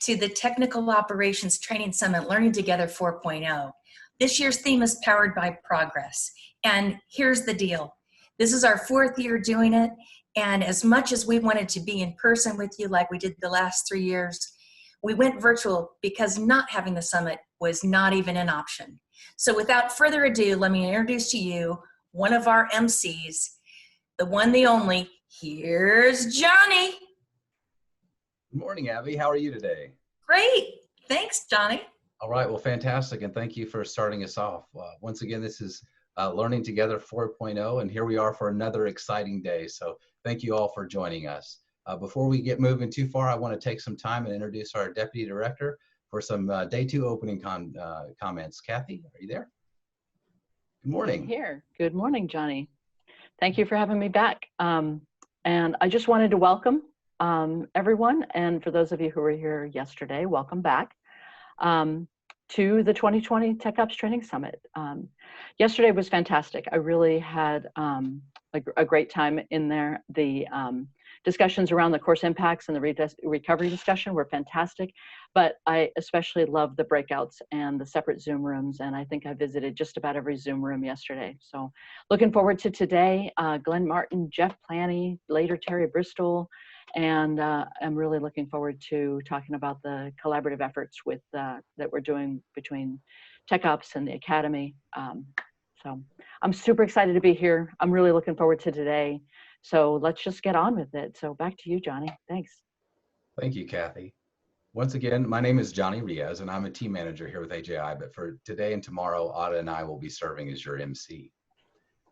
to the Technical Operations Training Summit Learning Together 4.0. This year's theme is Powered by Progress. And here's the deal. This is our 4th year doing it. And as much as we wanted to be in person with you like we did the last 3 years, we went virtual because not having the summit was not even an option. So without further ado, let me introduce to you one of our MCs, the one, the only. Here's Johnny. Good morning, Abby. How are you today? Great. Thanks, Johnny. All right. Well, fantastic. And thank you for starting us off. Once again, this is Learning Together 4.0, and here we are for another exciting day. So thank you all for joining us. Before we get moving too far, I want to take some time and introduce our Deputy Director for some Day 2 opening comments. Kathy, are you there? Good morning. I'm here. Good morning, Johnny. Thank you for having me back. And I just wanted to welcome everyone, and for those of you who were here yesterday, welcome back to the 2020 Tech Ops Training Summit. Yesterday was fantastic. I really had a great time in there. The discussions around the course impacts and the recovery discussion were fantastic, but I especially loved the breakouts and the separate Zoom rooms, and I think I visited just about every Zoom room yesterday. So looking forward to today. Glenn Martin, Jeff Planny, later Terry Bristol, and I'm really looking forward to talking about the collaborative efforts with that we're doing between Tech Ops and the Academy. So I'm super excited to be here. I'm really looking forward to today. So let's just get on with it. So back to you, Johnny. Thanks. Thank you, Kathy. Once again, my name is Johnny Riaz, and I'm a team manager here with AJI, but for today and tomorrow, Ada and I will be serving as your MC.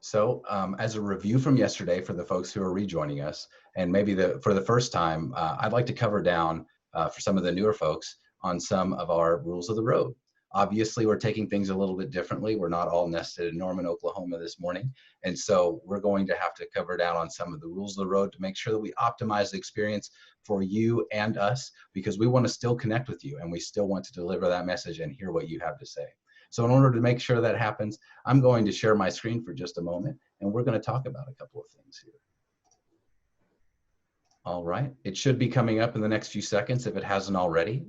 So as a review from yesterday for the folks who are rejoining us, and maybe for the first time, I'd like to cover down for some of the newer folks on some of our rules of the road. Obviously, we're taking things a little bit differently. We're not all nested in Norman, Oklahoma this morning. And so we're going to have to cover down on some of the rules of the road to make sure that we optimize the experience for you and us, because we want to still connect with you and we still want to deliver that message and hear what you have to say. So in order to make sure that happens, I'm going to share my screen for just a moment, and we're going to talk about a couple of things here. All right, it should be coming up in the next few seconds if it hasn't already,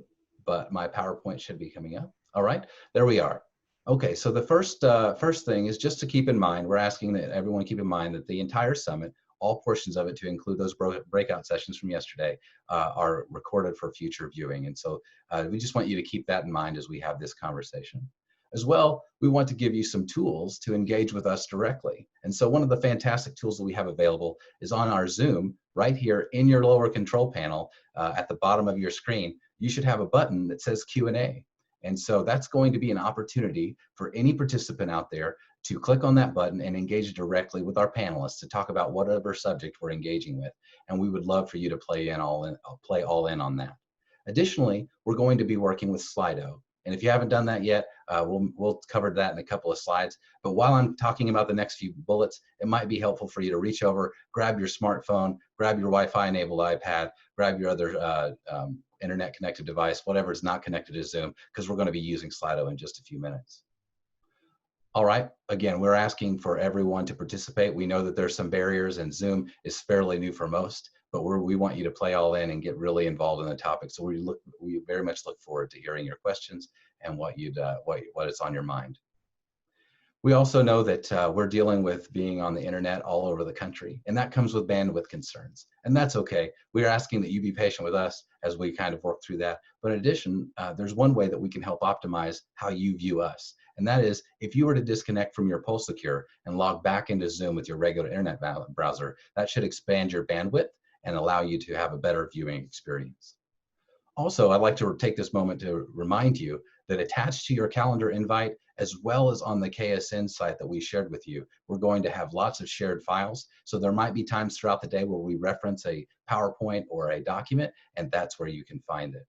but my PowerPoint should be coming up. All right, there we are. Okay, so the first thing is just to keep in mind, we're asking that everyone keep in mind that the entire summit, all portions of it to include those breakout sessions from yesterday, are recorded for future viewing. And so we just want you to keep that in mind as we have this conversation. As well, we want to give you some tools to engage with us directly. And so one of the fantastic tools that we have available is on our Zoom, right here in your lower control panel at the bottom of your screen. You should have a button that says Q&A. And so that's going to be an opportunity for any participant out there to click on that button and engage directly with our panelists to talk about whatever subject we're engaging with. And we would love for you to play all in on that. Additionally, we're going to be working with Slido. And if you haven't done that yet, we'll cover that in a couple of slides. But while I'm talking about the next few bullets, it might be helpful for you to reach over, grab your smartphone, grab your Wi-Fi enabled iPad, grab your other internet connected device, whatever is not connected to Zoom, because we're going to be using Slido in just a few minutes. All right, again, we're asking for everyone to participate. We know that there's some barriers and Zoom is fairly new for most, but we want you to play all in and get really involved in the topic. So we very much look forward to hearing your questions and what is on your mind. We also know that we're dealing with being on the internet all over the country, and that comes with bandwidth concerns, and that's okay. We're asking that you be patient with us as we kind of work through that. But in addition, there's one way that we can help optimize how you view us, and that is if you were to disconnect from your PulseSecure and log back into Zoom with your regular internet browser, that should expand your bandwidth and allow you to have a better viewing experience. Also, I'd like to take this moment to remind you that attached to your calendar invite, as well as on the KSN site that we shared with you, we're going to have lots of shared files. So there might be times throughout the day where we reference a PowerPoint or a document, and that's where you can find it.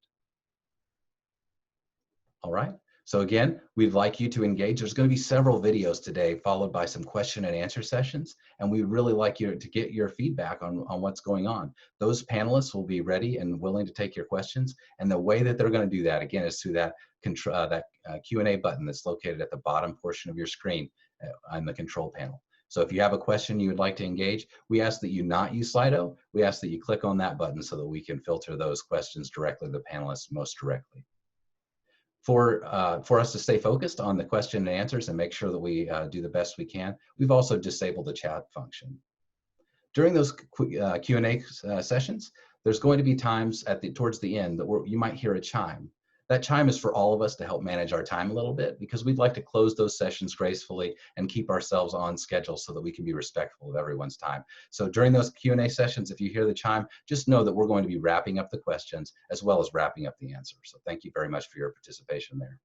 All right. So again, we'd like you to engage. There's going to be several videos today, followed by some question and answer sessions. And we'd really like you to get your feedback on what's going on. Those panelists will be ready and willing to take your questions. And the way that they're going to do that, again, is through that Q&A button that's located at the bottom portion of your screen on the control panel. So if you have a question you would like to engage, we ask that you not use Slido. We ask that you click on that button so that we can filter those questions directly to the panelists most directly. For us to stay focused on the question and answers and make sure that we do the best we can, we've also disabled the chat function. During those Q&A sessions, there's going to be times towards the end that you might hear a chime. That chime is for all of us to help manage our time a little bit, because we'd like to close those sessions gracefully and keep ourselves on schedule so that we can be respectful of everyone's time. So during those Q&A sessions, if you hear the chime, just know that we're going to be wrapping up the questions as well as wrapping up the answers. So thank you very much for your participation there.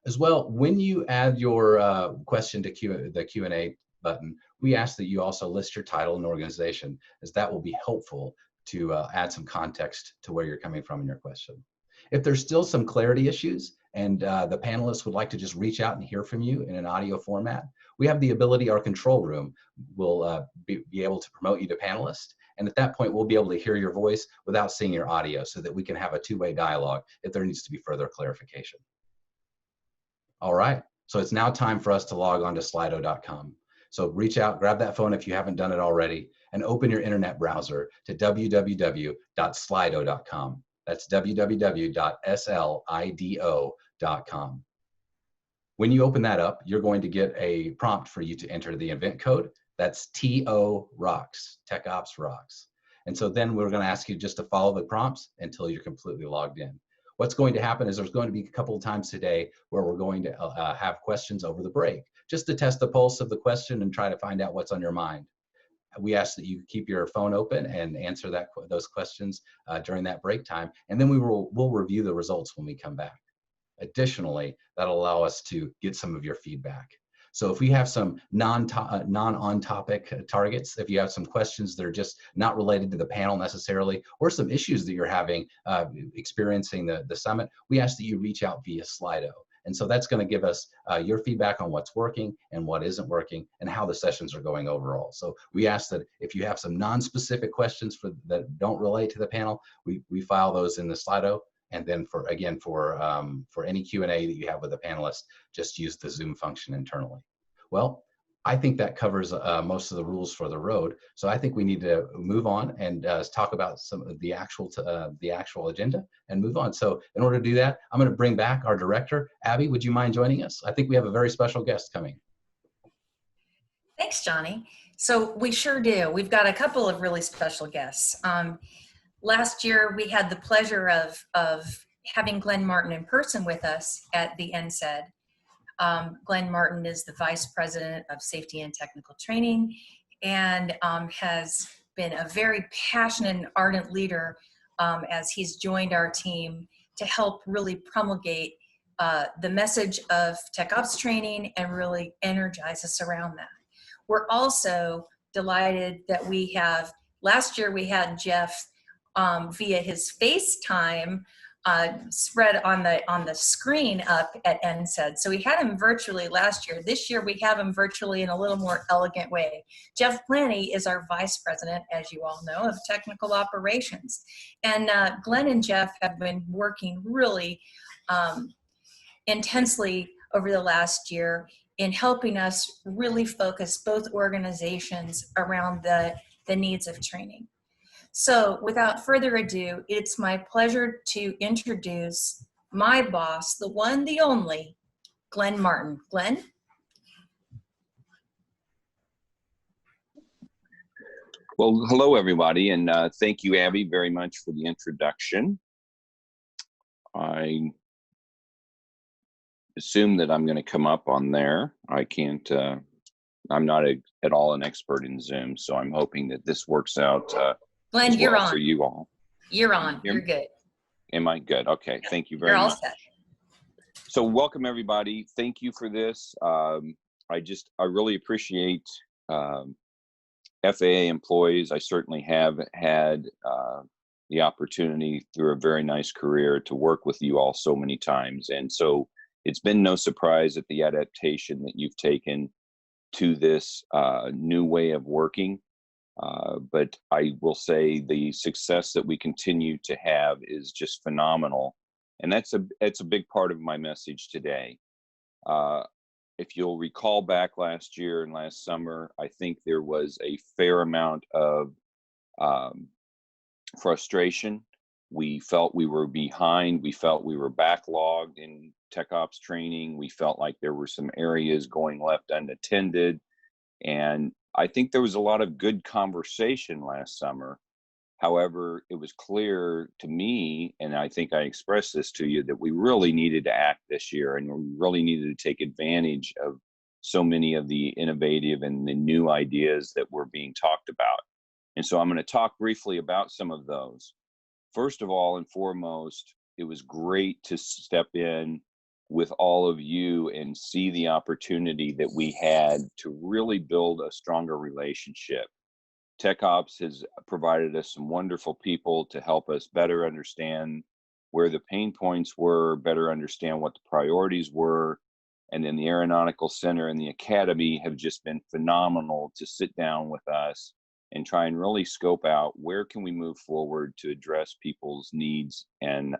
As well, when you add your question to the Q&A button, we ask that you also list your title and organization, as that will be helpful to add some context to where you're coming from in your question. If there's still some clarity issues and the panelists would like to just reach out and hear from you in an audio format, we have the ability, our control room will be able to promote you to panelist. And at that point, we'll be able to hear your voice without seeing your audio, so that we can have a two-way dialogue if there needs to be further clarification. All right, so it's now time for us to log on to slido.com. So reach out, grab that phone if you haven't done it already, and open your internet browser to www.slido.com. That's www.slido.com. When you open that up, you're going to get a prompt for you to enter the event code. That's TO Rocks, Tech Ops Rocks. And so then we're going to ask you just to follow the prompts until you're completely logged in. What's going to happen is there's going to be a couple of times today where we're going to have questions over the break, just to test the pulse of the question and try to find out what's on your mind. We ask that you keep your phone open and answer those questions during that break time, and then we'll review the results when we come back. Additionally, that'll allow us to get some of your feedback. So if we have some non-on-topic targets, if you have some questions that are just not related to the panel necessarily, or some issues that you're having experiencing the summit, we ask that you reach out via Slido. And so that's going to give us your feedback on what's working and what isn't working and how the sessions are going overall. So we ask that if you have some non-specific questions that don't relate to the panel, we file those in the Slido. And then for any Q&A that you have with the panelists, just use the Zoom function internally. Well, I think that covers most of the rules for the road. So I think we need to move on and talk about some of the actual agenda and move on. So in order to do that, I'm going to bring back our director. Abby, would you mind joining us? I think we have a very special guest coming. Thanks, Johnny. So we sure do. We've got a couple of really special guests. Last year, we had the pleasure of having Glenn Martin in person with us at the NCED. Glenn Martin is the Vice President of Safety and Technical Training, and has been a very passionate and ardent leader as he's joined our team to help really promulgate the message of Tech Ops training and really energize us around that. We're also delighted that last year we had Jeff via his FaceTime spread on the screen up at NCED. So we had him virtually last year. This year we have him virtually in a little more elegant way. Jeff Planty is our Vice President, as you all know, of Technical Operations. And Glenn and Jeff have been working really intensely over the last year in helping us really focus both organizations around the needs of training. So without further ado, it's my pleasure to introduce my boss, the one, the only, Glenn Martin. Glenn? Well, hello everybody, and thank you, Abby, very much for the introduction. I assume that I'm going to come up on there. I can't, I'm not at all an expert in Zoom, so I'm hoping that this works out Glenn, you're on. For you all. You're on. You're good. Am I good? Okay. Thank you very much. You're all set. So welcome everybody. Thank you for this. I really appreciate FAA employees. I certainly have had the opportunity through a very nice career to work with you all so many times. And so it's been no surprise at the adaptation that you've taken to this new way of working. But I will say the success that we continue to have is just phenomenal. And it's a big part of my message today. if you'll recall back last year and last summer, I think there was a fair amount of um, frustration. We felt we were behind. We felt we were backlogged in tech ops training. We felt like there were some areas going left unattended. And I think there was a lot of good conversation last summer. However, it was clear to me, and I think I expressed this to you, that we really needed to act this year, and we really needed to take advantage of so many of the innovative and the new ideas that were being talked about. And so I'm going to talk briefly about some of those. First of all and foremost, it was great to step in with all of you and see the opportunity that we had to really build a stronger relationship. Tech Ops has provided us some wonderful people to help us better understand where the pain points were, better understand what the priorities were. And then the Aeronautical Center and the Academy have just been phenomenal to sit down with us and try and really scope out where can we move forward to address people's needs and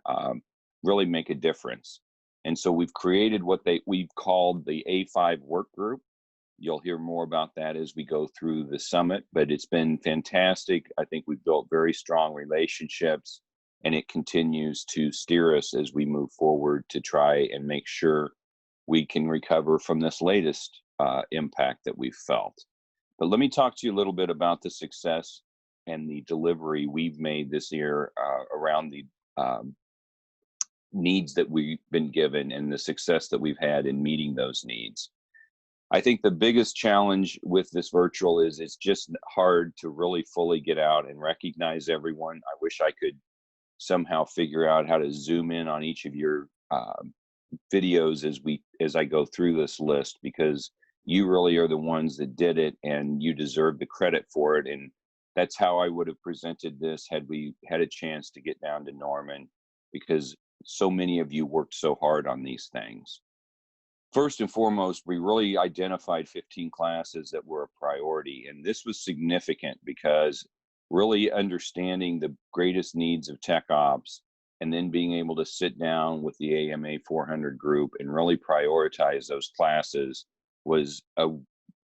really make a difference. And so we've created what we've called the A5 work group. You'll hear more about that as we go through the summit, but it's been fantastic. I think we've built very strong relationships, and it continues to steer us as we move forward to try and make sure we can recover from this latest impact that we've felt. But let me talk to you a little bit about the success and the delivery we've made this year around the needs that we've been given and the success that we've had in meeting those needs. I think the biggest challenge with this virtual is it's just hard to really fully get out and recognize everyone. I wish I could somehow figure out how to zoom in on each of your videos as I go through this list, because you really are the ones that did it and you deserve the credit for it. And that's how I would have presented this had we had a chance to get down to Norman, because so many of you worked so hard on these things. First and foremost, we really identified 15 classes that were a priority. And this was significant because really understanding the greatest needs of tech ops and then being able to sit down with the AMA 400 group and really prioritize those classes was a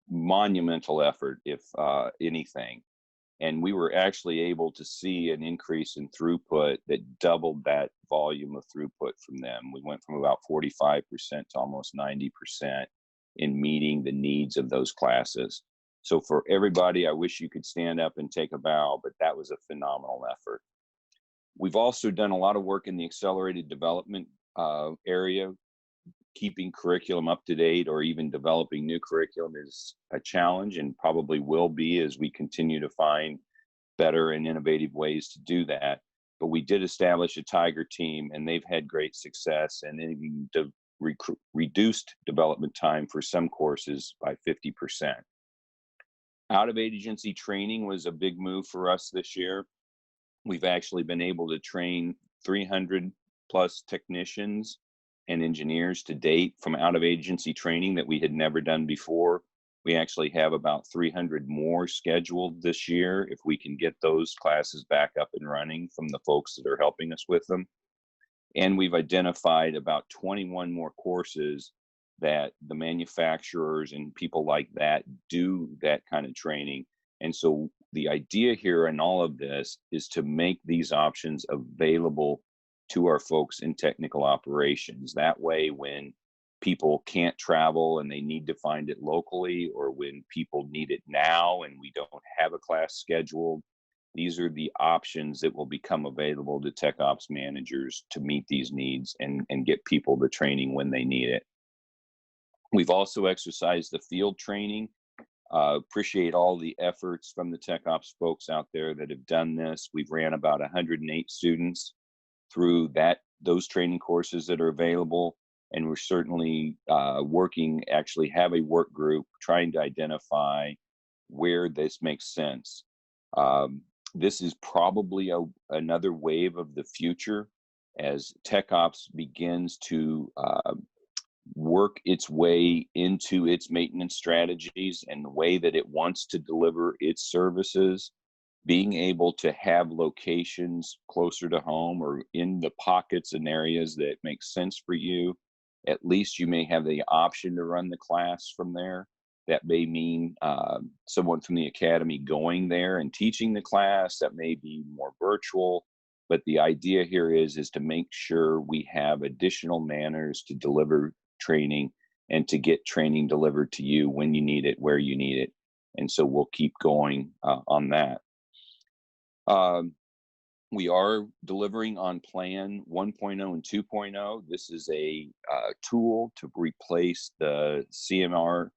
monumental effort, if anything. And we were actually able to see an increase in throughput that doubled that volume of throughput from them. We went from about 45% to almost 90% in meeting the needs of those classes. So for everybody, I wish you could stand up and take a bow, but that was a phenomenal effort. We've also done a lot of work in the accelerated development area. Keeping curriculum up to date or even developing new curriculum is a challenge, and probably will be as we continue to find better and innovative ways to do that. But we did establish a Tiger team, and they've had great success, and even reduced development time for some courses by 50%. Out of agency training was a big move for us this year. We've actually been able to train 300 plus technicians and engineers to date from out of agency training that we had never done before. We actually have about 300 more scheduled this year if we can get those classes back up and running from the folks that are helping us with them. And we've identified about 21 more courses that the manufacturers and people like that do that kind of training. And so the idea here in all of this is to make these options available to our folks in technical operations. That way, when people can't travel and they need to find it locally, or when people need it now and we don't have a class scheduled, these are the options that will become available to tech ops managers to meet these needs and get people the training when they need it. We've also exercised the field training. Appreciate all the efforts from the tech ops folks out there that have done this. We've ran about 108 students through those training courses that are available, and we're certainly actually have a work group trying to identify where this makes sense. This is probably another wave of the future as tech ops begins to work its way into its maintenance strategies and the way that it wants to deliver its services. Being able to have locations closer to home or in the pockets and areas that make sense for you at least you may have the option to run the class from there. That may mean someone from the academy going there and teaching the class. That may be more virtual. But the idea here is to make sure we have additional manners to deliver training and to get training delivered to you when you need it, where you need it. And so we'll keep going on that. We are delivering on Plan 1.0 and 2.0. This is a tool to replace the CMRIS,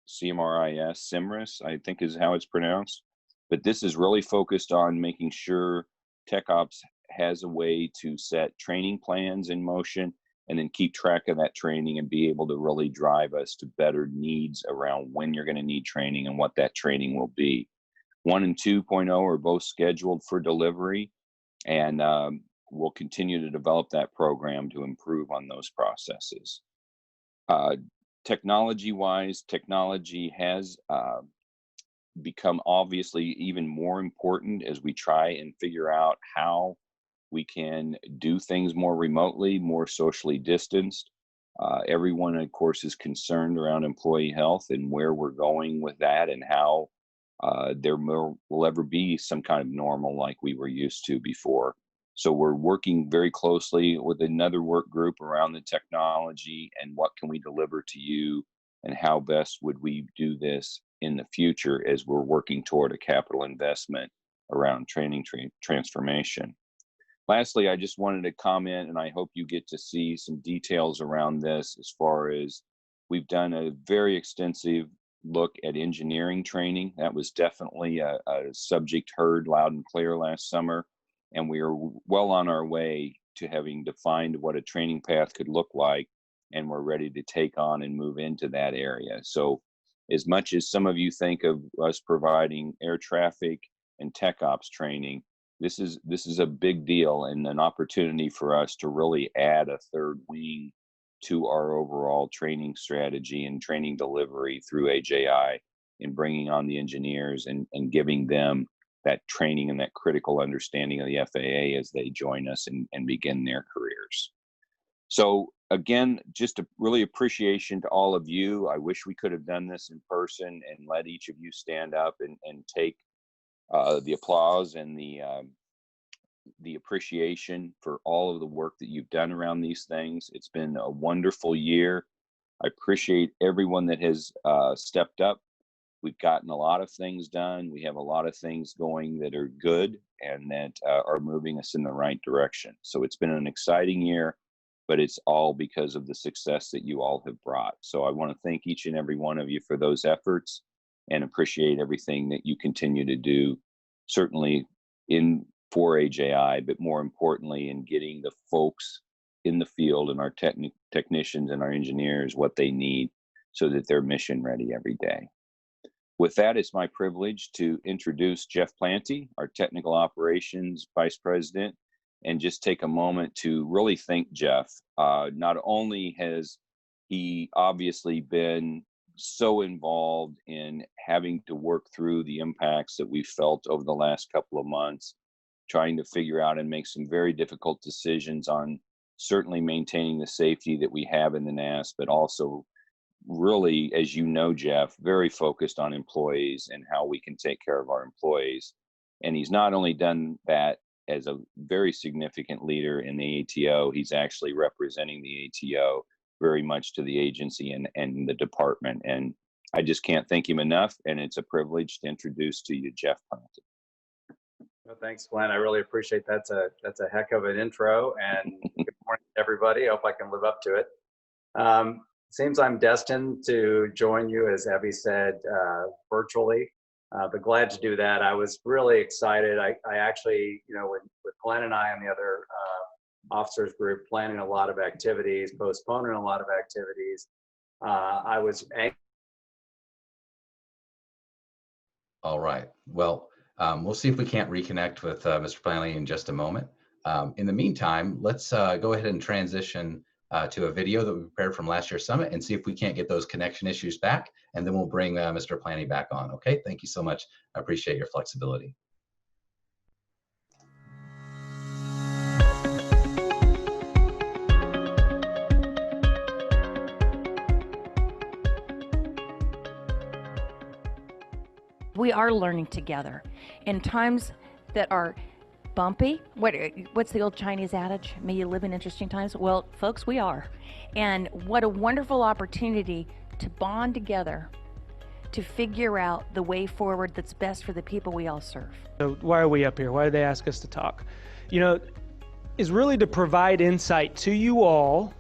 CIMRIS, I think is how it's pronounced. But this is really focused on making sure TechOps has a way to set training plans in motion and then keep track of that training and be able to really drive us to better needs around when you're going to need training and what that training will be. 1 and 2.0 are both scheduled for delivery, and we'll continue to develop that program to improve on those processes. Technology-wise, technology has become obviously even more important as we try and figure out how we can do things more remotely, more socially distanced. Everyone, of course, is concerned around employee health and where we're going with that and how there will ever be some kind of normal like we were used to before. So we're working very closely with another work group around the technology and what can we deliver to you and how best would we do this in the future as we're working toward a capital investment around training transformation. Lastly, I just wanted to comment, and I hope you get to see some details around this as far as we've done a very extensive look at engineering training. That was definitely a subject heard loud and clear last summer, and we are well on our way to having defined what a training path could look like, and we're ready to take on and move into that area. So as much as some of you think of us providing air traffic and tech ops training, this is a big deal and an opportunity for us to really add a third wing to our overall training strategy and training delivery through AJI in bringing on the engineers and giving them that training and that critical understanding of the FAA as they join us and begin their careers. So again, just a really appreciation to all of you. I wish we could have done this in person and let each of you stand up and take the applause and the appreciation for all of the work that you've done around these things. It's been a wonderful year. I appreciate everyone that has stepped up. We've gotten a lot of things done. We have a lot of things going that are good and that are moving us in the right direction. So it's been an exciting year, but it's all because of the success that you all have brought. So I want to thank each and every one of you for those efforts and appreciate everything that you continue to do, certainly for AJI, but more importantly in getting the folks in the field and our technicians and our engineers what they need so that they're mission ready every day. With that, it's my privilege to introduce Jeff Planty, our Technical Operations Vice President, and just take a moment to really thank Jeff. Not only has he obviously been so involved in having to work through the impacts that we felt over the last couple of months, trying to figure out and make some very difficult decisions on certainly maintaining the safety that we have in the NAS, but also really, as you know, Jeff, very focused on employees and how we can take care of our employees. And he's not only done that as a very significant leader in the ATO, he's actually representing the ATO very much to the agency and the department. And I just can't thank him enough. And it's a privilege to introduce to you, Jeff Planty. Well, thanks, Glenn. I really appreciate that. That's a heck of an intro. And good morning, everybody. I hope I can live up to it. Seems I'm destined to join you, as Abby said, virtually, but glad to do that. I was really excited. I actually, with Glenn and I and the other officers group planning a lot of activities, postponing a lot of activities, I was anxious. All right. Well, we'll see if we can't reconnect with Mr. Planty in just a moment. In the meantime, let's go ahead and transition to a video that we prepared from last year's summit and see if we can't get those connection issues back, and then we'll bring Mr. Planty back on. Okay, thank you so much. I appreciate your flexibility. We are learning together. In times that are bumpy, what's the old Chinese adage? May you live in interesting times? Well, folks, we are. And what a wonderful opportunity to bond together to figure out the way forward that's best for the people we all serve. So why are we up here? Why did they ask us to talk? You know, is really to provide insight to you all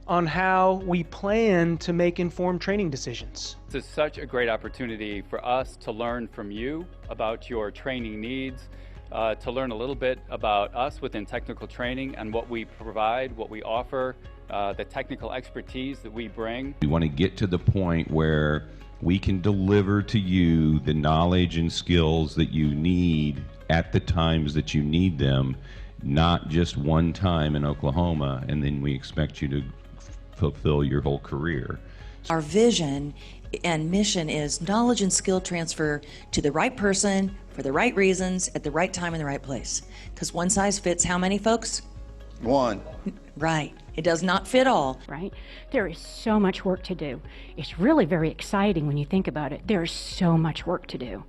on how we plan to make informed training decisions. This is such a great opportunity for us to learn from you about your training needs, to learn a little bit about us within technical training and what we provide, what we offer, the technical expertise that we bring. We want to get to the point where we can deliver to you the knowledge and skills that you need at the times that you need them, not just one time in Oklahoma, and then we expect you to fulfill your whole career. Our vision and mission is knowledge and skill transfer to the right person for the right reasons at the right time in the right place. Because one size fits how many folks? One. Right. It does not fit all. Right? There is so much work to do. It's really very exciting when you think about it. There's so much work to do.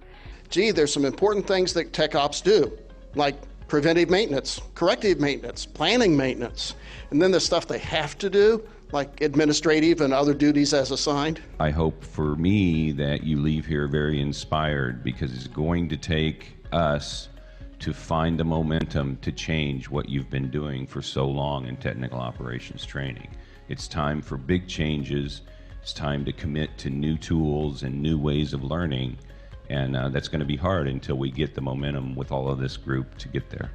Gee, there's some important things that tech ops do, like preventive maintenance, corrective maintenance, planning maintenance, and then the stuff they have to do, like administrative and other duties as assigned. I hope for me that you leave here very inspired, because it's going to take us to find the momentum to change what you've been doing for so long in technical operations training. It's time for big changes. It's time to commit to new tools and new ways of learning. And that's going to be hard until we get the momentum with all of this group to get there.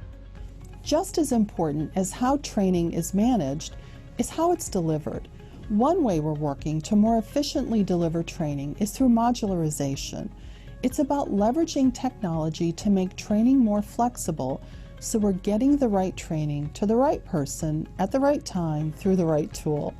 Just as important as how training is managed is how it's delivered. One way we're working to more efficiently deliver training is through modularization. It's about leveraging technology to make training more flexible, so we're getting the right training to the right person at the right time through the right tool.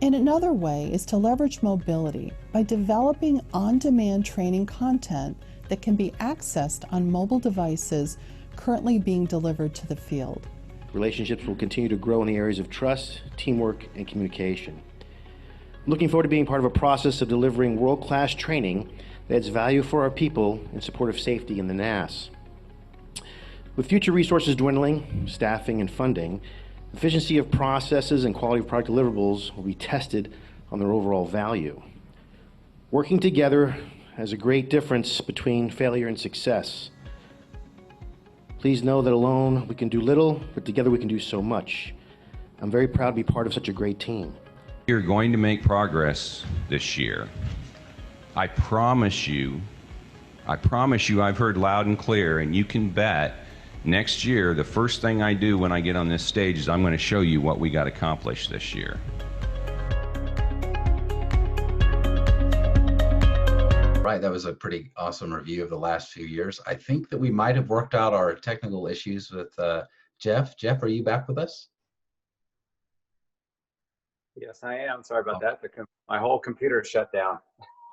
And another way is to leverage mobility by developing on-demand training content that can be accessed on mobile devices currently being delivered to the field. Relationships will continue to grow in the areas of trust, teamwork, and communication. I'm looking forward to being part of a process of delivering world-class training that adds value for our people in support of safety in the NAS. With future resources dwindling, staffing, and funding, efficiency of processes and quality of product deliverables will be tested on their overall value. Working together has a great difference between failure and success. Please know that alone we can do little, but together we can do so much. I'm very proud to be part of such a great team. You're going to make progress this year. I promise you I've heard loud and clear, and you can bet next year, the first thing I do when I get on this stage is I'm going to show you what we got accomplished this year. Right, that was a pretty awesome review of the last few years. I think that we might have worked out our technical issues with Jeff. Jeff, are you back with us? Yes, I am. Sorry about that. My whole computer shut down.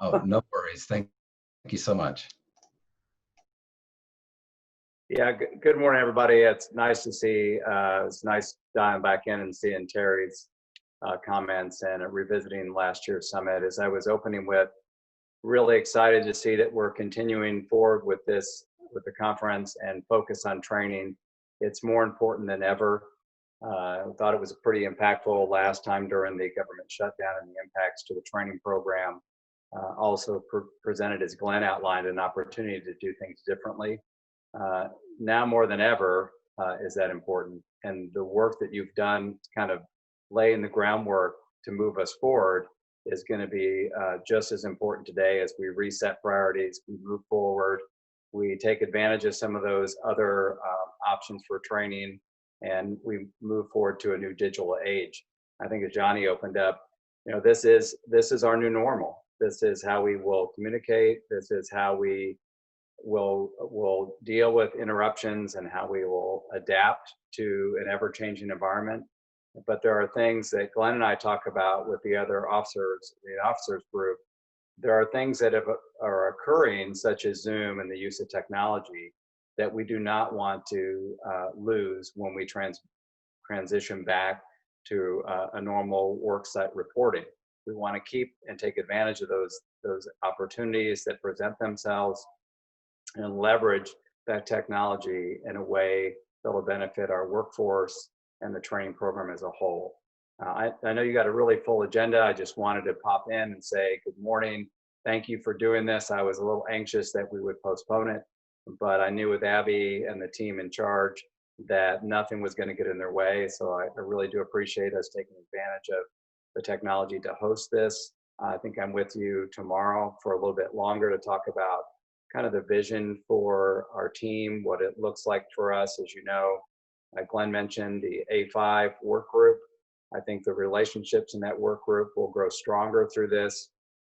Oh, no worries. Thank you so much. Yeah, good morning, everybody. It's nice to see, it's nice diving back in and seeing Terry's comments and revisiting last year's summit. As I was opening with, really excited to see that we're continuing forward with this, with the conference and focus on training. It's more important than ever. I thought it was pretty impactful last time during the government shutdown and the impacts to the training program. Also presented, as Glenn outlined, an opportunity to do things differently. Now more than ever is that important, and the work that you've done to kind of laying the groundwork to move us forward is going to be just as important today as we reset priorities, we move forward, we take advantage of some of those other options for training, and we move forward to a new digital age. I think as Johnny opened up, you know, this is our new normal. This is how we will communicate. This is how we will deal with interruptions and how we will adapt to an ever-changing environment. But there are things that Glenn and I talk about with the other officers, the officers group. There are things that are occurring, such as Zoom and the use of technology, that we do not want to lose when we transition back to a normal worksite reporting. We want to keep and take advantage of those those opportunities that present themselves and leverage that technology in a way that will benefit our workforce and the training program as a whole. I know you got a really full agenda. I just wanted to pop in and say good morning. Thank you for doing this. I was a little anxious that we would postpone it, but I knew with Abby and the team in charge that nothing was going to get in their way. So I really do appreciate us taking advantage of the technology to host this. I think I'm with you tomorrow for a little bit longer to talk about kind of the vision for our team, what it looks like for us. As you know, like Glenn mentioned, the A5 work group. I think the relationships in that work group will grow stronger through this.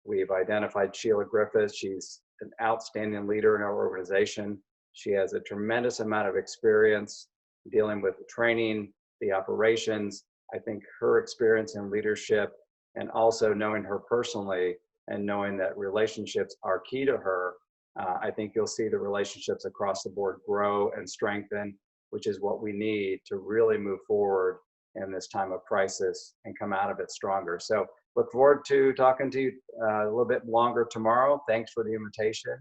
We've identified Sheila Griffiths. She's an outstanding leader in our organization. She has a tremendous amount of experience dealing with the training, the operations. I think her experience in leadership and also knowing her personally and knowing that relationships are key to her, I think you'll see the relationships across the board grow and strengthen, which is what we need to really move forward in this time of crisis and come out of it stronger. So look forward to talking to you a little bit longer tomorrow. Thanks for the invitation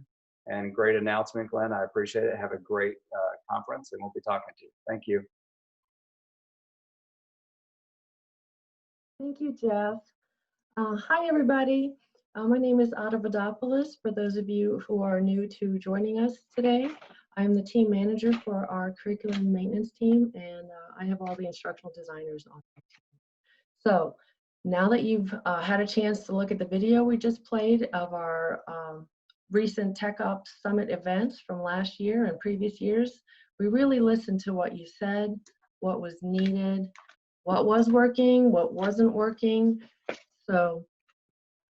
and great announcement, Glenn. I appreciate it. Have a great conference and we'll be talking to you. Thank you. Thank you, Jeff. Hi, everybody. My name is Ada Vadopoulos. For those of you who are new to joining us today, I'm the team manager for our curriculum and maintenance team, and I have all the instructional designers on my team. So now that you've had a chance to look at the video we just played of our recent Tech Ops Summit events from last year and previous years, we really listened to what you said, what was needed, what was working, what wasn't working. So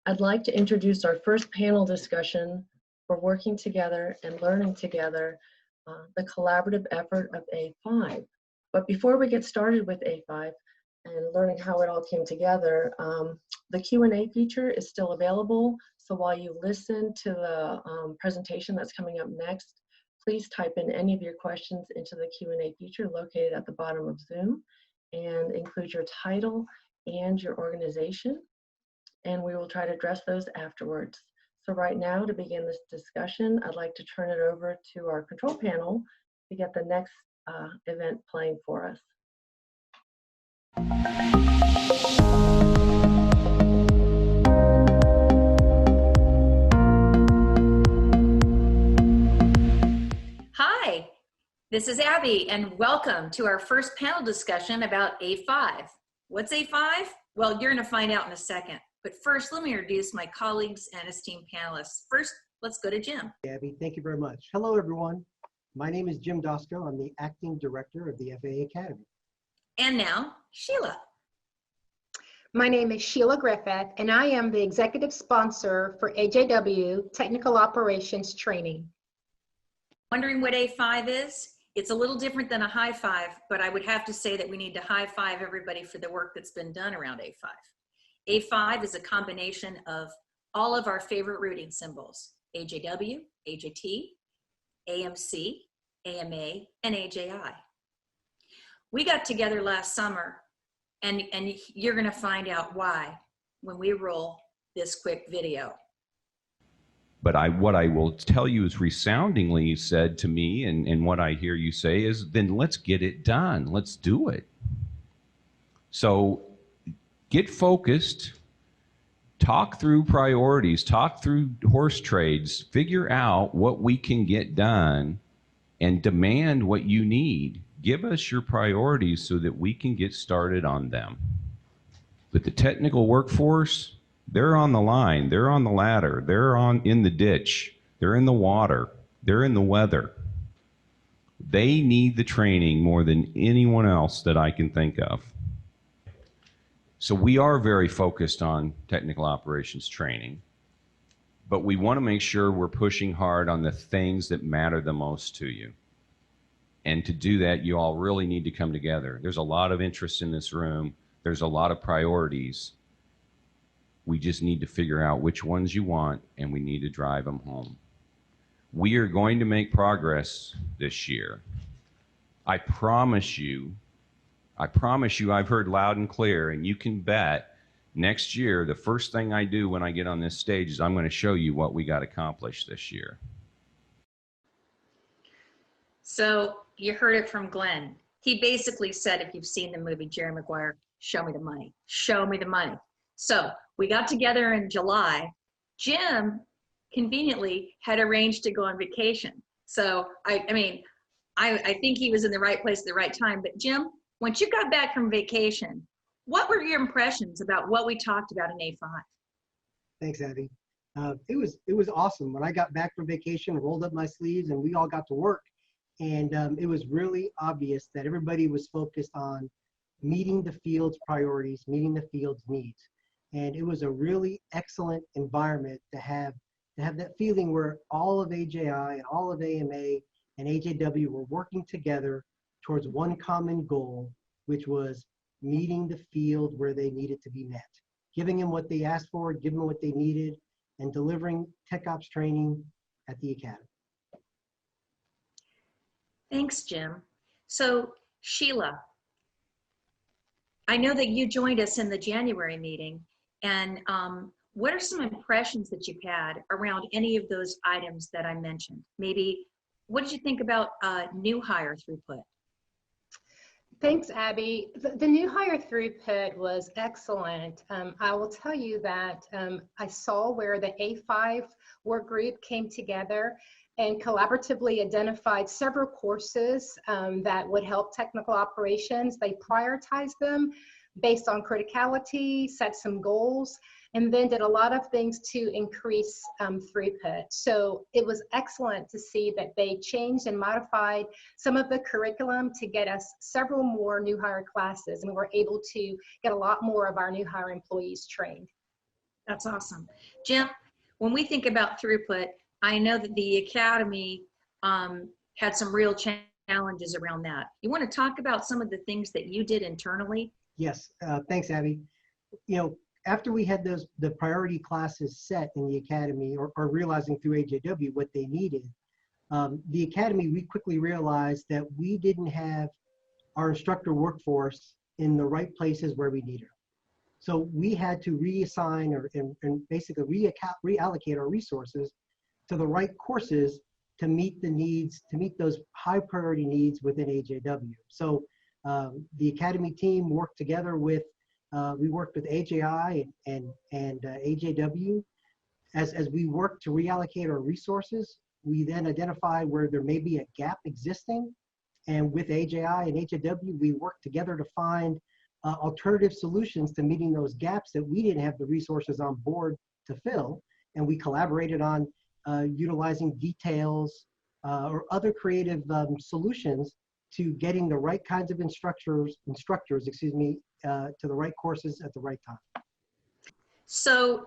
I'd like to introduce our first panel discussion for working together and learning together, the collaborative effort of A5. But before we get started with A5 and learning how it all came together, the Q&A feature is still available. So while you listen to the presentation that's coming up next, please type in any of your questions into the Q&A feature located at the bottom of Zoom and include your title and your organization, and we will try to address those afterwards. So right now, to begin this discussion, I'd like to turn it over to our control panel to get the next event playing for us. Hi, this is Abby, and welcome to our first panel discussion about A5. What's A5? Well, you're going to find out in a second. But first, let me introduce my colleagues and esteemed panelists. First, let's go to Jim. Abby, thank you very much. Hello, everyone. My name is Jim Dosco. I'm the acting director of the FAA Academy. And now, Sheila. My name is Sheila Griffith, and I am the executive sponsor for AJW Technical Operations Training. Wondering what A5 is? It's a little different than a high five, but I would have to say that we need to high five everybody for the work that's been done around A5. A5 is a combination of all of our favorite routing symbols, AJW, AJT, AMC, AMA, and AJI. We got together last summer, and you're gonna find out why when we roll this quick video. But what I will tell you is resoundingly said to me, and what I hear you say is, then let's get it done. Let's do it. So get focused, talk through priorities, talk through horse trades, figure out what we can get done, and demand what you need. Give us your priorities so that we can get started on them. But the technical workforce, they're on the line, they're on the ladder, they're in the ditch, they're in the water, they're in the weather. They need the training more than anyone else that I can think of. So we are very focused on technical operations training, but we want to make sure we're pushing hard on the things that matter the most to you. And to do that, you all really need to come together. There's a lot of interest in this room. There's a lot of priorities. We just need to figure out which ones you want, and we need to drive them home. We are going to make progress this year. I promise you, I've heard loud and clear, and you can bet Next year, the first thing I do when I get on this stage is I'm going to show you what we got accomplished this year. So you heard it from Glenn. He basically said, if you've seen the movie Jerry Maguire, show me the money, show me the money. So we got together in July. Jim conveniently had arranged to go on vacation. So I think he was in the right place at the right time. But Jim, once you got back from vacation, what were your impressions about what we talked about in A5? Thanks, Abby. It was awesome. When I got back from vacation, rolled up my sleeves, and we all got to work. And it was really obvious that everybody was focused on meeting the field's priorities, meeting the field's needs. And it was a really excellent environment to have that feeling where all of AJI and all of AMA and AJW were working together towards one common goal, which was meeting the field where they needed to be met, giving them what they asked for, giving them what they needed, and delivering Tech Ops training at the Academy. Thanks, Jim. So Sheila, I know that you joined us in the January meeting, and what are some impressions that you've had around any of those items that I mentioned? Maybe, what did you think about new hire throughput? Thanks, Abby. The new hire throughput was excellent. I will tell you that I saw where the A5 work group came together and collaboratively identified several courses that would help technical operations. They prioritized them based on criticality, set some goals, and then did a lot of things to increase throughput. So it was excellent to see that they changed and modified some of the curriculum to get us several more new hire classes, and we were able to get a lot more of our new hire employees trained. That's awesome. Jim, when we think about throughput, I know that the Academy had some real challenges around that. You want to talk about some of the things that you did internally? Yes, thanks, Abby. You know, after we had the priority classes set in the Academy, or realizing through AJW what they needed, the Academy, we quickly realized that we didn't have our instructor workforce in the right places where we needed them. So we had to reassign and basically reallocate our resources to the right courses to meet the needs, to meet those high priority needs within AJW. So the Academy team worked together with, we worked with AJI and AJW. As we worked to reallocate our resources, we then identified where there may be a gap existing. And with AJI and AJW, we worked together to find alternative solutions to meeting those gaps that we didn't have the resources on board to fill. And we collaborated on utilizing details or other creative solutions to getting the right kinds of instructors, to the right courses at the right time. So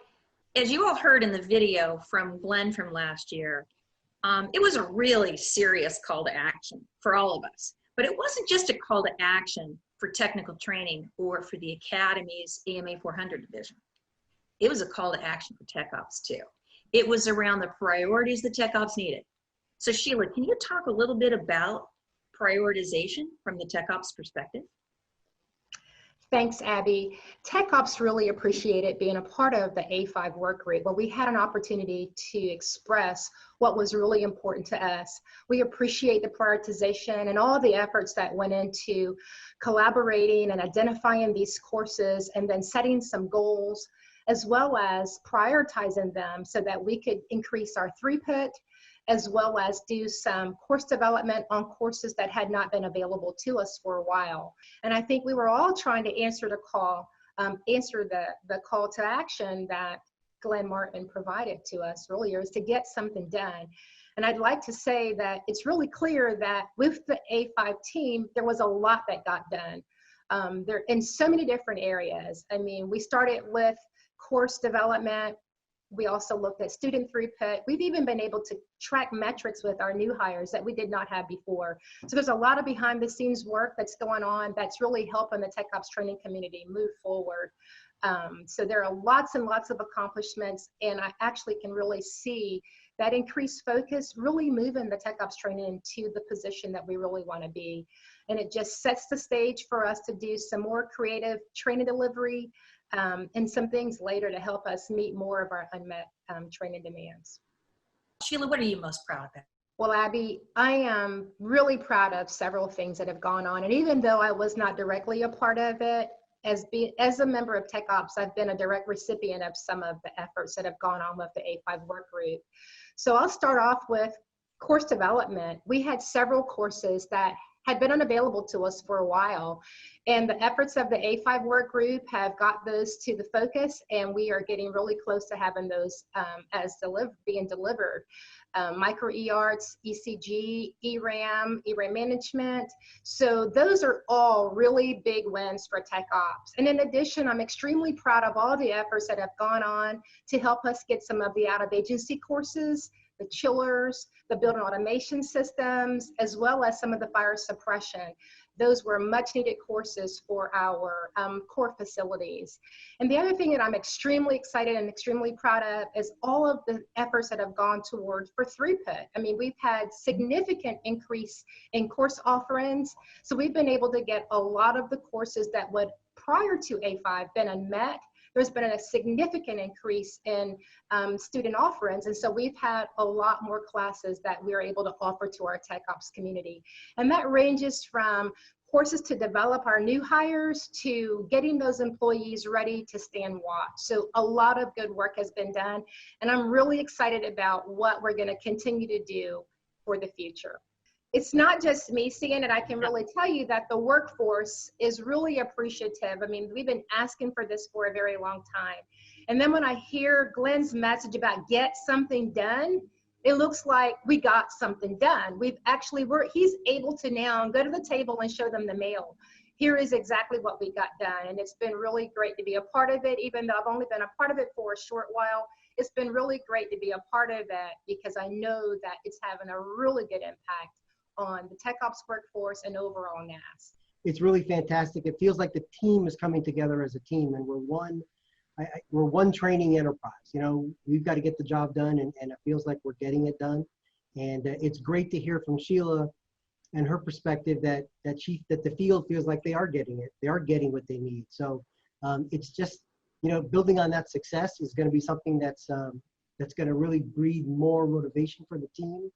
as you all heard in the video from Glenn from last year, it was a really serious call to action for all of us. But it wasn't just a call to action for technical training or for the Academy's AMA 400 division. It was a call to action for Tech Ops too. It was around the priorities that Tech Ops needed. So Sheila, can you talk a little bit about prioritization from the Tech Ops perspective? Thanks, Abby. Tech Ops really appreciated being a part of the A5 work group where we had an opportunity to express what was really important to us. We appreciate the prioritization and all the efforts that went into collaborating and identifying these courses and then setting some goals, as well as prioritizing them so that we could increase our throughput, as well as do some course development on courses that had not been available to us for a while. And I think we were all trying to answer the call to action that Glenn Martin provided to us earlier, is to get something done. And I'd like to say that it's really clear that with the A5 team, there was a lot that got done. There in so many different areas. I mean, we started with course development. We also looked at student throughput. We've even been able to track metrics with our new hires that we did not have before. So there's a lot of behind the scenes work that's going on that's really helping the Tech Ops training community move forward. So there are lots and lots of accomplishments, and I actually can really see that increased focus really moving the Tech Ops training into the position that we really want to be. And it just sets the stage for us to do some more creative training delivery, and some things later to help us meet more of our unmet training demands. Sheila, what are you most proud of? Well, Abby, I am really proud of several things that have gone on. And even though I was not directly a part of it, as a member of Tech Ops, I've been a direct recipient of some of the efforts that have gone on with the A5 work group. So I'll start off with course development. We had several courses that had been unavailable to us for a while. And the efforts of the A5 work group have got those to the focus, and we are getting really close to having those being delivered. Micro eArts, ECG, ERAM management. So those are all really big wins for Tech Ops. And in addition, I'm extremely proud of all the efforts that have gone on to help us get some of the out-of-agency courses, the chillers, the building automation systems, as well as some of the fire suppression. Those were much needed courses for our core facilities. And the other thing that I'm extremely excited and extremely proud of is all of the efforts that have gone towards for throughput. I mean, we've had significant increase in course offerings. So we've been able to get a lot of the courses that would prior to A5 been unmet. There's been a significant increase in student offerings. And so we've had a lot more classes that we're able to offer to our Tech Ops community. And that ranges from courses to develop our new hires to getting those employees ready to stand watch. So a lot of good work has been done. And I'm really excited about what we're going to continue to do for the future. It's not just me seeing it. I can really tell you that the workforce is really appreciative. I mean, we've been asking for this for a very long time. And then when I hear Glenn's message about get something done, it looks like we got something done. He's able to now go to the table and show them the mail. Here is exactly what we got done. And it's been really great to be a part of it, even though I've only been a part of it for a short while. It's been really great to be a part of it because I know that it's having a really good impact on the Tech Ops workforce and overall NAS. It's really fantastic. It feels like the team is coming together as a team, and we're one training enterprise. You know, we've got to get the job done, and it feels like we're getting it done. And it's great to hear from Sheila and her perspective that the field feels like they are getting it. They are getting what they need. So it's just, you know, building on that success is going to be something that's going to really breed more motivation for the team.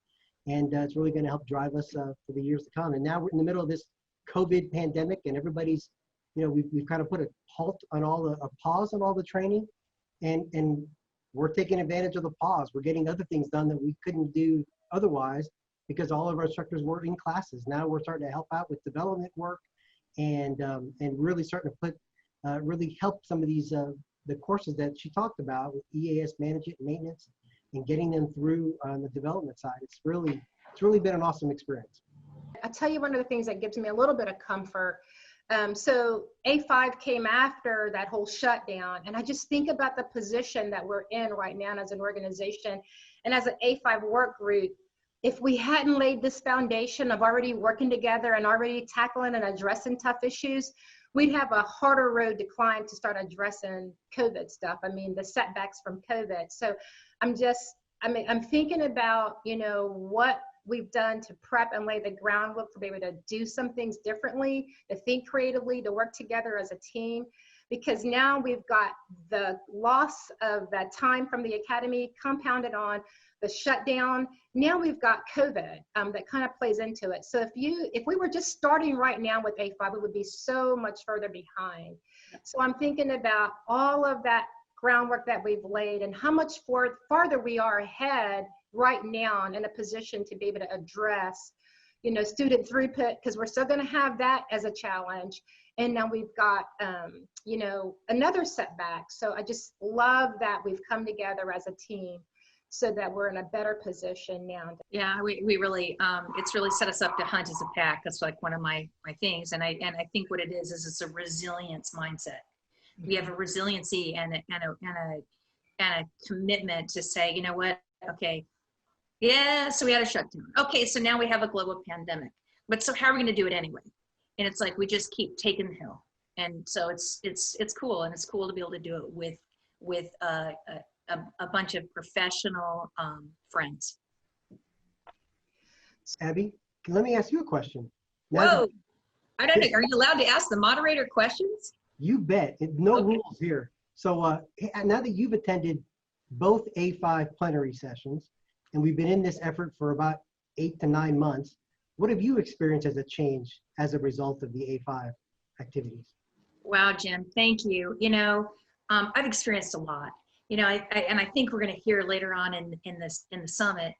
And it's really going to help drive us for the years to come. And now we're in the middle of this COVID pandemic, and everybody's, you know, we've kind of put a pause on all the training, and we're taking advantage of the pause. We're getting other things done that we couldn't do otherwise because all of our instructors were in classes. Now we're starting to help out with development work, and really starting to really help some of these the courses that she talked about with EAS management and maintenance, and getting them through on the development side. It's really been an awesome experience. I'll tell you one of the things that gives me a little bit of comfort. So A5 came after that whole shutdown, and I just think about the position that we're in right now as an organization and as an A5 work group. If we hadn't laid this foundation of already working together and already tackling and addressing tough issues, we'd have a harder road to climb to start addressing COVID stuff. I mean, the setbacks from COVID. So I'm thinking about, you know, what we've done to prep and lay the groundwork to be able to do some things differently, to think creatively, to work together as a team. Because now we've got the loss of that time from the academy compounded on the shutdown. Now we've got COVID that kind of plays into it. So if we were just starting right now with A5, we would be so much further behind. So I'm thinking about all of that groundwork that we've laid and how much farther we are ahead right now in a position to be able to address, you know, student throughput, because we're still going to have that as a challenge. And now we've got, you know, another setback. So I just love that we've come together as a team so that we're in a better position now. Yeah, we really, it's really set us up to hunt as a pack. That's like one of my things. And I think what it is it's a resilience mindset. We have a resiliency and a commitment to say, you know what, okay, yeah, so we had a shutdown. Okay, so now we have a global pandemic. But so how are we going to do it anyway? And it's like we just keep taking the hill. And so it's cool, and it's cool to be able to do it with a bunch of professional friends. Abby, let me ask you a question. Whoa, I don't know. Are you allowed to ask the moderator questions? You bet. No rules here. So now that you've attended both A5 plenary sessions, and we've been in this effort for about 8 to 9 months, what have you experienced as a change as a result of the A5 activities? Wow, Jim, thank you. You know, I've experienced a lot. You know, and I think we're going to hear later on in the summit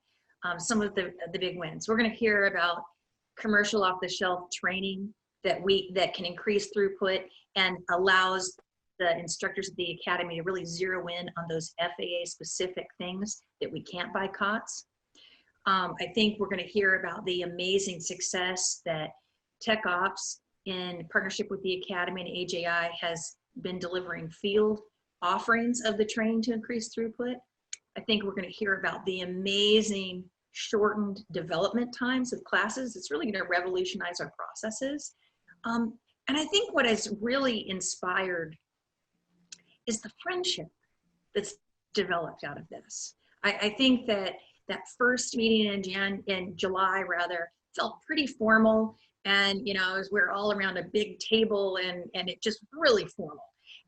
some of the big wins. We're going to hear about commercial off-the-shelf training that can increase throughput and allows the instructors at the academy to really zero in on those FAA specific things that we can't buy COTS. I think we're going to hear about the amazing success that Tech Ops in partnership with the Academy and AJI has been delivering field offerings of the training to increase throughput. I think we're going to hear about the amazing shortened development times of classes. It's really going to revolutionize our processes. And I think what has really inspired is the friendship that's developed out of this. I think that first meeting in July rather felt pretty formal, and you know, as we're all around a big table and it just really formal.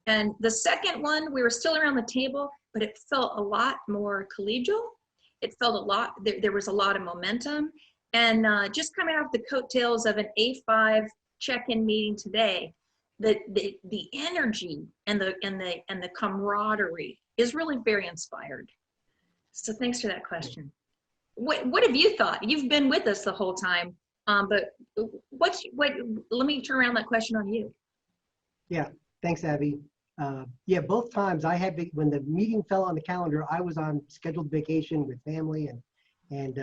And the second one, we were still around the table, but it felt a lot more collegial. It felt a lot, there was a lot of momentum. And just coming off the coattails of an A5 check-in meeting today, the energy and the camaraderie is really very inspired. So thanks for that question. What have you thought? You've been with us the whole time, but let me turn around that question on you. Yeah, thanks, Abby. Yeah, both times when the meeting fell on the calendar, I was on scheduled vacation with family, and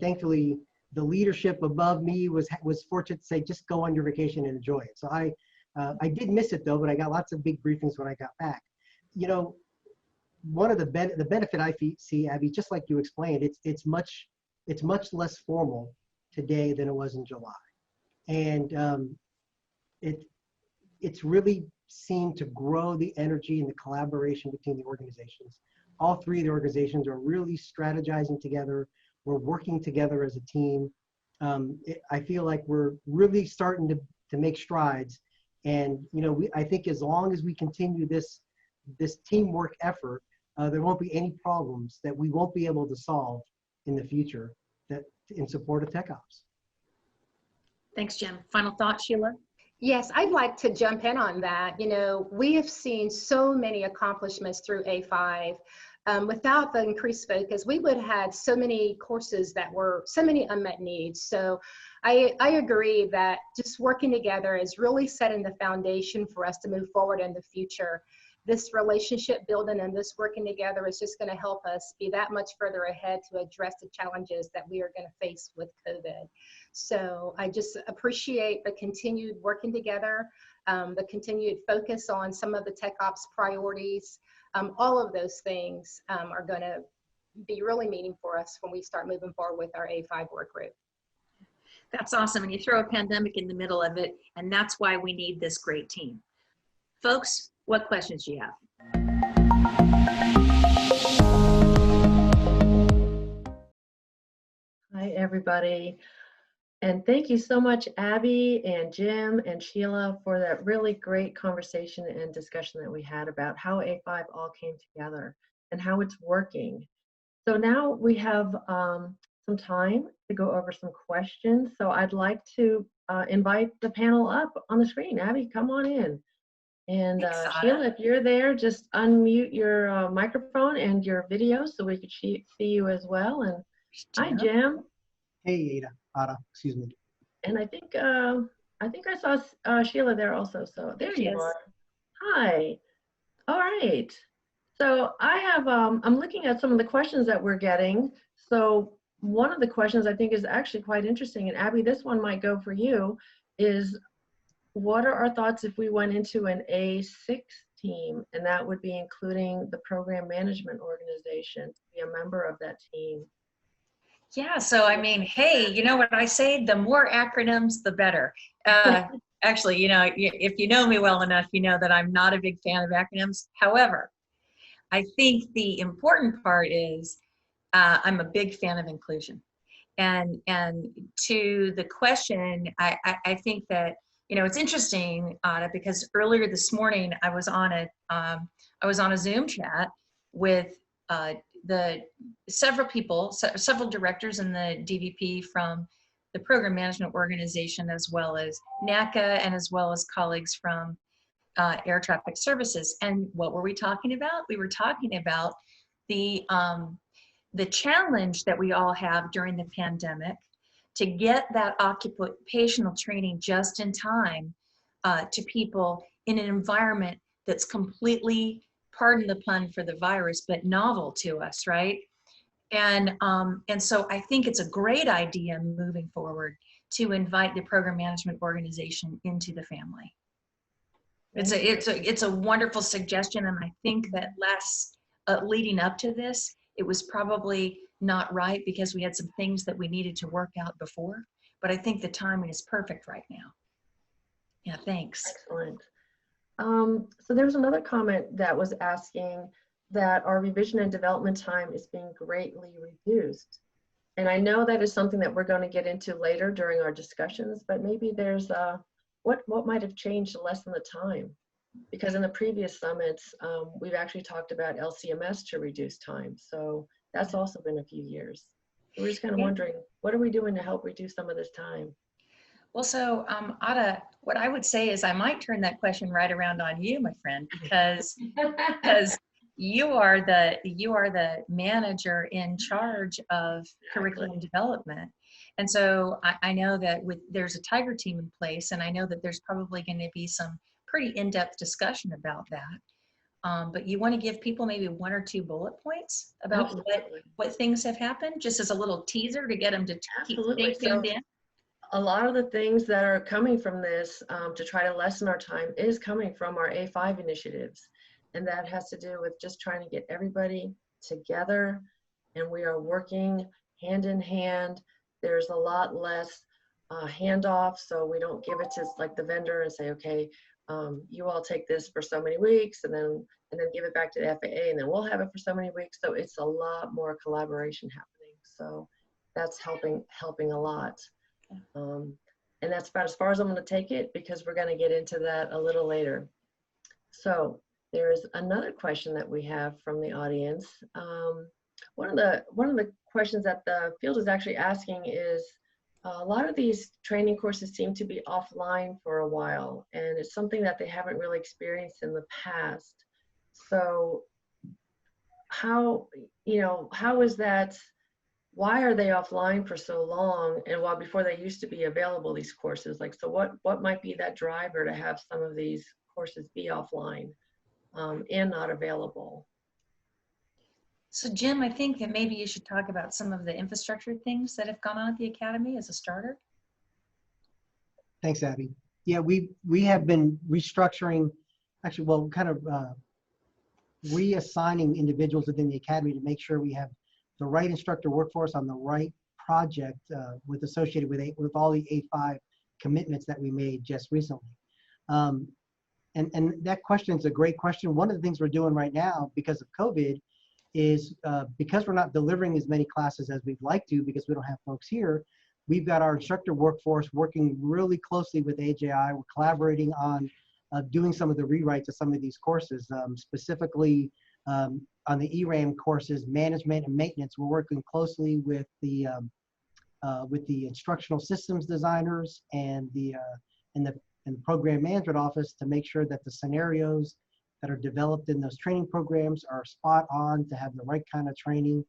thankfully the leadership above me was fortunate to say, just go on your vacation and enjoy it. So I did miss it though, but I got lots of big briefings when I got back. You know, one of the benefit I see, Abby, just like you explained, it's much less formal today than it was in July, and it's really seemed to grow the energy and the collaboration between the organizations. All three of the organizations are really strategizing together. We're working together as a team. I feel like we're really starting to make strides. And you know, I think as long as we continue this teamwork effort, there won't be any problems that we won't be able to solve in the future in support of Tech Ops. Thanks, Jim. Final thought, Sheila? Yes, I'd like to jump in on that. You know, we have seen so many accomplishments through A5. Without the increased focus, we would have had so many courses that were so many unmet needs. So I agree that just working together is really setting the foundation for us to move forward in the future. This relationship building and this working together is just going to help us be that much further ahead to address the challenges that we are going to face with COVID. So I just appreciate the continued working together, the continued focus on some of the Tech Ops priorities. All of those things are going to be really meaningful for us when we start moving forward with our A5 work group. That's awesome. And you throw a pandemic in the middle of it, and that's why we need this great team. Folks, what questions do you have? Hi, everybody. And thank you so much, Abby and Jim and Sheila, for that really great conversation and discussion that we had about how A5 all came together and how it's working. So now we have some time to go over some questions. So I'd like to invite the panel up on the screen. Abby, come on in. And Sheila, if you're there, just unmute your microphone and your video so we could see you as well. And hi, Jim. Hey, Ada, excuse me. And I think I saw Sheila there also. So there you are. Hi. All right. So I have, I'm looking at some of the questions that we're getting. So one of the questions I think is actually quite interesting, and Abby, this one might go for you, is what are our thoughts if we went into an A6 team, and that would be including the program management organization, to be a member of that team? Yeah, so I mean, hey, you know what I say? The more acronyms, the better. Actually, you know, if you know me well enough, you know that I'm not a big fan of acronyms. However, I think the important part is I'm a big fan of inclusion. And to the question, I think that You know, it's interesting, Ada, because earlier this morning I was on a Zoom chat with the several directors in the DVP from the program management organization, as well as NACA, and as well as colleagues from air traffic services. And what were we talking about? We were talking about the challenge that we all have during the pandemic to get that occupational training just in time to people in an environment that's completely, pardon the pun for the virus, but novel to us, right? And so I think it's a great idea moving forward to invite the program management organization into the family. It's a wonderful suggestion, and I think that leading up to this, it was probably not right because we had some things that we needed to work out before, but I think the timing is perfect right now. Yeah, thanks. Excellent. So there was another comment that was asking that our revision and development time is being greatly reduced. And I know that is something that we're going to get into later during our discussions, but maybe there's what might have changed to lessen the time? Because in the previous summits, we've actually talked about LCMS to reduce time. So that's also been a few years. So we're just kind of wondering, what are we doing to help reduce some of this time? Well, so Ada, what I would say is I might turn that question right around on you, my friend, because you are the manager in charge of curriculum development. And so I know that there's a Tiger team in place, and I know that there's probably going to be some pretty in-depth discussion about that. But you want to give people maybe 1 or 2 bullet points about what things have happened, just as a little teaser to get them to keep tuned in? A lot of the things that are coming from this to try to lessen our time is coming from our A5 initiatives. And that has to do with just trying to get everybody together, and we are working hand in hand. There's a lot less handoff, so we don't give it to like the vendor and say, okay, you all take this for so many weeks, and then give it back to the FAA, and then we'll have it for so many weeks. So it's a lot more collaboration happening. So that's helping a lot. And that's about as far as I'm going to take it, because we're going to get into that a little later. So there's another question that we have from the audience. One of the questions that the field is actually asking is, a lot of these training courses seem to be offline for a while, and it's something that they haven't really experienced in the past. So how is that? Why are they offline for so long? And while before they used to be available, these courses, like, so what might be that driver to have some of these courses be offline and not available? So Jim, I think that maybe you should talk about some of the infrastructure things that have gone on at the Academy as a starter. Thanks, Abby. Yeah, we have been restructuring, actually, well, kind of reassigning individuals within the Academy to make sure we have the right instructor workforce on the right project associated with all the A5 commitments that we made just recently. And that question is a great question. One of the things we're doing right now because of COVID is because we're not delivering as many classes as we'd like to because we don't have folks here, we've got our instructor workforce working really closely with AJI. We're collaborating on doing some of the rewrites of some of these courses, specifically on the ERAM courses, management and maintenance. We're working closely with the instructional systems designers and the program management office to make sure that the scenarios that are developed in those training programs are spot on to have the right kind of training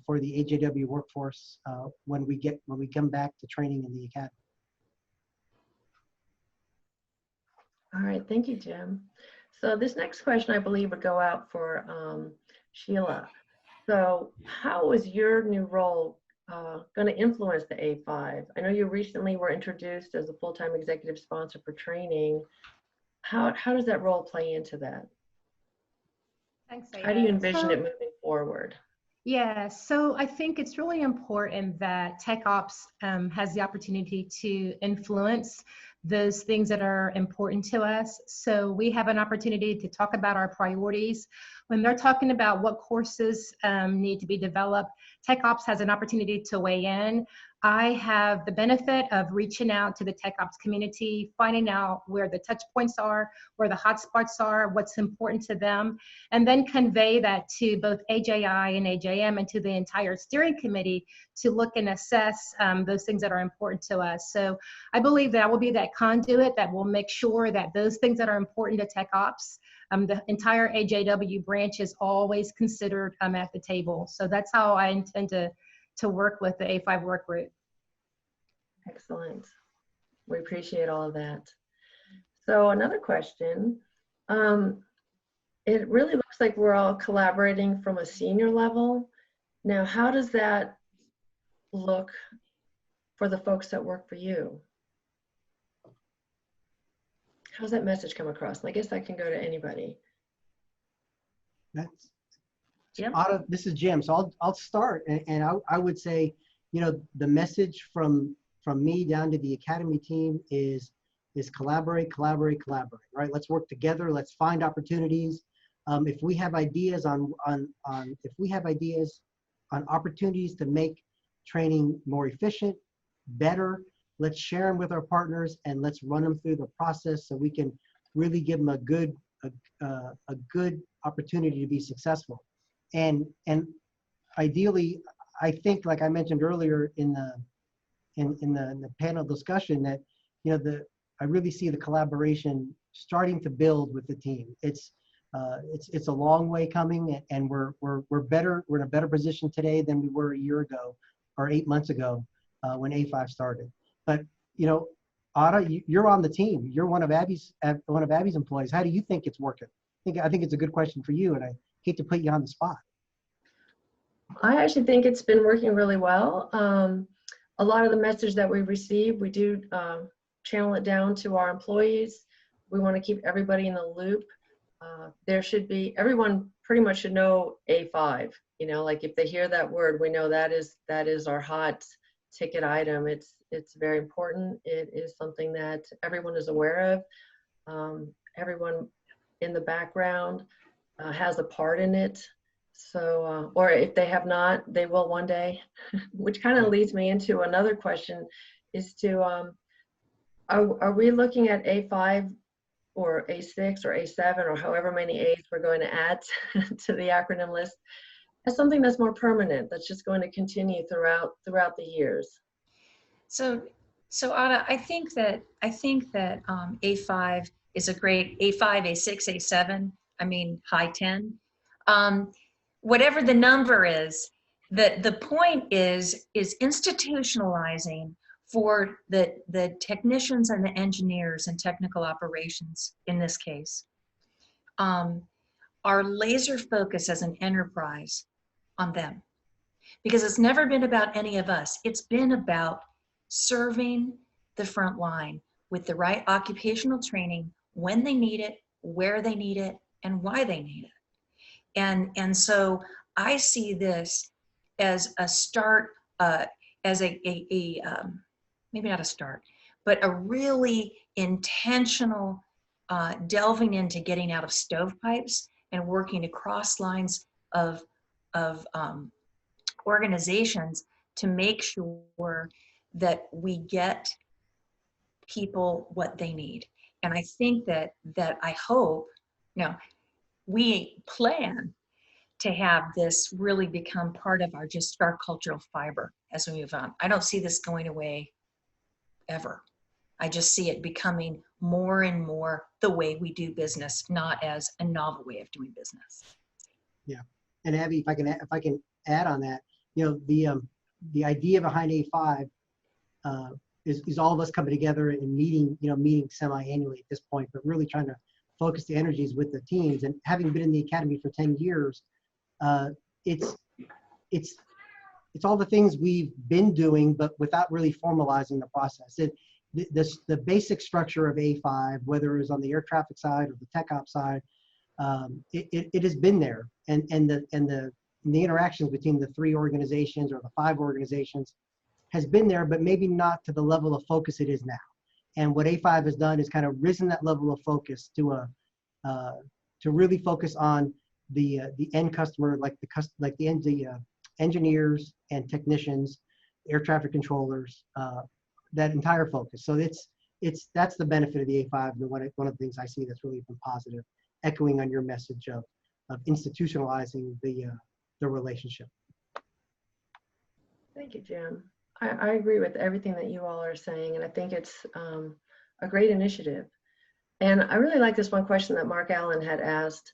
for the AJW workforce when we come back to training in the Academy. All right, thank you, Jim. So this next question, I believe, would go out for Sheila. So how is your new role going to influence the A5? I know you recently were introduced as a full-time executive sponsor for training. How does that role play into that? Thanks, How do you envision it moving forward? Yeah, so I think it's really important that TechOps has the opportunity to influence those things that are important to us. So we have an opportunity to talk about our priorities when they're talking about what courses need to be developed, TechOps has an opportunity to weigh in. I have the benefit of reaching out to the TechOps community, finding out where the touch points are, where the hotspots are, what's important to them, and then convey that to both AJI and AJM and to the entire steering committee to look and assess those things that are important to us. So I believe that I will be that conduit that will make sure that those things that are important to TechOps, the entire AJW branch is always considered at the table. So that's how I intend to work with the A5 work group. Excellent. We appreciate all of that. So another question. It really looks like we're all collaborating from a senior level. Now, how does that look for the folks that work for you? How's that message come across? And I guess that can go to anybody. That's Jim? This is Jim. So I'll start, and I would say, you know, the message from me down to the academy team is collaborate, collaborate, collaborate. Right? Let's work together. Let's find opportunities. If we have ideas on opportunities to make training more efficient, better, let's share them with our partners and let's run them through the process so we can really give them a good opportunity to be successful. And ideally, I think, like I mentioned earlier in the panel discussion, that, you know, I really see the collaboration starting to build with the team. It's a long way coming, and we're better. We're in a better position today than we were a year ago or 8 months ago when A5 started. But, you know, Ada, you're on the team. You're one of Abby's employees. How do you think it's working? I think it's a good question for you, and I hate to put you on the spot. I actually think it's been working really well. A lot of the message that we receive, we do channel it down to our employees. We want to keep everybody in the loop. There should be, everyone pretty much should know A5. You know, like if they hear that word, we know that is our hot ticket item. It's very important. It is something that everyone is aware of. Everyone in the background has a part in it. So, or if they have not, they will one day, which kind of leads me into another question is to, are we looking at A5 or A6 or A7 or however many A's we're going to add to the acronym list as something that's more permanent, that's just going to continue throughout the years? So Ada, I think that A5 is a great A5, A6, A7. I mean, high 10. Whatever the number is, the point is institutionalizing for the technicians and the engineers and technical operations in this case. Our laser focus as an enterprise on them, because it's never been about any of us. It's been about serving the front line with the right occupational training when they need it, where they need it, and why they need it. And so I see this as a start, as maybe not a start, but a really intentional delving into getting out of stovepipes and working across lines of organizations to make sure that we get people what they need. And I think that I hope, we plan to have this really become part of our cultural fiber as we move on. I don't see this going away ever. I just see it becoming more and more the way we do business, not as a novel way of doing business. Yeah, and Abby, if I can add on that, the idea behind A5 is all of us coming together and meeting semi-annually at this point, but really trying to focus the energies with the teams. And having been in the academy for 10 years, it's all the things we've been doing, but without really formalizing the process. The basic structure of A5, whether it was on the air traffic side or the tech ops side, it has been there, and the interactions between the 3 organizations or the 5 organizations has been there, but maybe not to the level of focus it is now. And what A5 has done is kind of risen that level of focus to really focus on the end customer, like the engineers and technicians, air traffic controllers, that entire focus. So that's the benefit of the A5, and one of the things I see that's really been positive, echoing on your message of institutionalizing the relationship. Thank you, Jim. I agree with everything that you all are saying, and I think it's a great initiative. And I really like this one question that Mark Allen had asked.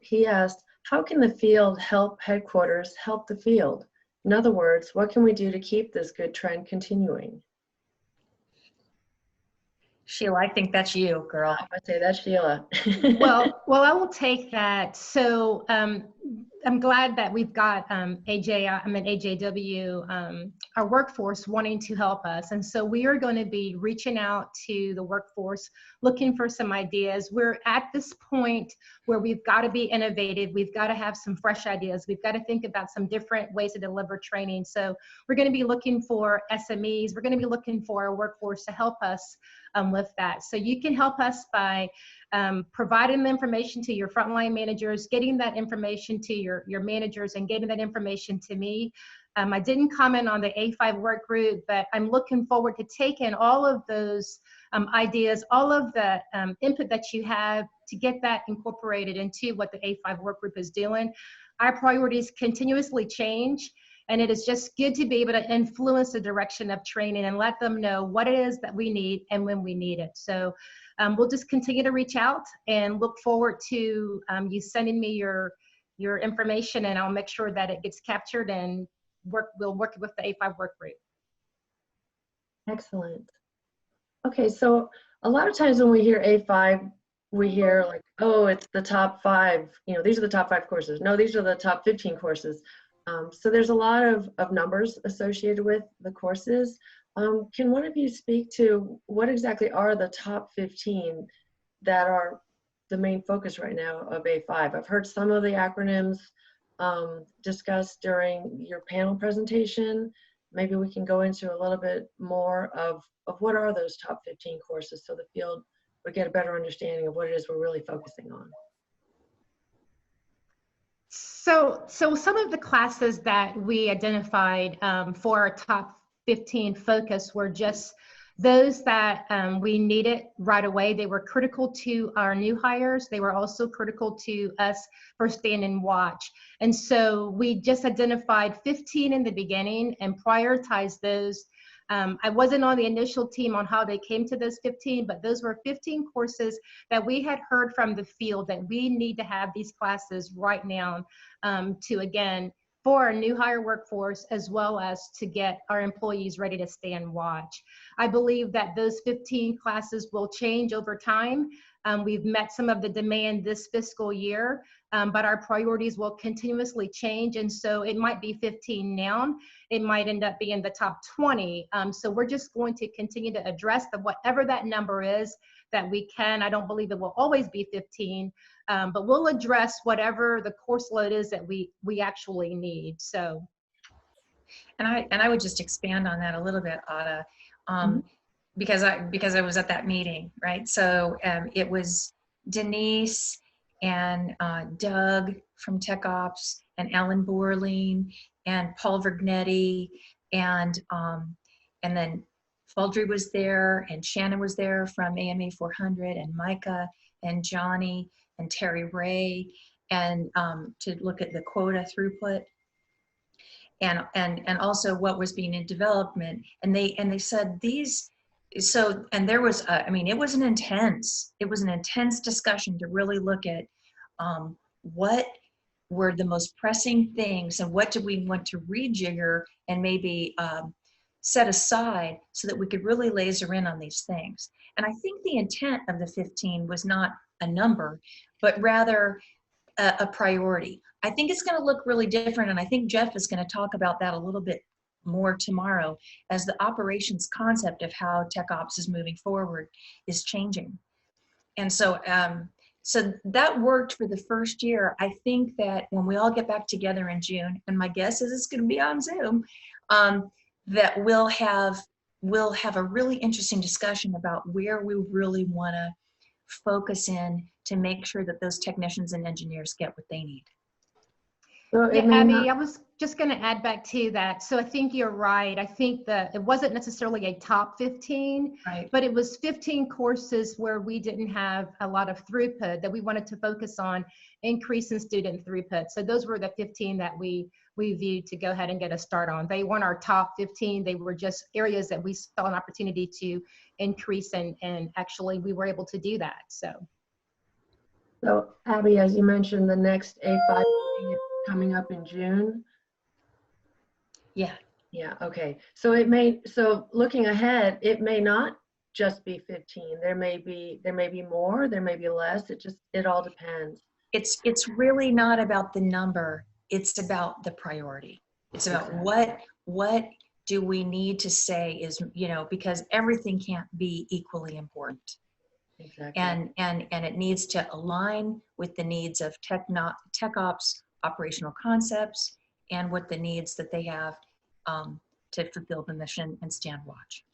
He asked, how can the field help headquarters help the field? In other words, what can we do to keep this good trend continuing? Sheila, I think that's you, girl. I say that's Sheila. well, I will take that. So I'm glad that we've got AJW, our workforce wanting to help us. And so we are going to be reaching out to the workforce, looking for some ideas. We're at this point where we've got to be innovative. We've got to have some fresh ideas. We've got to think about some different ways to deliver training. So we're going to be looking for SMEs. We're going to be looking for our workforce to help us with that. So you can help us by providing the information to your frontline managers, getting that information to your managers, and getting that information to me. I didn't comment on the A5 work group, but I'm looking forward to taking all of those ideas, all of the input that you have to get that incorporated into what the A5 work group is doing. Our priorities continuously change, and it is just good to be able to influence the direction of training and let them know what it is that we need and when we need it. So we'll just continue to reach out and look forward to you sending me your information, and I'll make sure that it gets captured and we'll work with the A5 work group. Excellent. Okay, so a lot of times when we hear A5, we hear like, oh, it's the top 5, these are the top 5 courses. No, these are the top 15 courses. So there's a lot of numbers associated with the courses. Can one of you speak to what exactly are the top 15 that are the main focus right now of A5? I've heard some of the acronyms discussed during your panel presentation. Maybe we can go into a little bit more of what are those top 15 courses so the field would get a better understanding of what it is we're really focusing on. So some of the classes that we identified for our top 15 focus were just those that we needed right away. They were critical to our new hires. They were also critical to us for stand and watch. And so we just identified 15 in the beginning and prioritized those. I wasn't on the initial team on how they came to those 15, but those were 15 courses that we had heard from the field that we need to have these classes right now to, again, for our new hire workforce, as well as to get our employees ready to stand watch. I believe that those 15 classes will change over time. We've met some of the demand this fiscal year, but our priorities will continuously change. And so it might be 15 now. It might end up being the top 20. So we're just going to continue to address whatever that number is that we can. I don't believe it will always be 15, but we'll address whatever the course load is that we actually need. So, and I would just expand on that a little bit, Ada, because I was at that meeting, right? So it was Denise and Doug from Tech Ops and Alan Borling and Paul Vergnetti and then Faldry was there, and Shannon was there from AMA 400, and Micah and Johnny and Terry Ray, and to look at the quota throughput and also what was being in development. And they said these. So, and there was, it was an intense discussion to really look at what were the most pressing things and what do we want to rejigger and maybe set aside so that we could really laser in on these things. And I think the intent of the 15 was not a number, but rather a priority. I think it's going to look really different, and I think Jeff is going to talk about that a little bit more tomorrow as the operations concept of how Tech Ops is moving forward is changing. And so so that worked for the first year. I think that when we all get back together in June, and my guess is it's going to be on Zoom, that we'll have a really interesting discussion about where we really want to focus in to make sure that those technicians and engineers get what they need. So Yeah, it may Abby, not- I was just going to add back to that. So I think you're right. I think that it wasn't necessarily a top 15, Right. but it was 15 courses where we didn't have a lot of throughput, that we wanted to focus on increasing student throughput. So those were the 15 that we viewed to go ahead and get a start on. They weren't our top 15. They were just areas that we saw an opportunity to increase, and actually we were able to do that. So Abby, as you mentioned, the next A5 meeting is coming up in June. Yeah. Yeah, okay. So looking ahead, it may not just be 15. There may be more, there may be less. It all depends. It's really not about the number. It's about the priority. It's about what do we need to say is, because everything can't be equally important. Exactly. And it needs to align with the needs of tech ops, operational concepts, and what the needs that they have to fulfill the mission and stand watch.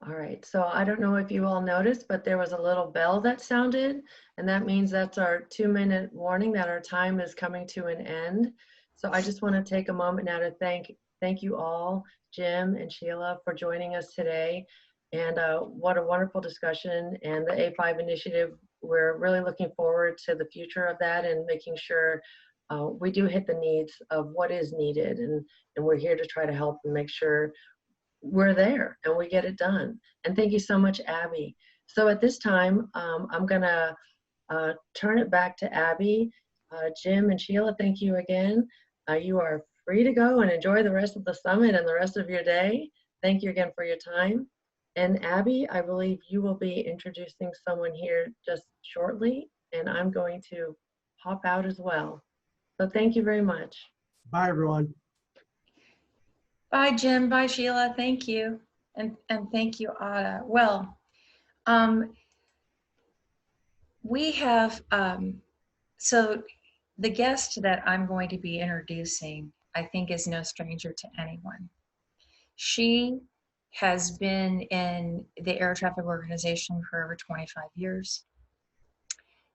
All right, so I don't know if you all noticed, but there was a little bell that sounded, and that means that's our 2-minute warning that our time is coming to an end. So I just want to take a moment now to thank you all, Jim and Sheila, for joining us today. And what a wonderful discussion, and the A5 initiative. We're really looking forward to the future of that and making sure we do hit the needs of what is needed, and we're here to try to help and make sure we're there and we get it done. And thank you so much, Abby. So at this time, I'm gonna turn it back to Abby. Jim and Sheila, thank you again. You are free to go and enjoy the rest of the summit and the rest of your day. Thank you again for your time. And Abby, I believe you will be introducing someone here just shortly, and I'm going to hop out as well. So thank you very much. Bye, everyone. Bye, Jim. Bye, Sheila. Thank you. And thank you, Ada. Well, we have, so the guest that I'm going to be introducing, I think, is no stranger to anyone. She has been in the air traffic organization for over 25 years.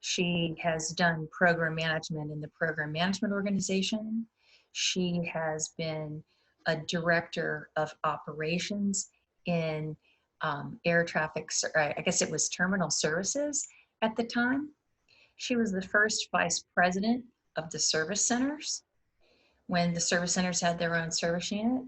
She has done program management in the program management organization. She has been a director of operations in air traffic, I guess it was terminal services at the time. She was the first vice president of the service centers when the service centers had their own service unit.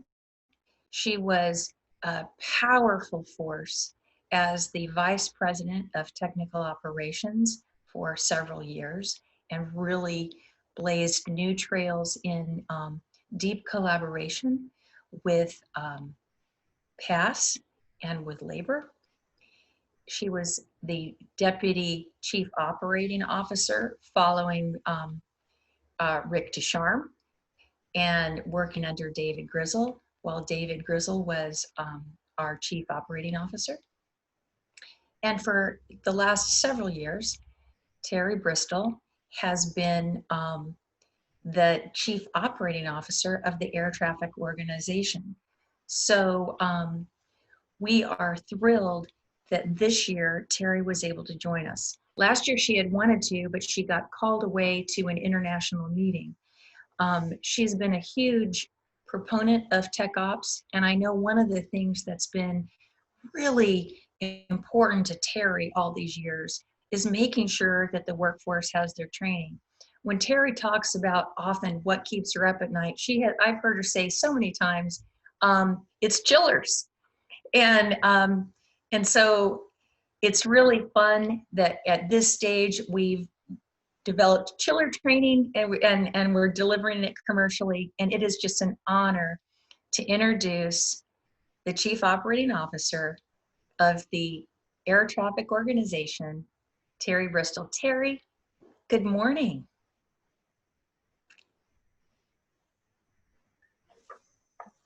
She was a powerful force as the vice president of technical operations for several years, and really blazed new trails in deep collaboration with PASS and with labor. She was the deputy chief operating officer following Rick Ducharme, and working under David Grizzle, while David Grizzle was our chief operating officer. And for the last several years, Terry Bristol has been the chief operating officer of the air traffic organization. So we are thrilled that this year Terry was able to join us. Last year she had wanted to, but she got called away to an international meeting. She's been a huge proponent of tech ops, and I know one of the things that's been really important to Terry all these years is making sure that the workforce has their training. When Terry talks about often what keeps her up at night, I've heard her say so many times, it's chillers. And so it's really fun that at this stage we've developed chiller training, and we're delivering it commercially. And it is just an honor to introduce the Chief Operating Officer of the Air Traffic Organization, Terry Bristol. Terry, good morning.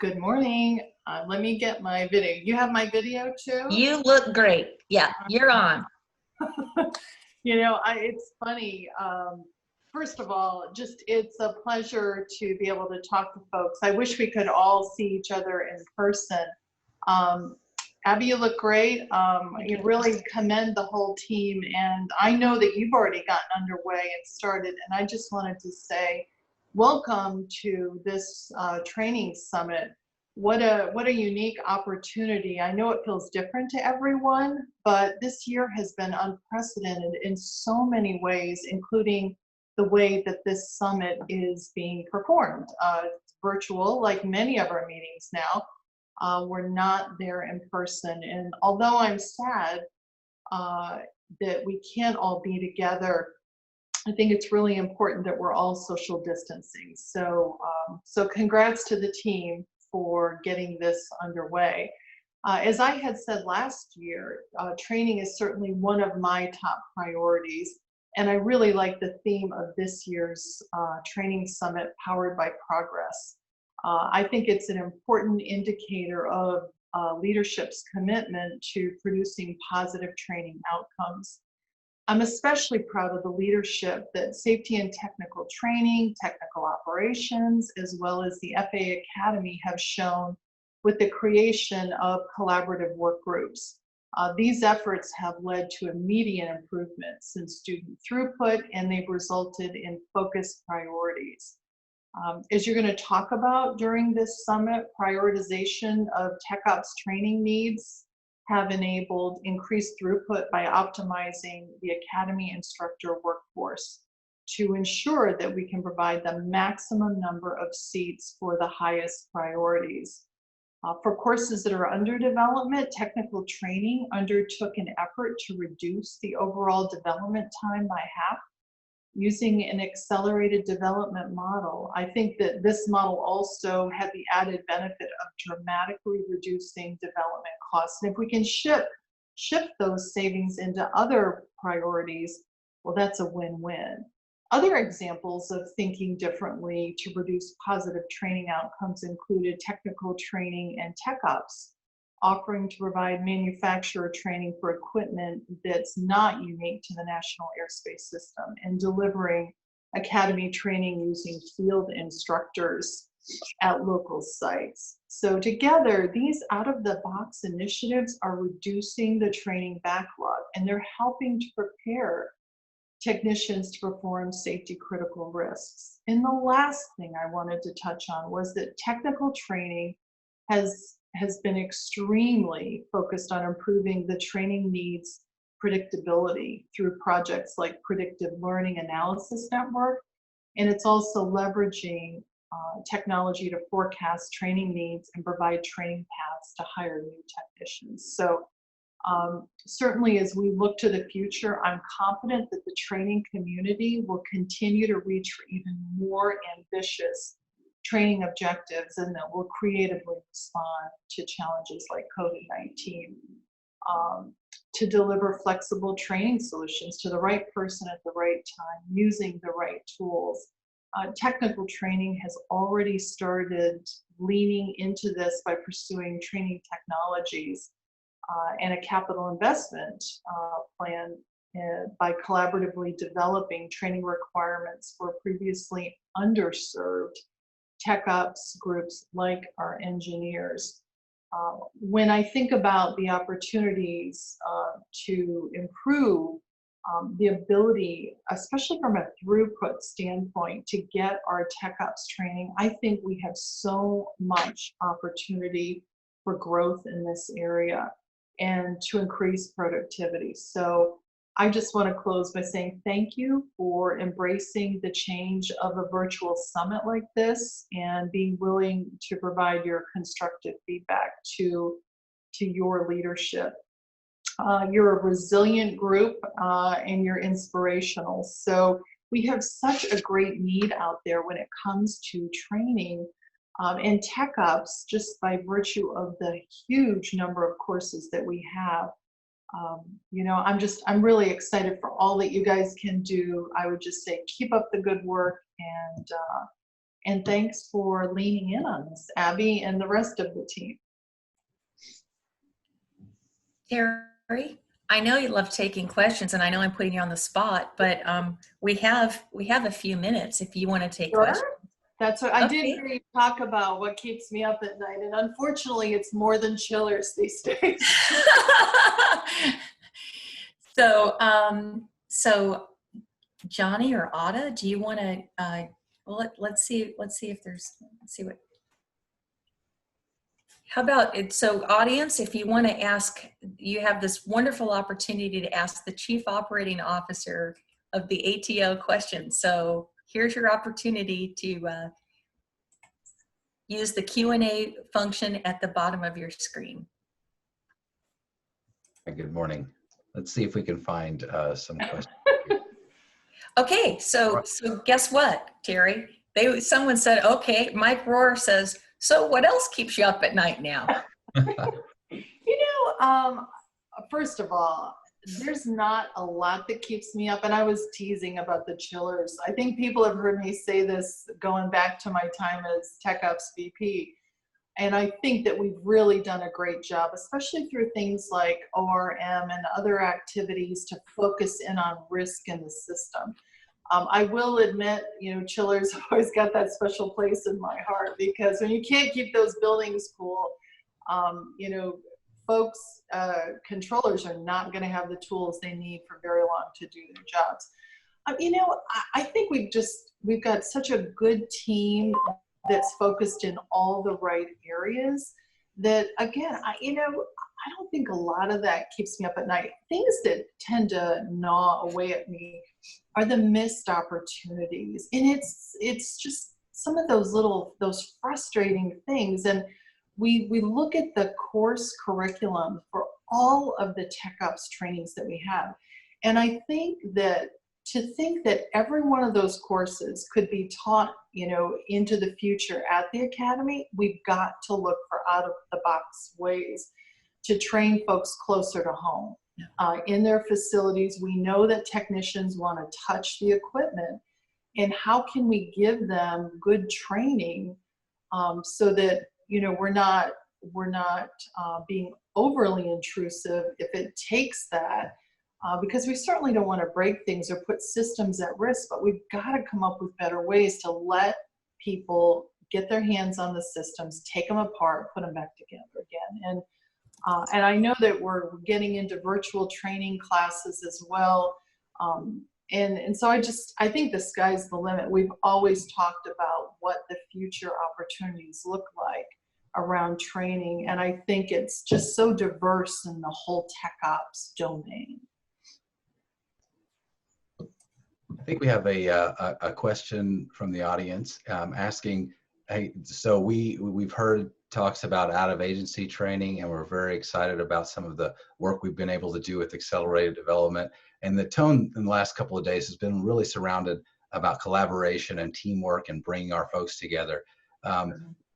Good morning. Let me get my video. You have my video too? You look great. Yeah, you're on. You know, it's funny. First of all, it's a pleasure to be able to talk to folks. I wish we could all see each other in person. Abby, you look great. You really commend the whole team, and I know that you've already gotten underway and started, and I just wanted to say welcome to this training summit. What a unique opportunity. I know it feels different to everyone, but this year has been unprecedented in so many ways, including the way that this summit is being performed. It's virtual, like many of our meetings now. We're not there in person. And although I'm sad that we can't all be together, I think it's really important that we're all social distancing. So, so congrats to the team for getting this underway. As I had said last year, training is certainly one of my top priorities. And I really like the theme of this year's training summit, Powered by Progress. I think it's an important indicator of leadership's commitment to producing positive training outcomes. I'm especially proud of the leadership that Safety and Technical Training, Technical Operations, as well as the FAA Academy have shown with the creation of collaborative work groups. These efforts have led to immediate improvements in student throughput, and they've resulted in focused priorities. As you're going to talk about during this summit, prioritization of TechOps training needs have enabled increased throughput by optimizing the Academy instructor workforce to ensure that we can provide the maximum number of seats for the highest priorities. For courses that are under development, technical training undertook an effort to reduce the overall development time by half using an accelerated development model. I think that this model also had the added benefit of dramatically reducing development costs. And if we can shift those savings into other priorities, well, that's a win-win. Other examples of thinking differently to reduce positive training outcomes included technical training and TechOps, offering to provide manufacturer training for equipment that's not unique to the National Airspace System, and delivering academy training using field instructors at local sites. So together, these out-of-the-box initiatives are reducing the training backlog, and they're helping to prepare technicians to perform safety critical risks. And the last thing I wanted to touch on was that technical training has been extremely focused on improving the training needs predictability through projects like Predictive Learning Analysis Network. And it's also leveraging technology to forecast training needs and provide training paths to hire new technicians. So certainly as we look to the future, I'm confident that the training community will continue to reach for even more ambitious training objectives, and that will creatively respond to challenges like COVID-19 to deliver flexible training solutions to the right person at the right time using the right tools. Technical training has already started leaning into this by pursuing training technologies and a capital investment plan by collaboratively developing training requirements for previously underserved TechOps groups like our engineers. When I think about the opportunities to improve the ability, especially from a throughput standpoint, to get our TechOps training, I think we have so much opportunity for growth in this area and to increase productivity. So I just want to close by saying thank you for embracing the change of a virtual summit like this and being willing to provide your constructive feedback to your leadership. You're a resilient group and you're inspirational. So we have such a great need out there when it comes to training and TechOps, just by virtue of the huge number of courses that we have. You know, I'm really excited for all that you guys can do. I would just say keep up the good work, and thanks for leaning in on this, Abby and the rest of the team. Terry, I know you love taking questions, and I know I'm putting you on the spot, but we have a few minutes if you want to take questions. That's what I did Okay. hear you talk about what keeps me up at night, and unfortunately, it's more than chillers these days. So, so Johnny or Ada, do you want to? Well, let's see. Let's see if there's. Let's see what. How about it? So, audience, if you want to ask, you have this wonderful opportunity to ask the Chief Operating Officer of the ATO questions. So, here's your opportunity to use the Q&A function at the bottom of your screen. Good morning. Let's see if we can find some questions. Okay, so guess what, Terry? Someone said, okay, Mike Rohr says, so what else keeps you up at night now? First of all, there's not a lot that keeps me up, and I was teasing about the chillers. I think people have heard me say this going back to my time as TechOps VP, and I think that we've really done a great job, especially through things like ORM and other activities to focus in on risk in the system. I will admit, chillers have always got that special place in my heart, because when you can't keep those buildings cool, folks, controllers are not going to have the tools they need for very long to do their jobs. I think we've got such a good team that's focused in all the right areas that, again, I don't think a lot of that keeps me up at night. Things that tend to gnaw away at me are the missed opportunities. And it's just some of those frustrating things. And we look at the course curriculum for all of the TechOps trainings that we have. And I think that to think that every one of those courses could be taught, into the future at the Academy, we've got to look for out of the box ways to train folks closer to home. In their facilities, we know that technicians want to touch the equipment, and how can we give them good training so that we're not being overly intrusive if it takes that, because we certainly don't want to break things or put systems at risk, but we've got to come up with better ways to let people get their hands on the systems, take them apart, put them back together again. And I know that we're getting into virtual training classes as well. And so I think the sky's the limit. We've always talked about what the future opportunities look like around training. And I think it's just so diverse in the whole TechOps domain. I think we have a question from the audience asking, hey, so we've heard talks about out-of-agency training, and we're very excited about some of the work we've been able to do with accelerated development. And the tone in the last couple of days has been really surrounded about collaboration and teamwork and bringing our folks together.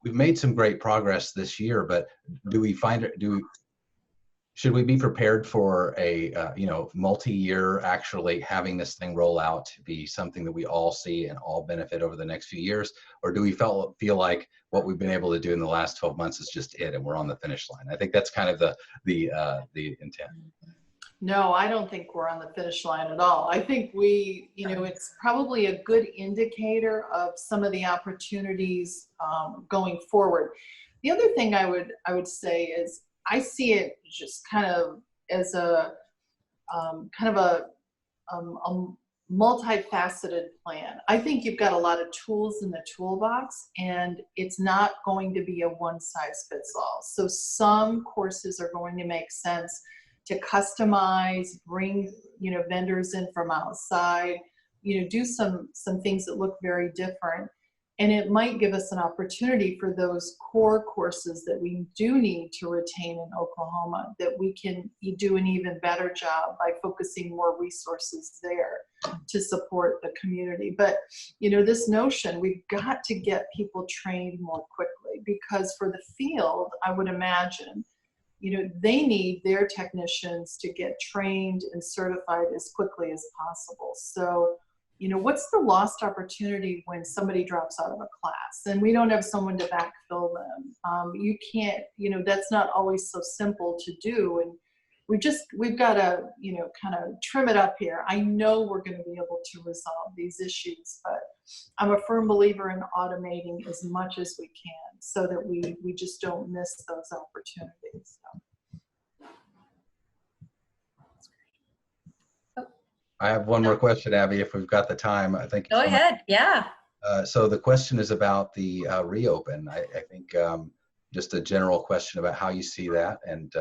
We've made some great progress this year, but should we be prepared for a multi-year actually having this thing roll out to be something that we all see and all benefit over the next few years? Or do we feel like what we've been able to do in the last 12 months is just it and we're on the finish line? I think that's kind of the intent. No, I don't think we're on the finish line at all. I think it's probably a good indicator of some of the opportunities going forward. The other thing I would say is I see it just kind of as a multifaceted plan. I think you've got a lot of tools in the toolbox, and it's not going to be a one-size-fits-all. So some courses are going to make sense to customize, bring vendors in from outside, do some things that look very different. And it might give us an opportunity for those core courses that we do need to retain in Oklahoma, that we can do an even better job by focusing more resources there to support the community. But, this notion, we've got to get people trained more quickly, because for the field, I would imagine, they need their technicians to get trained and certified as quickly as possible. So, what's the lost opportunity when somebody drops out of a class and we don't have someone to backfill them? You can't, that's not always so simple to do. we've got to, kind of trim it up here. I know we're going to be able to resolve these issues, but I'm a firm believer in automating as much as we can so that we just don't miss those opportunities. So. I have one more question, Abby, if we've got the time. I think. Go ahead. Yeah. So the question is about the reopen. I think just a general question about how you see that and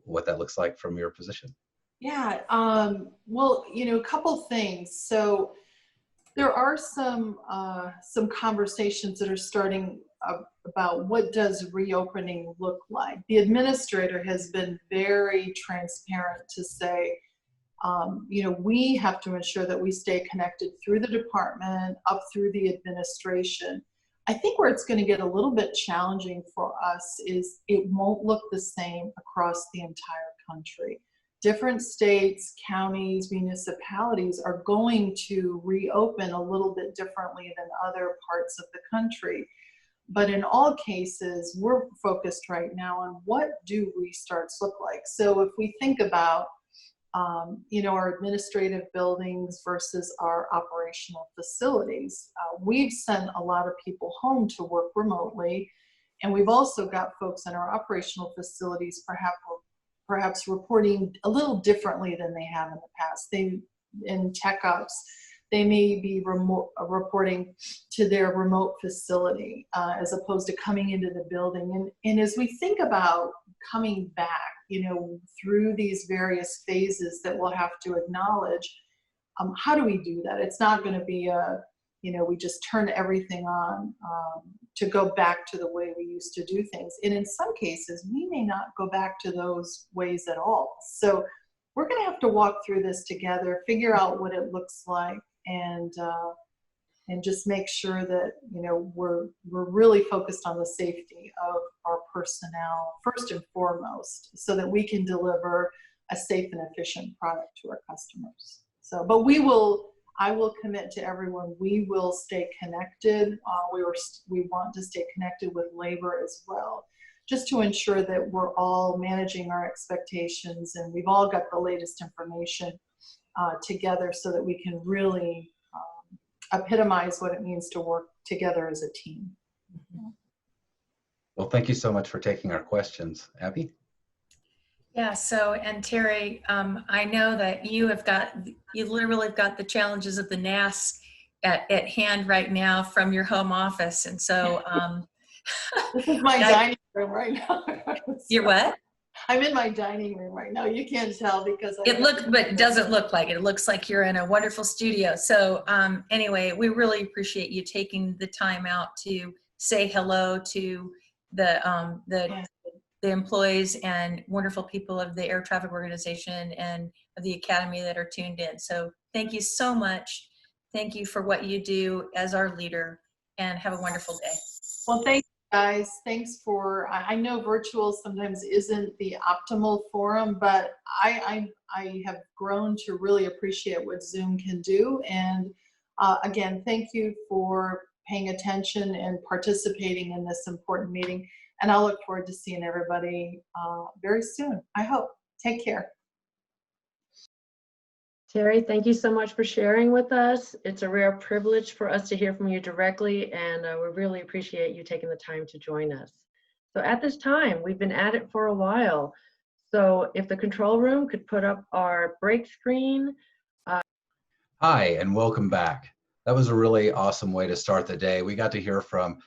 what that looks like from your position. Yeah, well, a couple things. So there are some conversations that are starting about what does reopening look like. The administrator has been very transparent to say, we have to ensure that we stay connected through the department, up through the administration. I think where it's going to get a little bit challenging for us is it won't look the same across the entire country. Different states, counties, municipalities are going to reopen a little bit differently than other parts of the country. But in all cases, we're focused right now on what do restarts look like. So if we think about our administrative buildings versus our operational facilities. We've sent a lot of people home to work remotely, and we've also got folks in our operational facilities perhaps reporting a little differently than they have in the past. In tech ops, they may be reporting to their remote facility as opposed to coming into the building. And as we think about coming back, through these various phases that we'll have to acknowledge, how do we do that? It's not going to be we just turn everything on to go back to the way we used to do things. And in some cases, we may not go back to those ways at all. So we're going to have to walk through this together, figure out what it looks like, and just make sure that we're really focused on the safety of our personnel first and foremost, so that we can deliver a safe and efficient product to our customers. So, but I will commit to everyone. We will stay connected. We want to stay connected with labor as well, just to ensure that we're all managing our expectations and we've all got the latest information together, so that we can really epitomize what it means to work together as a team. Well, thank you so much for taking our questions. Abby? Yeah, so, and Terry, I know that you literally have got the challenges of the NAS at hand right now from your home office. And so, this is my dining room right now. You're what? I'm in my dining room right now. You can't tell because but it doesn't look like it. It looks like you're in a wonderful studio. So anyway, we really appreciate you taking the time out to say hello to the employees and wonderful people of the Air Traffic Organization and of the Academy that are tuned in. So thank you so much. Thank you for what you do as our leader, and have a wonderful day. Well, thank you guys. Thanks for, I know virtual sometimes isn't the optimal forum, but I have grown to really appreciate what Zoom can do. And again, thank you for paying attention and participating in this important meeting. And I'll look forward to seeing everybody very soon, I hope. Take care. Terry, thank you so much for sharing with us. It's a rare privilege for us to hear from you directly, and we really appreciate you taking the time to join us. So at this time, we've been at it for a while. So if the control room could put up our break screen. Hi, and welcome back. That was a really awesome way to start the day. We got to hear from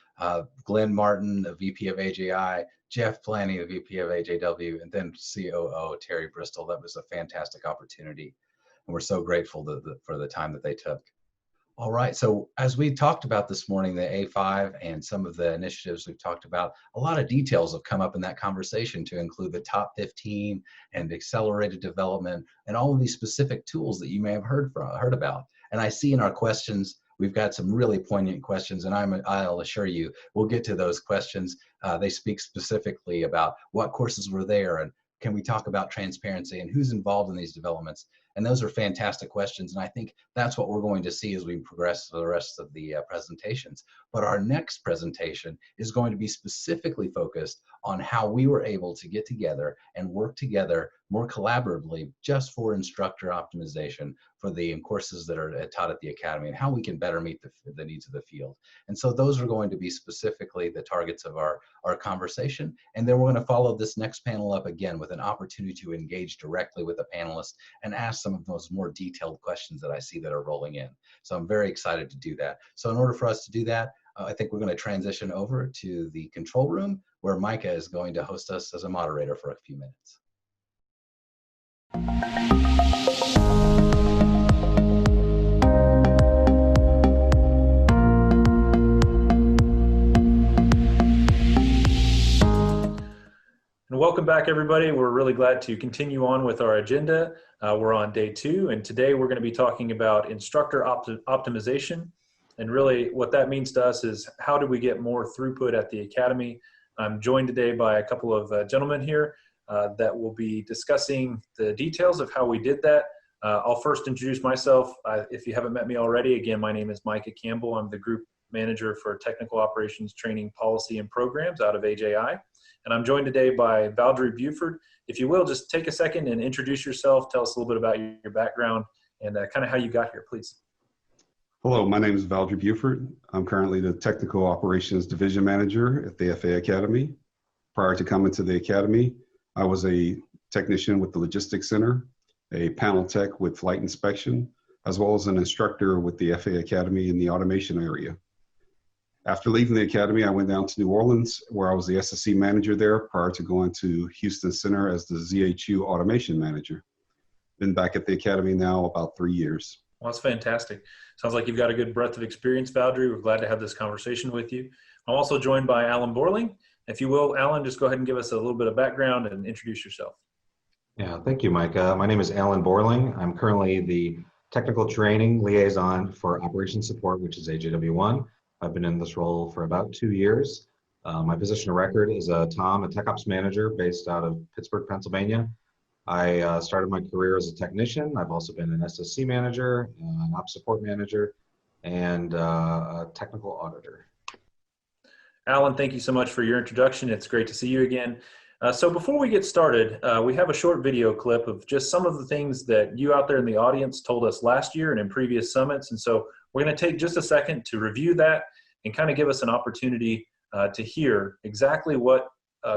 Glenn Martin, the VP of AJI, Jeff Planning, the VP of AJW, and then COO Terry Bristol. That was a fantastic opportunity, and we're so grateful for the time that they took. All right, so as we talked about this morning, the A5 and some of the initiatives we've talked about, a lot of details have come up in that conversation to include the top 15 and accelerated development and all of these specific tools that you may have heard about. And I see in our questions, we've got some really poignant questions, and I'll assure you, we'll get to those questions. They speak specifically about what courses were there, and can we talk about transparency and who's involved in these developments. And those are fantastic questions. And I think that's what we're going to see as we progress to the rest of the presentations. But our next presentation is going to be specifically focused on how we were able to get together and work together more collaboratively just for instructor optimization for the courses that are taught at the Academy, and how we can better meet the needs of the field. And so those are going to be specifically the targets of our conversation. And then we're going to follow this next panel up again with an opportunity to engage directly with the panelists and ask some of those more detailed questions that I see that are rolling in. So I'm very excited to do that. So in order for us to do that, I think we're going to transition over to the control room, where Micah is going to host us as a moderator for a few minutes. And welcome back, everybody. We're really glad to continue on with our agenda. We're on day 2, and today we're going to be talking about instructor optimization. And really what that means to us is, how do we get more throughput at the Academy? I'm joined today by a couple of gentlemen here that will be discussing the details of how we did that. I'll first introduce myself. If you haven't met me already, again, my name is Micah Campbell. I'm the Group Manager for Technical Operations Training Policy and Programs out of AJI. And I'm joined today by Valdry Buford. If you will, just take a second and introduce yourself. Tell us a little bit about your background and kind of how you got here, please. Hello, my name is Valdry Buford. I'm currently the Technical Operations Division Manager at the FAA Academy. Prior to coming to the Academy, I was a technician with the Logistics Center, a panel tech with flight inspection, as well as an instructor with the FAA Academy in the automation area. After leaving the Academy, I went down to New Orleans, where I was the SSC manager there prior to going to Houston Center as the ZHU Automation Manager. Been back at the Academy now about 3 years. Well, that's fantastic. Sounds like you've got a good breadth of experience, Valdry. We're glad to have this conversation with you. I'm also joined by Alan Borling. If you will, Alan, just go ahead and give us a little bit of background and introduce yourself. Yeah, thank you, Micah. My name is Alan Borling. I'm currently the Technical Training Liaison for Operations Support, which is AJW1. I've been in this role for about 2 years. My position of record is a Tech Ops Manager based out of Pittsburgh, Pennsylvania. I started my career as a technician. I've also been an SSC manager, an ops support manager, and a technical auditor. Alan, thank you so much for your introduction. It's great to see you again. So before we get started, we have a short video clip of just some of the things that you out there in the audience told us last year and in previous summits. And so we're going to take just a second to review that and kind of give us an opportunity to hear exactly what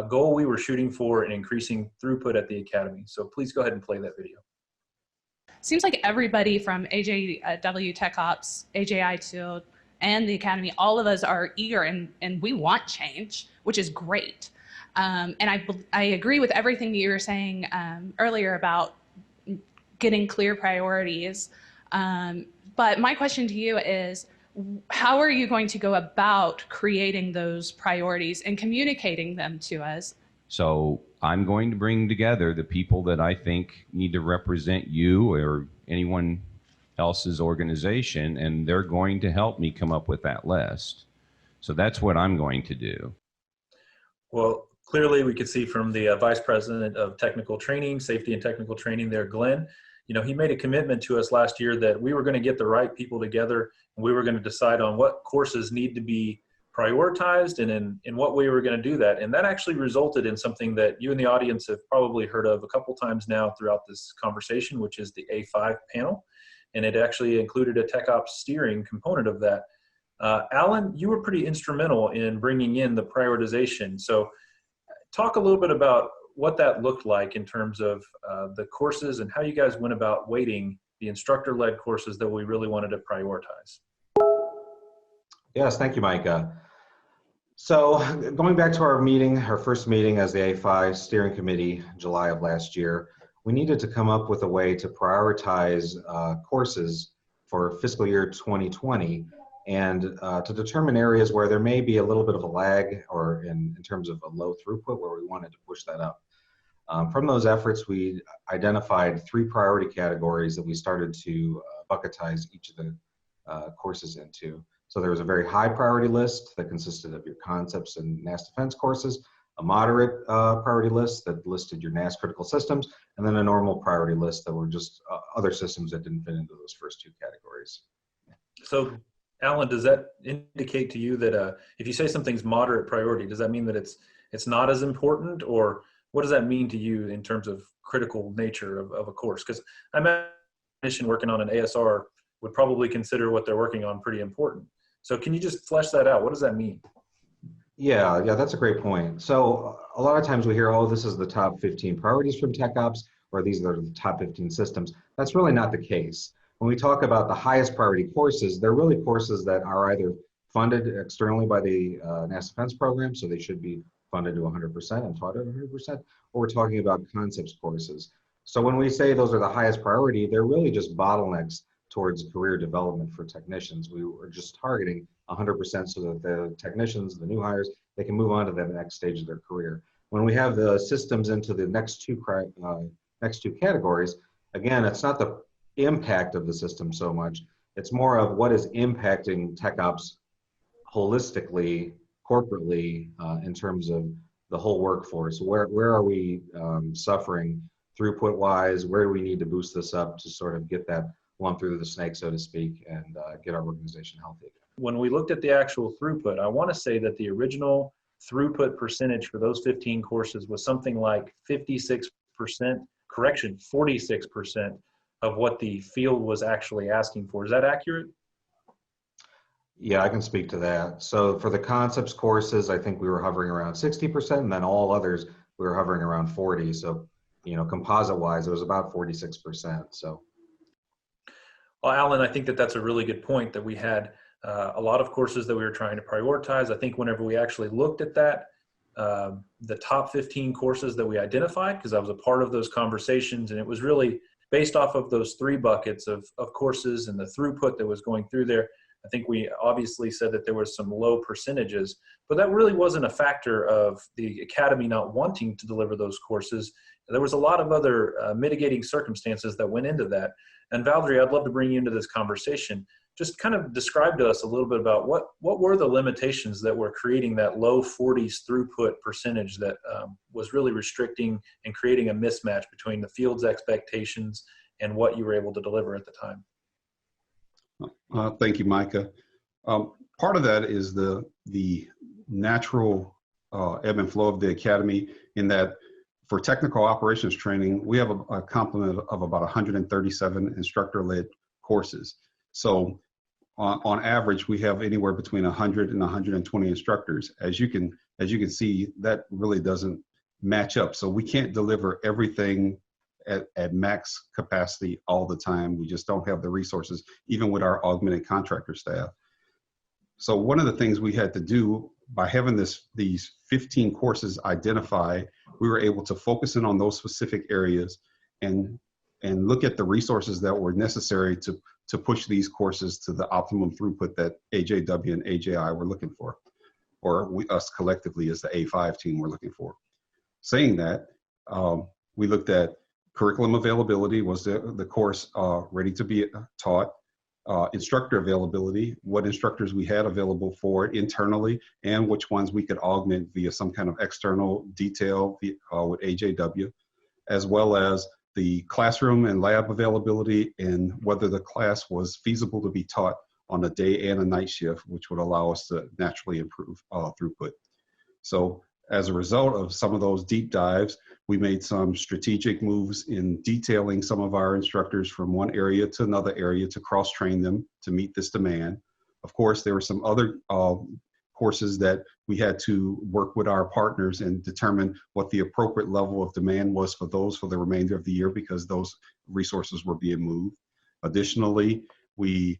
goal we were shooting for in increasing throughput at the Academy. So please go ahead and play that video. Seems like everybody from AJW Tech Ops, AJI2, and the Academy, all of us are eager and we want change, which is great. And I agree with everything that you were saying earlier about getting clear priorities. But my question to you is, how are you going to go about creating those priorities and communicating them to us? So I'm going to bring together the people that I think need to represent you or anyone else's organization, and they're going to help me come up with that list. So that's what I'm going to do. Well, clearly we could see from the Vice President of Technical Training, Safety and Technical Training there, Glenn, you know, he made a commitment to us last year that we were going to get the right people together and we were going to decide on what courses need to be prioritized and in what way we were going to do that. And that actually resulted in something that you in the audience have probably heard of a couple times now throughout this conversation, which is the A5 panel. And it actually included a Tech Ops steering component of that. Alan, you were pretty instrumental in bringing in the prioritization. So talk a little bit about what that looked like in terms of the courses and how you guys went about weighting the instructor-led courses that we really wanted to prioritize. Yes, thank you, Micah. So going back to our meeting, our first meeting as the A5 steering committee in July of last year, we needed to come up with a way to prioritize courses for fiscal year 2020 and to determine areas where there may be a little bit of a lag or in terms of a low throughput where we wanted to push that up. From those efforts, we identified 3 priority categories that we started to bucketize each of the courses into. So there was a very high priority list that consisted of your concepts and NAS defense courses, a moderate priority list that listed your NAS critical systems, and then a normal priority list that were just other systems that didn't fit into those first two categories. So, Alan, does that indicate to you that if you say something's moderate priority, does that mean that it's not as important, or what does that mean to you in terms of critical nature of a course? Because I imagine working on an ASR would probably consider what they're working on pretty important. So can you just flesh that out? What does that mean? Yeah, that's a great point. So a lot of times we hear, oh, this is the top 15 priorities from TechOps, or these are the top 15 systems. That's really not the case. When we talk about the highest priority courses, they're really courses that are either funded externally by the NASA Defense Program, so they should be funded to 100% and taught at 100%, or we're talking about concepts courses. So when we say those are the highest priority, they're really just bottlenecks towards career development for technicians. We were just targeting 100% so that the technicians, the new hires, they can move on to the next stage of their career. When we have the systems into the next two categories, again, it's not the impact of the system so much, it's more of what is impacting TechOps holistically, corporately, in terms of the whole workforce. Where are we suffering throughput-wise? Where do we need to boost this up to sort of get that one through the snake, so to speak, and get our organization healthy? When we looked at the actual throughput, I want to say that the original throughput percentage for those 15 courses was something like 56%, 46% of what the field was actually asking for. Is that accurate? Yeah, I can speak to that. So for the concepts courses, I think we were hovering around 60%, and then all others, we were hovering around 40. So, composite-wise, it was about 46%. So. Well, Alan, I think that that's a really good point, that we had a lot of courses that we were trying to prioritize. I think whenever we actually looked at that, the top 15 courses that we identified, because I was a part of those conversations, and it was really based off of those three buckets of courses and the throughput that was going through there. I think we obviously said that there was some low percentages, but that really wasn't a factor of the Academy not wanting to deliver those courses. There was a lot of other mitigating circumstances that went into that. And Valerie, I'd love to bring you into this conversation. Just kind of describe to us a little bit about what were the limitations that were creating that low 40s throughput percentage that was really restricting and creating a mismatch between the field's expectations and what you were able to deliver at the time. Thank you, Micah. Part of that is the natural ebb and flow of the Academy, in that for technical operations training, we have a complement of about 137 instructor-led courses. So on average, we have anywhere between 100 and 120 instructors. As you can see, that really doesn't match up. So we can't deliver everything at max capacity all the time. We just don't have the resources, even with our augmented contractor staff. So one of the things we had to do by having these 15 courses identified, we were able to focus in on those specific areas and look at the resources that were necessary to push these courses to the optimum throughput that AJW and AJI were looking for, or us collectively as the A5 team were looking for. Saying that, we looked at curriculum availability. Was the course ready to be taught? Instructor availability, what instructors we had available for it internally, and which ones we could augment via some kind of external detail with AJW, as well as the classroom and lab availability, and whether the class was feasible to be taught on a day and a night shift, which would allow us to naturally improve throughput. So as a result of some of those deep dives, we made some strategic moves in detailing some of our instructors from one area to another area to cross-train them to meet this demand. Of course, there were some other courses that we had to work with our partners and determine what the appropriate level of demand was for those for the remainder of the year, because those resources were being moved. Additionally, we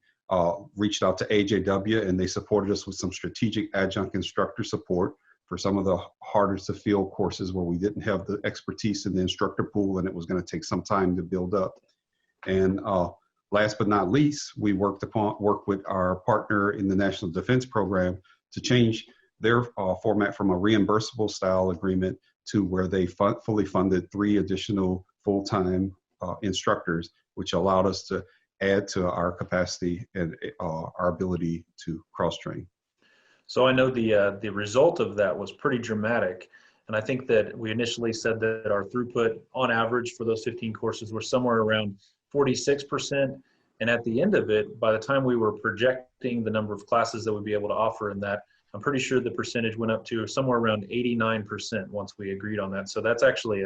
reached out to AJW, and they supported us with some strategic adjunct instructor support for some of the harder to fill courses where we didn't have the expertise in the instructor pool, and it was going to take some time to build up. And last but not least, we worked with our partner in the National Defense Program to change their format from a reimbursable style agreement to where they fully funded 3 additional full-time instructors, which allowed us to add to our capacity and our ability to cross-train. So I know the result of that was pretty dramatic. And I think that we initially said that our throughput on average for those 15 courses were somewhere around 46%. And at the end of it, by the time we were projecting the number of classes that we'd be able to offer in that, I'm pretty sure the percentage went up to somewhere around 89% once we agreed on that. So that's actually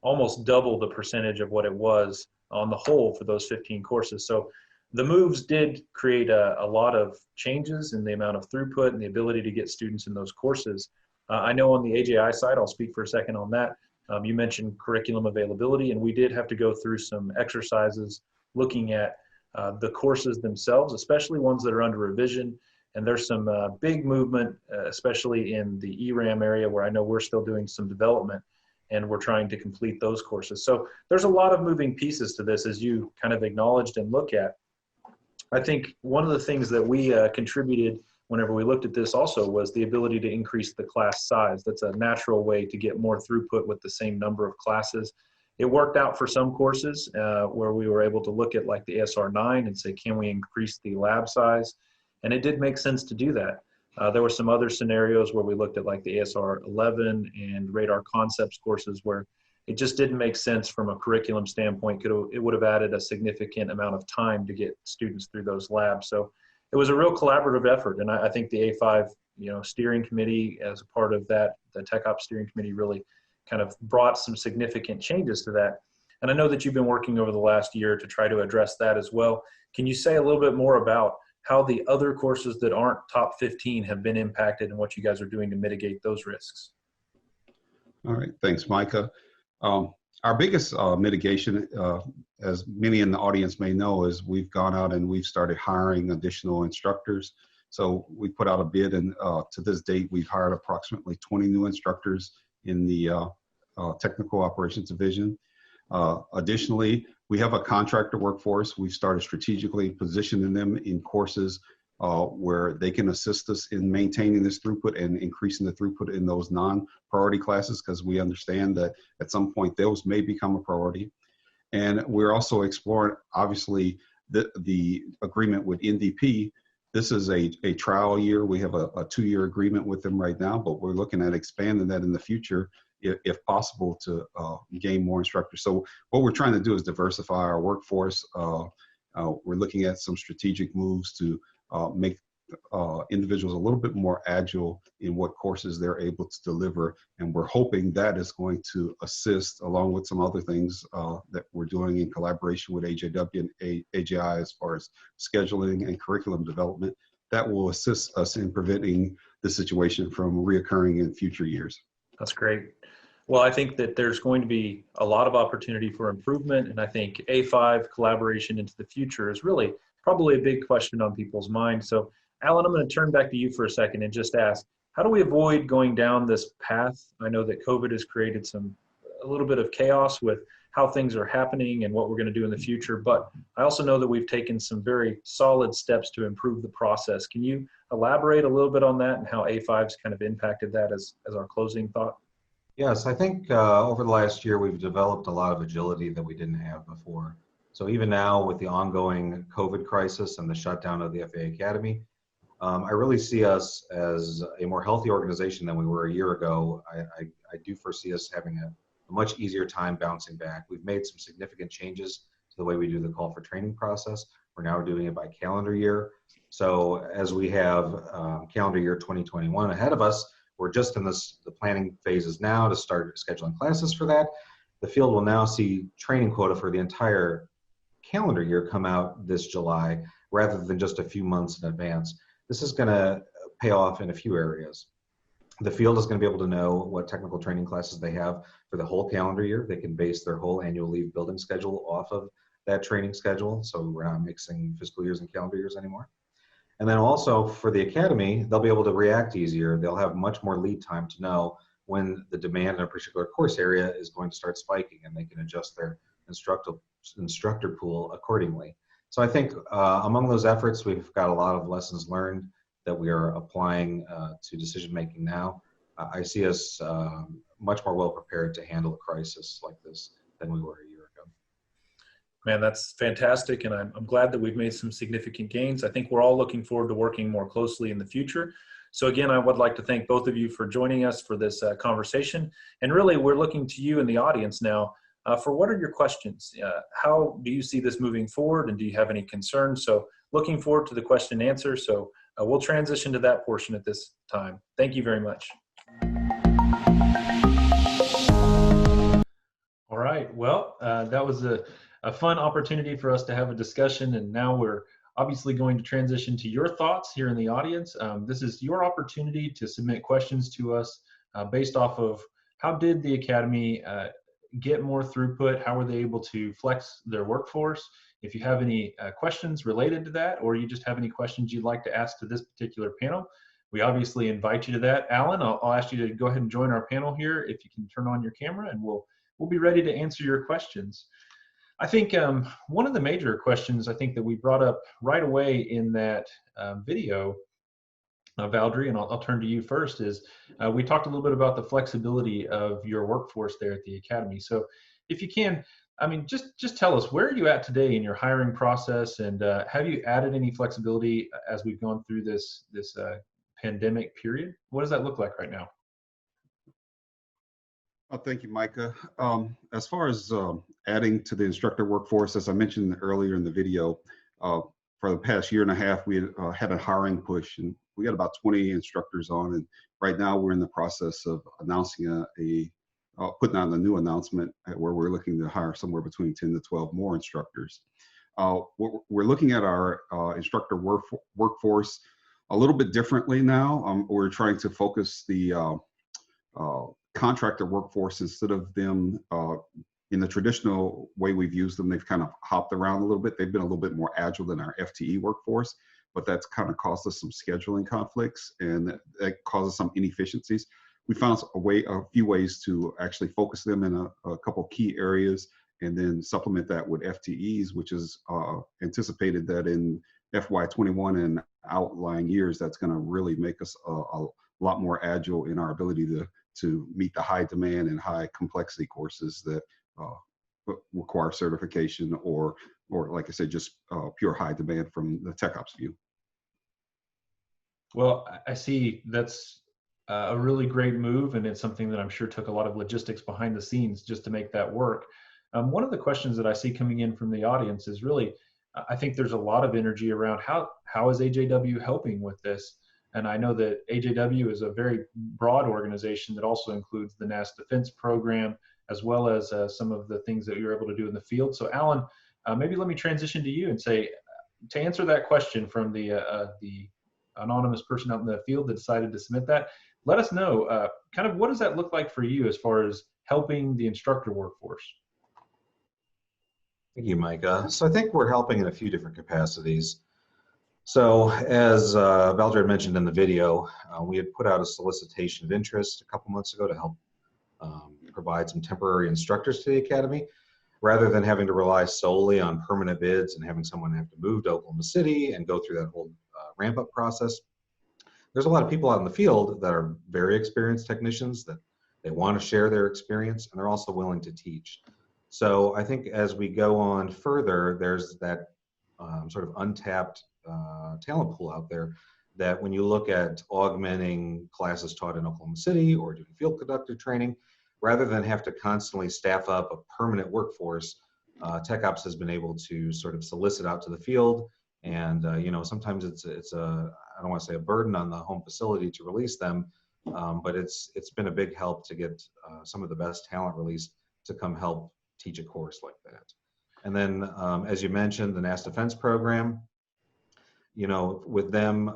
almost double the percentage of what it was on the whole for those 15 courses. So the moves did create a lot of changes in the amount of throughput and the ability to get students in those courses. I know on the AJI side, I'll speak for a second on that. You mentioned curriculum availability, and we did have to go through some exercises looking at the courses themselves, especially ones that are under revision. And there's some big movement, especially in the ERAM area where I know we're still doing some development and we're trying to complete those courses. So there's a lot of moving pieces to this, as you kind of acknowledged and look at. I think one of the things that we contributed whenever we looked at this also was the ability to increase the class size. That's a natural way to get more throughput with the same number of classes. It worked out for some courses where we were able to look at like the ASR 9 and say, can we increase the lab size? And it did make sense to do that. There were some other scenarios where we looked at like the ASR 11 and radar concepts courses where it just didn't make sense from a curriculum standpoint. It would have added a significant amount of time to get students through those labs. So it was a real collaborative effort. And I think the A5 steering committee, as a part of that, the Tech Ops steering committee really kind of brought some significant changes to that. And I know that you've been working over the last year to try to address that as well. Can you say a little bit more about how the other courses that aren't top 15 have been impacted and what you guys are doing to mitigate those risks? All right, thanks, Micah. Our biggest mitigation, as many in the audience may know, is we've gone out and we've started hiring additional instructors. So we put out a bid, and to this date, we've hired approximately 20 new instructors in the Technical Operations Division. Additionally, we have a contractor workforce. We've started strategically positioning them in courses where they can assist us in maintaining this throughput and increasing the throughput in those non-priority classes, because we understand that at some point those may become a priority. And we're also exploring, obviously, the agreement with NDP. This is a trial year. We have a 2-year agreement with them right now, but we're looking at expanding that in the future if possible to gain more instructors. So what we're trying to do is diversify our workforce. We're looking at some strategic moves to make individuals a little bit more agile in what courses they're able to deliver. And we're hoping that is going to assist, along with some other things that we're doing in collaboration with AJW and AJI as far as scheduling and curriculum development, that will assist us in preventing the situation from reoccurring in future years. That's great. Well, I think that there's going to be a lot of opportunity for improvement. And I think A5 collaboration into the future is really probably a big question on people's minds. So Alan, I'm going to turn back to you for a second and just ask, how do we avoid going down this path? I know that COVID has created a little bit of chaos with how things are happening and what we're going to do in the future. But I also know that we've taken some very solid steps to improve the process. Can you elaborate a little bit on that and how A5's kind of impacted that as our closing thought? Yes, I think over the last year, we've developed a lot of agility that we didn't have before. So even now with the ongoing COVID crisis and the shutdown of the FAA Academy, I really see us as a more healthy organization than we were a year ago. I do foresee us having a much easier time bouncing back. We've made some significant changes to the way we do the call for training process. We're now doing it by calendar year. So as we have calendar year 2021 ahead of us, we're just in the planning phases now to start scheduling classes for that. The field will now see training quota for the entire calendar year come out this July, rather than just a few months in advance. This is going to pay off in a few areas. The field is going to be able to know what technical training classes they have for the whole calendar year. They can base their whole annual leave building schedule off of that training schedule, so we're not mixing fiscal years and calendar years anymore. And then also for the academy, they'll be able to react easier. They'll have much more lead time to know when the demand in a particular course area is going to start spiking, and they can adjust their instructor pool accordingly. So I think among those efforts, we've got a lot of lessons learned that we are applying to decision making now. I see us much more well prepared to handle a crisis like this than we were a year ago. Man, that's fantastic, and I'm glad that we've made some significant gains. I think we're all looking forward to working more closely in the future. So again, I would like to thank both of you for joining us for this conversation. And really, we're looking to you in the audience now for what are your questions? How do you see this moving forward, and do you have any concerns? So looking forward to the question and answer. So we'll transition to that portion at this time. Thank you very much. All right, well, that was a fun opportunity for us to have a discussion, and now we're obviously going to transition to your thoughts here in the audience. This is your opportunity to submit questions to us based off of how did the Academy get more throughput? How were they able to flex their workforce? If you have any questions related to that, or you just have any questions you'd like to ask to this particular panel, we obviously invite you to that. Alan, I'll ask you to go ahead and join our panel here if you can turn on your camera, and we'll be ready to answer your questions. I think one of the major questions I think that we brought up right away in that video, Valdry, and I'll turn to you first, is we talked a little bit about the flexibility of your workforce there at the Academy. So if you can, I mean, just tell us, where are you at today in your hiring process, and have you added any flexibility as we've gone through this pandemic period? What does that look like right now? Thank you, Micah. As far as adding to the instructor workforce, as I mentioned earlier in the video, for the past year and a half, we had a hiring push, and we got about 20 instructors on, and right now we're in the process of announcing putting out a new announcement where we're looking to hire somewhere between 10 to 12 more instructors. We're looking at our instructor workforce a little bit differently now. We're trying to focus the contractor workforce, instead of them in the traditional way we've used them, they've kind of hopped around a little bit. They've been a little bit more agile than our FTE workforce, but that's kind of caused us some scheduling conflicts, and that causes some inefficiencies. We found a few ways to actually focus them in a couple key areas, and then supplement that with FTEs, which is anticipated that in FY21 and outlying years, that's going to really make us a lot more agile in our ability to meet the high demand and high complexity courses that require certification, or like I said, just pure high demand from the TechOps view. Well, I see that's a really great move, and it's something that I'm sure took a lot of logistics behind the scenes just to make that work. One of the questions that I see coming in from the audience is really, I think there's a lot of energy around how is AJW helping with this? And I know that AJW is a very broad organization that also includes the NAS Defense Program, as well as some of the things that you're able to do in the field. So Alan, maybe let me transition to you and say, to answer that question from the anonymous person out in the field that decided to submit that, let us know kind of what does that look like for you as far as helping the instructor workforce? Thank you, Micah. So I think we're helping in a few different capacities. So as Valdry had mentioned in the video, we had put out a solicitation of interest a couple months ago to help provide some temporary instructors to the Academy, rather than having to rely solely on permanent bids and having someone have to move to Oklahoma City and go through that whole ramp-up process. There's a lot of people out in the field that are very experienced technicians, that they want to share their experience, and they're also willing to teach. So I think as we go on further, there's that sort of untapped talent pool out there, that when you look at augmenting classes taught in Oklahoma City or doing field conductor training, rather than have to constantly staff up a permanent workforce, TechOps has been able to sort of solicit out to the field. And you know, sometimes it's a, I don't want to say a burden on the home facility to release them, but it's been a big help to get some of the best talent released to come help teach a course like that. And then, as you mentioned, the NAS Defense Program, you know, with them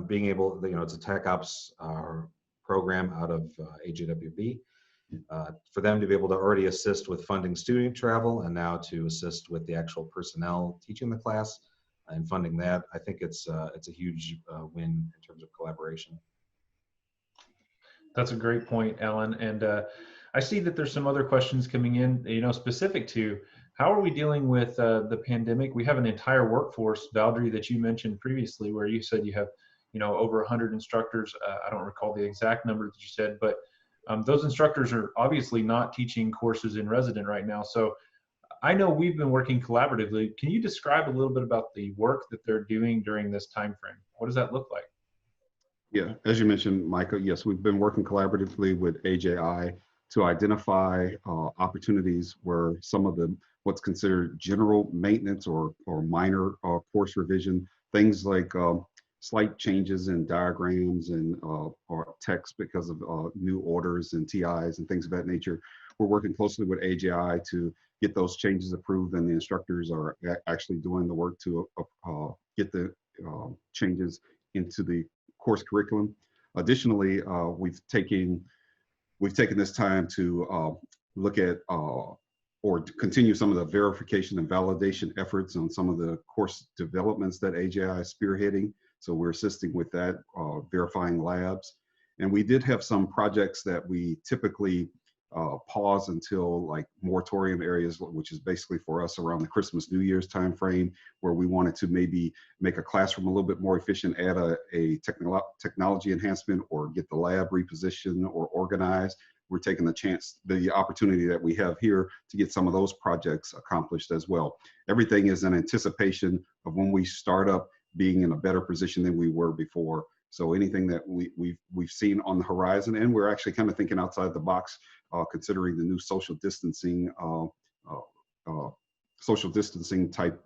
being able, you know, it's a TechOps program out of AJWB, for them to be able to already assist with funding student travel, and now to assist with the actual personnel teaching the class and funding that, I think it's a huge win in terms of collaboration. That's a great point, Alan. And I see that there's some other questions coming in, you know, specific to how are we dealing with the pandemic. We have an entire workforce, Valdry, that you mentioned previously, where you said you have, you know, over 100 instructors. I don't recall the exact number that you said, but those instructors are obviously not teaching courses in resident right now. So I know we've been working collaboratively. Can you describe a little bit about the work that they're doing during this time frame? What does that look like? Yeah, as you mentioned, Micah, yes, we've been working collaboratively with AJI to identify opportunities where some of the what's considered general maintenance or minor course revision, things like slight changes in diagrams and or text because of new orders and TIs and things of that nature. We're working closely with AJI to get those changes approved, and the instructors are actually doing the work to get the changes into the course curriculum. Additionally, we've taken this time to look at or to continue some of the verification and validation efforts on some of the course developments that AJI is spearheading. So we're assisting with that, verifying labs. And we did have some projects that we typically pause until like moratorium areas, which is basically for us around the Christmas, New Year's timeframe, where we wanted to maybe make a classroom a little bit more efficient, add a technology enhancement, or get the lab repositioned or organized. We're taking the opportunity that we have here to get some of those projects accomplished as well. Everything is in anticipation of when we start up being in a better position than we were before. So anything that we've seen on the horizon, and we're actually kind of thinking outside the box, considering the new social distancing type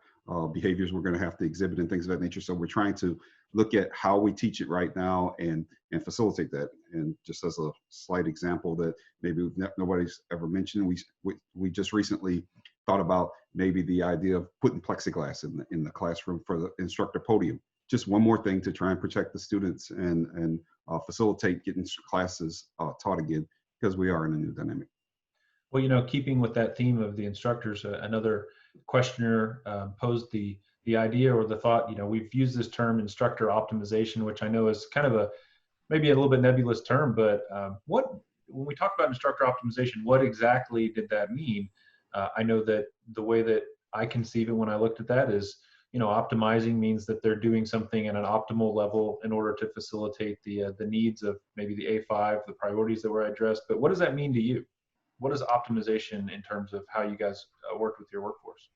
behaviors we're going to have to exhibit and things of that nature. So we're trying to look at how we teach it right now and facilitate that. And just as a slight example that maybe nobody's ever mentioned, we just recently thought about maybe the idea of putting plexiglass in the classroom for the instructor podium. Just one more thing to try and protect the students and facilitate getting classes taught again, because we are in a new dynamic. Well, you know, keeping with that theme of the instructors, another questioner posed the idea or the thought, you know, we've used this term instructor optimization, which I know is kind of maybe a little bit nebulous term, but when we talk about instructor optimization, what exactly did that mean? I know that the way that I conceive it when I looked at that is, you know, optimizing means that they're doing something at an optimal level in order to facilitate the needs of maybe the A5, the priorities that were addressed. But what does that mean to you? What is optimization in terms of how you guys work with your workforce?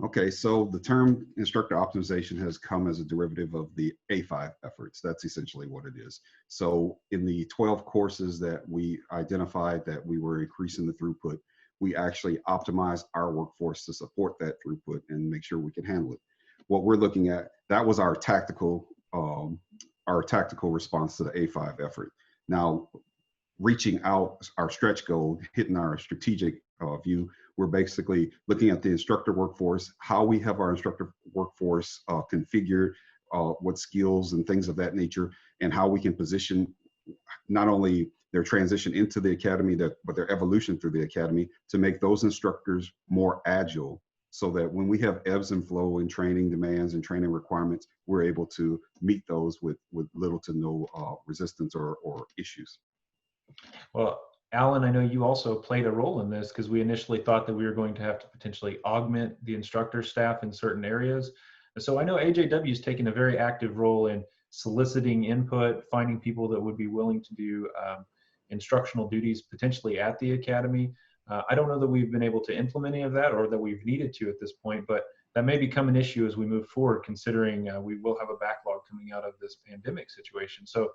Okay, so the term instructor optimization has come as a derivative of the A5 efforts. That's essentially what it is. So in the 12 courses that we identified that we were increasing the throughput, we actually optimize our workforce to support that throughput and make sure we can handle it. What we're looking at, that was our tactical response to the A5 effort. Now, reaching out our stretch goal, hitting our strategic view, we're basically looking at the instructor workforce, how we have our instructor workforce configured, what skills and things of that nature, and how we can position not only their transition into the academy, but their evolution through the academy to make those instructors more agile, so that when we have ebbs and flow in training demands and training requirements, we're able to meet those with little to no resistance or issues. Well, Alan, I know you also played a role in this, because we initially thought that we were going to have to potentially augment the instructor staff in certain areas. So I know AJW has taken a very active role in soliciting input, finding people that would be willing to do instructional duties potentially at the academy. I don't know that we've been able to implement any of that or that we've needed to at this point, but that may become an issue as we move forward, considering we will have a backlog coming out of this pandemic situation. So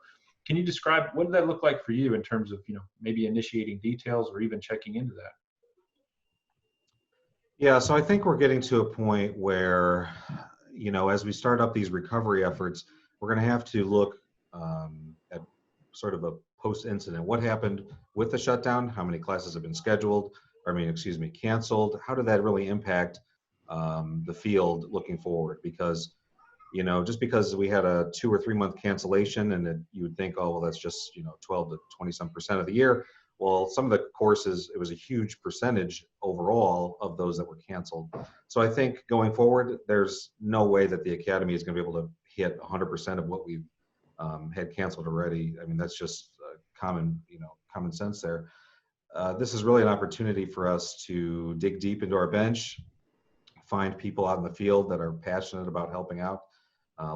can you describe, what did that look like for you in terms of, you know, maybe initiating details or even checking into that? Yeah, so I think we're getting to a point where, you know, as we start up these recovery efforts, we're going to have to look at sort of a post-incident. What happened with the shutdown? How many classes have been scheduled? Canceled? How did that really impact the field looking forward? Because, you know, just because we had a 2 or 3 month cancellation and you would think, oh, well, that's just, you know, 12 to 20% of the year. Well, some of the courses, it was a huge percentage overall of those that were canceled. So I think going forward, there's no way that the academy is going to be able to hit 100% of what we've had canceled already. I mean, that's just common sense there. This is really an opportunity for us to dig deep into our bench, find people out in the field that are passionate about helping out,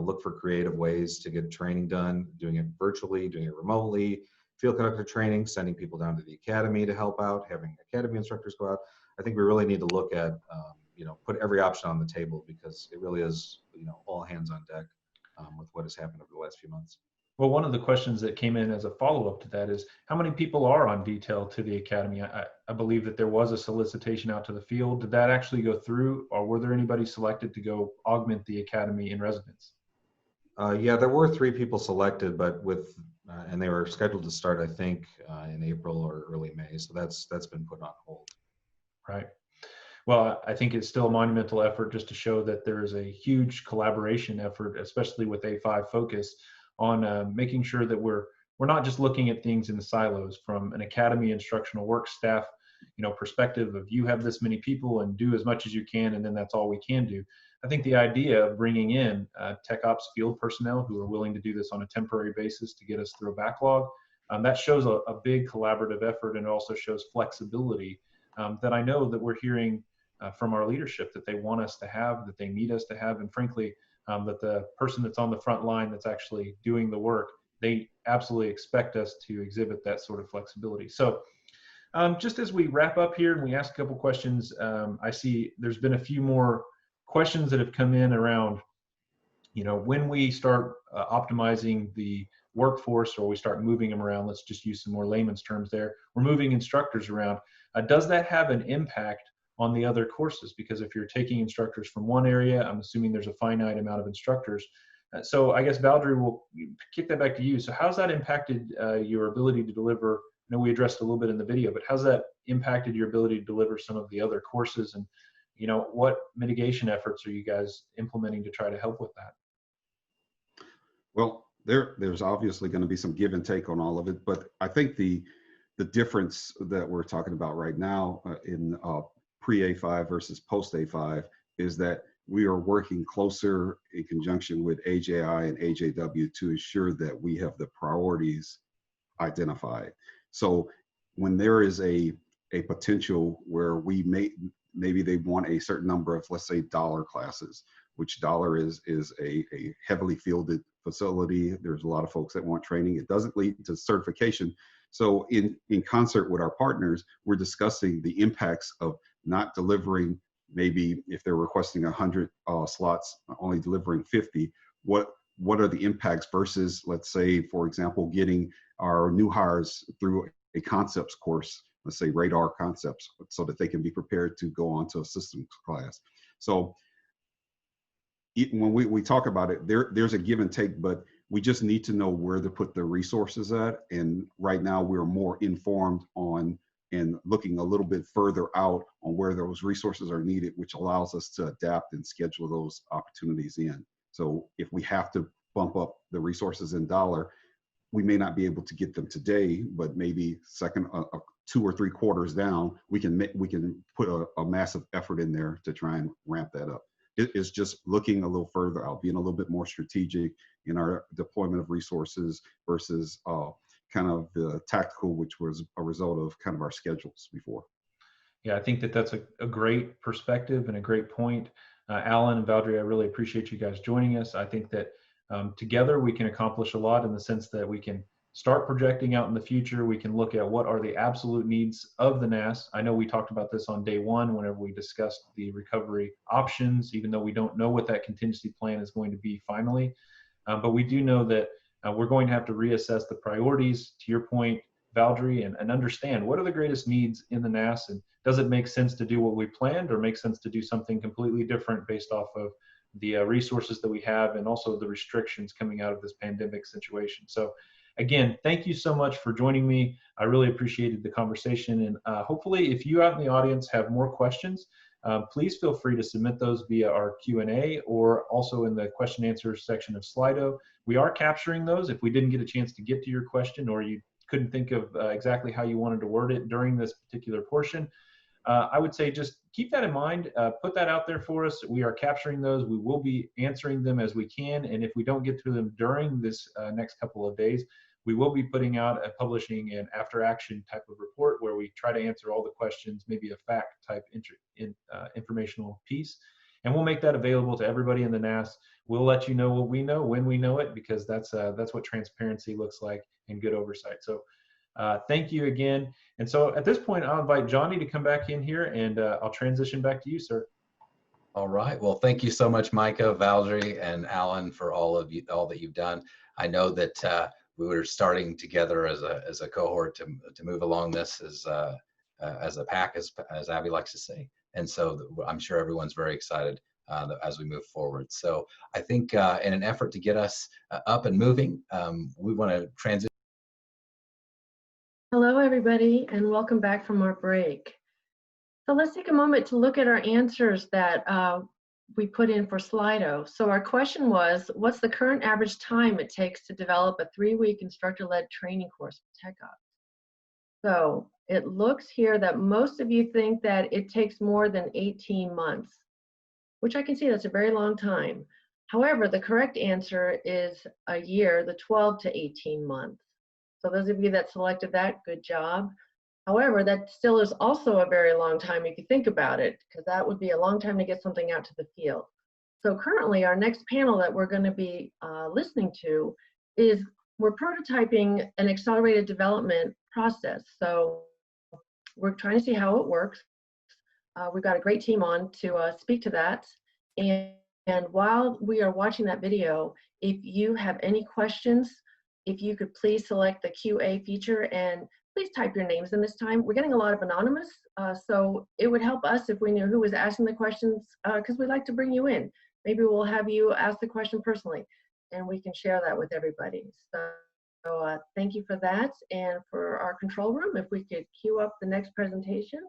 look for creative ways to get training done, doing it virtually, doing it remotely, field conductor training, sending people down to the academy to help out, having academy instructors go out. I think we really need to look at, you know, put every option on the table, because it really is, you know, all hands on deck with what has happened over the last few months. Well, one of the questions that came in as a follow-up to that is how many people are on detail to the Academy? I believe that there was a solicitation out to the field. Did that actually go through, or were there anybody selected to go augment the Academy in residence? Yeah, there were 3 people selected, but and they were scheduled to start, I think, in April or early May. So that's been put on hold. Right. Well, I think it's still a monumental effort just to show that there is a huge collaboration effort, especially with A5 Focus, on making sure that we're not just looking at things in the silos from an Academy instructional work staff, perspective of you have this many people and do as much as you can, and then that's all we can do. I think the idea of bringing in tech ops field personnel who are willing to do this on a temporary basis to get us through a backlog, that shows a big collaborative effort, and it also shows flexibility that I know that we're hearing from our leadership that they want us to have, that they need us to have, and frankly, that the person that's on the front line that's actually doing the work, they absolutely expect us to exhibit that sort of flexibility. So just as we wrap up here and we ask a couple questions, I see there's been a few more questions that have come in around, when we start optimizing the workforce, or we start moving them around, let's just use some more layman's terms there, we're moving instructors around. Does that have an impact on the other courses? Because if you're taking instructors from one area, I'm assuming there's a finite amount of instructors. So I guess Valdry, will kick that back to you. So how's that impacted your ability to deliver? I know we addressed a little bit in the video, but how's that impacted your ability to deliver some of the other courses? And what mitigation efforts are you guys implementing to try to help with that? Well, there's obviously going to be some give and take on all of it, but I think the difference that we're talking about right now in pre-A5 versus post-A5 is that we are working closer in conjunction with AJI and AJW to ensure that we have the priorities identified. So when there is a potential where we maybe they want a certain number of, let's say, dollar classes, which dollar is a heavily fielded facility. There's a lot of folks that want training. It doesn't lead to certification. So in concert with our partners, we're discussing the impacts of not delivering, maybe if they're requesting 100 slots, only delivering 50, what are the impacts versus, let's say, for example, getting our new hires through a concepts course, let's say radar concepts, so that they can be prepared to go on to a systems class. So when we talk about it, there's a give and take, but we just need to know where to put the resources at. And right now we're more informed on and looking a little bit further out on where those resources are needed, which allows us to adapt and schedule those opportunities in. So if we have to bump up the resources in dollar, we may not be able to get them today, but maybe 2 or 3 quarters down, we can put a massive effort in there to try and ramp that up. It's just looking a little further out, being a little bit more strategic in our deployment of resources versus kind of the tactical, which was a result of kind of our schedules before. Yeah, I think that's a great perspective and a great point. Alan and Valdry, I really appreciate you guys joining us. I think that together we can accomplish a lot in the sense that we can start projecting out in the future. We can look at what are the absolute needs of the NAS. I know we talked about this on day one whenever we discussed the recovery options, even though we don't know what that contingency plan is going to be finally. But we do know that we're going to have to reassess the priorities, to your point, Valdry, and understand what are the greatest needs in the NAS, and does it make sense to do what we planned or make sense to do something completely different based off of the resources that we have and also the restrictions coming out of this pandemic situation. So again, thank you so much for joining me. I really appreciated the conversation, and hopefully if you out in the audience have more questions, please feel free to submit those via our Q&A or also in the question answer section of Slido. We are capturing those. If we didn't get a chance to get to your question or you couldn't think of exactly how you wanted to word it during this particular portion, I would say just keep that in mind, put that out there for us. We are capturing those. We will be answering them as we can. And if we don't get to them during this next couple of days, we will be putting out publishing an after action type of report where we try to answer all the questions, maybe a fact type informational piece. And we'll make that available to everybody in the NAS. We'll let you know what we know when we know it, because that's what transparency looks like and good oversight. So thank you again. And so at this point, I'll invite Johnny to come back in here, and I'll transition back to you, sir. All right. Well, thank you so much, Micah, Valdry, and Alan for all that you've done. I know that we were starting together as a cohort to move along this as a pack, as Abby likes to say. And so I'm sure everyone's very excited as we move forward. So I think in an effort to get us up and moving, we want to transition. Hello, everybody, and welcome back from our break. So let's take a moment to look at our answers that we put in for Slido. So our question was, what's the current average time it takes to develop a 3-week instructor-led training course for TechOps? So it looks here that most of you think that it takes more than 18 months, which I can see that's a very long time. However, the correct answer is a year, the 12 to 18 months. So those of you that selected that, good job. However, that still is also a very long time if you think about it, because that would be a long time to get something out to the field. So currently, our next panel that we're going to be listening to is we're prototyping an accelerated development process. So we're trying to see how it works. We've got a great team on to speak to that. And while we are watching that video, if you have any questions, if you could please select the QA feature and please type your names in this time. We're getting a lot of anonymous, so it would help us if we knew who was asking the questions, because we'd like to bring you in. Maybe we'll have you ask the question personally, and we can share that with everybody. So thank you for that. And for our control room, if we could queue up the next presentation.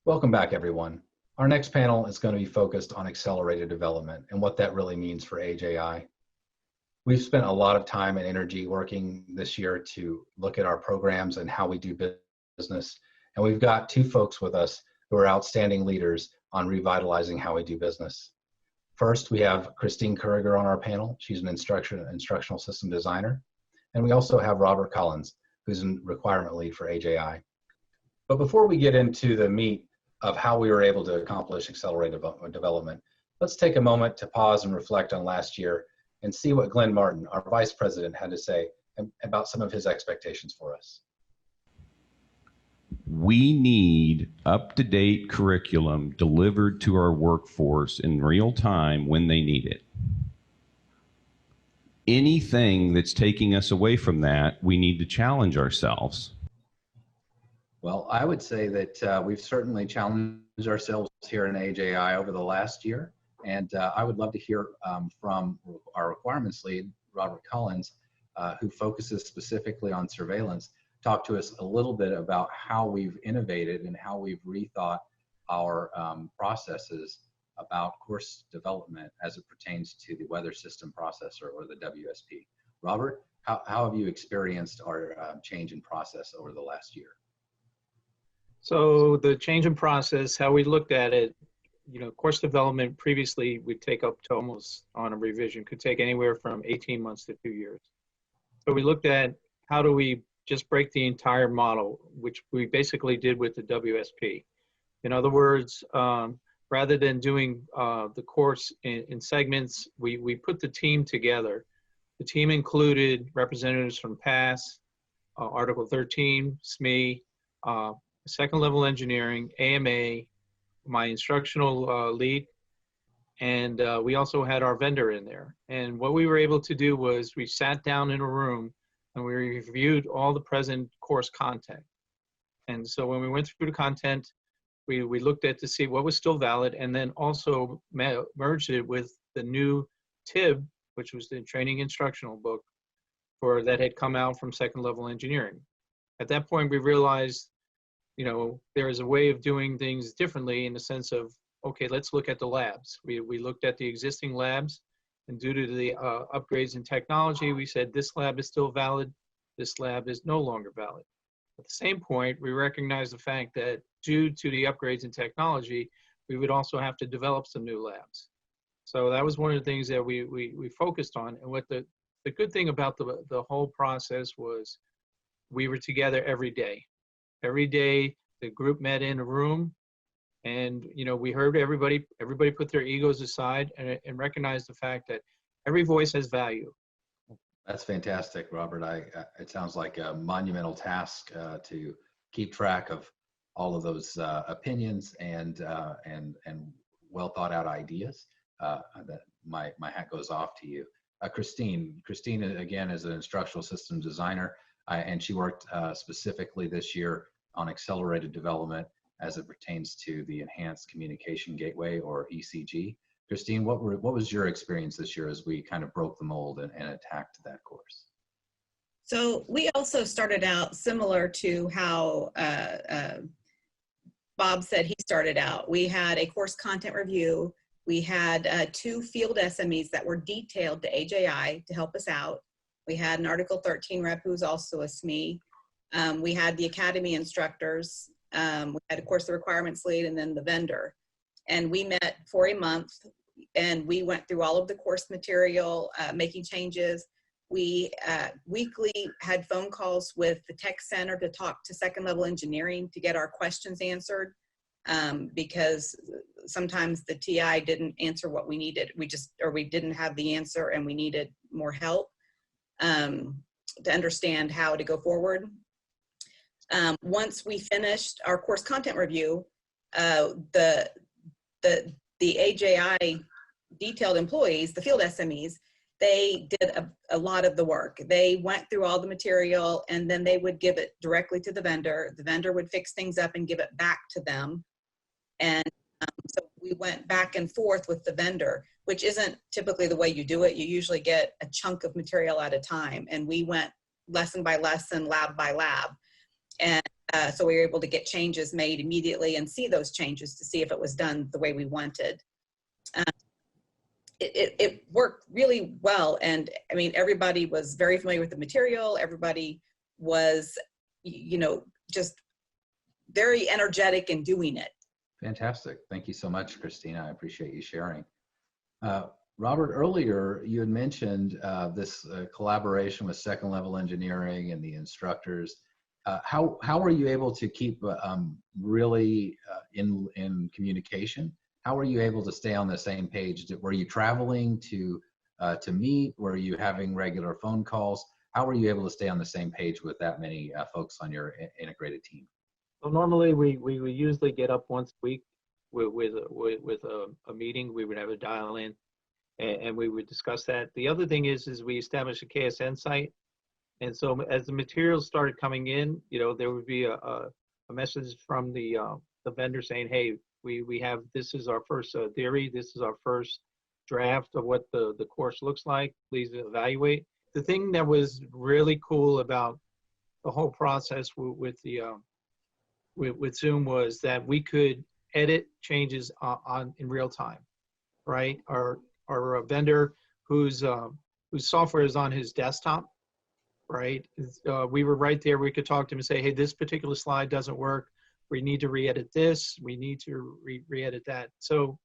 Welcome back, everyone. Our next panel is going to be focused on accelerated development and what that really means for AJI. We've spent a lot of time and energy working this year to look at our programs and how we do business. And we've got 2 folks with us who are outstanding leaders on revitalizing how we do business. First, we have Christine Curriger on our panel. She's an instructional system designer. And we also have Robert Collins, who's a requirement lead for AJI. But before we get into the meat of how we were able to accomplish accelerated development, let's take a moment to pause and reflect on last year and see what Glenn Martin, our Vice President, had to say about some of his expectations for us. We need up-to-date curriculum delivered to our workforce in real time when they need it. Anything that's taking us away from that, we need to challenge ourselves. Well, I would say that we've certainly challenged ourselves here in AJI over the last year. And I would love to hear from our requirements lead, Robert Collins, who focuses specifically on surveillance, talk to us a little bit about how we've innovated and how we've rethought our processes about course development as it pertains to the weather system processor, or the WSP. Robert, how have you experienced our change in process over the last year? So the change in process, how we looked at it, course development previously would take up to almost, on a revision, could take anywhere from 18 months to 2 years. So we looked at how do we just break the entire model, which we basically did with the WSP. In other words, rather than doing the course in segments, we put the team together. The team included representatives from PASS, Article 13, SME, second level engineering, AMA, my instructional lead, and we also had our vendor in there. And what we were able to do was we sat down in a room and we reviewed all the present course content. And so when we went through the content, we looked at to see what was still valid, and then also merged it with the new TIB, which was the training instructional book that had come out from second level engineering. At that point, we realized there is a way of doing things differently, in the sense of, okay, let's look at the labs. We looked at the existing labs, and due to the upgrades in technology, we said this lab is still valid, this lab is no longer valid. At the same point, we recognized the fact that due to the upgrades in technology, we would also have to develop some new labs. So that was one of the things that we focused on. And what the good thing about the whole process was we were together every day. Every day, the group met in a room, and we heard everybody put their egos aside and recognized the fact that every voice has value. That's fantastic, Robert. It sounds like a monumental task to keep track of all of those opinions and well thought out ideas. That my hat goes off to you. Christine, again, is an instructional systems designer, and she worked specifically this year on accelerated development as it pertains to the Enhanced Communication Gateway, or ECG. Christine, what was your experience this year as we kind of broke the mold and attacked that course? So we also started out similar to how Bob said he started out. We had a course content review. We had 2 field SMEs that were detailed to AJI to help us out. We had an Article 13 rep who's also a SME. We had the Academy instructors. We had, of course, the requirements lead and then the vendor. And we met for a month and we went through all of the course material, making changes. We weekly had phone calls with the tech center to talk to second level engineering to get our questions answered, because sometimes the TI didn't answer what we needed. We didn't have the answer and we needed more help to understand how to go forward. Once we finished our course content review, the AJI detailed employees, the field SMEs, they did a lot of the work. They went through all the material and then they would give it directly to the vendor. The vendor would fix things up and give it back to them. And so we went back and forth with the vendor, which isn't typically the way you do it. You usually get a chunk of material at a time. And we went lesson by lesson, lab by lab. And so we were able to get changes made immediately and see those changes to see if it was done the way we wanted. It worked really well. And I mean, everybody was very familiar with the material. Everybody was, just very energetic in doing it. Fantastic. Thank you so much, Christina. I appreciate you sharing. Robert, earlier you had mentioned this collaboration with second level engineering and the instructors. How were you able to keep really in communication? How were you able to stay on the same page? Were you traveling to meet? Were you having regular phone calls? How were you able to stay on the same page with that many folks on your integrated team? Well, normally we would usually get up once a week with a meeting. We would have a dial in, and we would discuss that. The other thing is we established a KSN site, and so as the materials started coming in, there would be a message from the vendor saying, "Hey, we have, this is our first theory. This is our first draft of what the course looks like. Please evaluate." The thing that was really cool about the whole process with Zoom was that we could edit changes in real time, right? Our vendor whose software is on his desktop, right? We were right there. We could talk to him and say, "Hey, this particular slide doesn't work. We need to re-edit this. We need to re-edit that." So,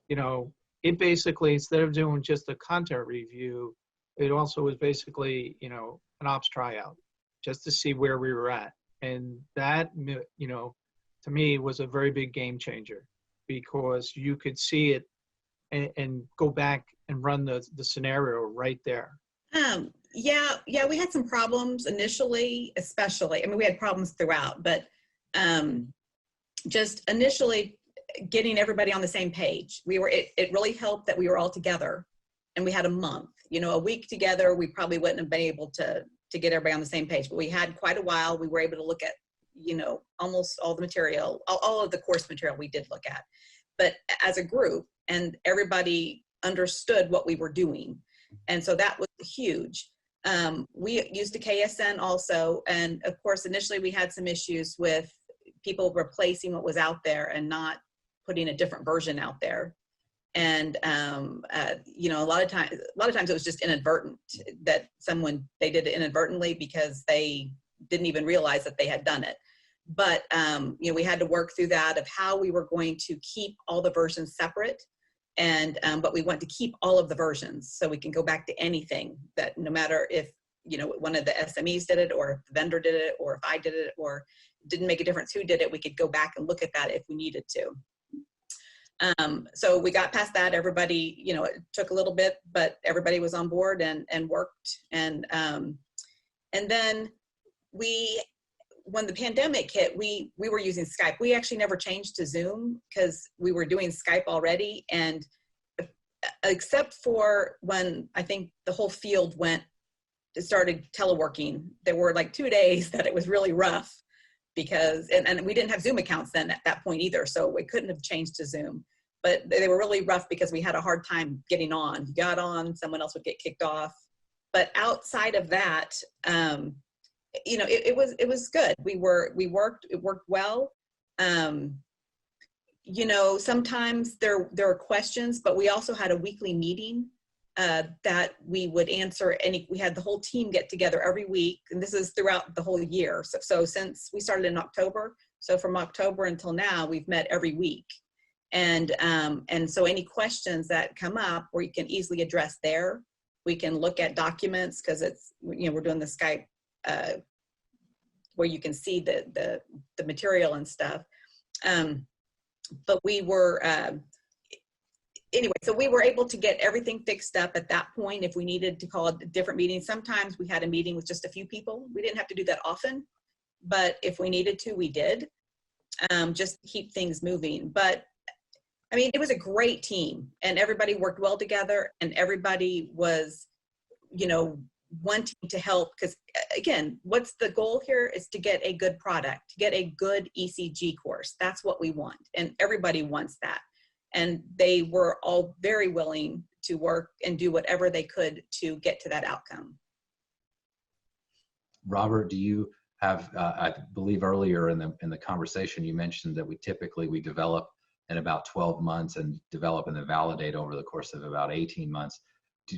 it basically, instead of doing just a content review, it also was basically, an ops tryout just to see where we were at. And that, to me was a very big game changer, because you could see it and go back and run the scenario right there. Yeah, we had some problems initially, especially. I mean, we had problems throughout, but just initially getting everybody on the same page. It really helped that we were all together and we had a month. A week together, we probably wouldn't have been able to get everybody on the same page, but we had quite a while. We were able to look at, almost all the material, all of the course material we did look at, but as a group, and everybody understood what we were doing. And so that was huge. We used a KSN also. And of course, initially we had some issues with people replacing what was out there and not putting a different version out there. And, a lot of times it was just inadvertent that they did it inadvertently because they didn't even realize that they had done it. But, we had to work through that of how we were going to keep all the versions separate. And, but we want to keep all of the versions so we can go back to anything, that no matter if, one of the SMEs did it, or if the vendor did it, or if I did it, or it didn't make a difference who did it, we could go back and look at that if we needed to. So we got past that. Everybody, you know, it took a little bit, but everybody was on board and worked. And then when the pandemic hit, we were using Skype. We actually never changed to Zoom because we were doing Skype already. And except for when I think the whole field started teleworking, there were like 2 days that it was really rough because, and we didn't have Zoom accounts then at that point either. So we couldn't have changed to Zoom, but they were really rough because we had a hard time getting on. You got on, someone else would get kicked off. But outside of that, you know, it was good. It worked well. You know, sometimes there are questions, but we also had a weekly meeting that we would answer we had the whole team get together every week, and this is throughout the whole year. So since we started in October, so from October until now, we've met every week. And so any questions that come up where you can easily address there, we can look at documents because it's, you know, we're doing the Skype where you can see the material and stuff. But we were, anyway, so we were able to get everything fixed up at that point. If we needed to call a different meeting, sometimes we had a meeting with just a few people. We didn't have to do that often, but if we needed to, we did, just to keep things moving. But I mean, it was a great team and everybody worked well together and everybody was, you know, wanting to help because again, what's the goal here is to get a good product, to get a good ECG course. That's what we want. And everybody wants that. And they were all very willing to work and do whatever they could to get to that outcome. Robert, do you have, I believe earlier in the conversation, you mentioned that we develop in about 12 months and develop and then validate over the course of about 18 months.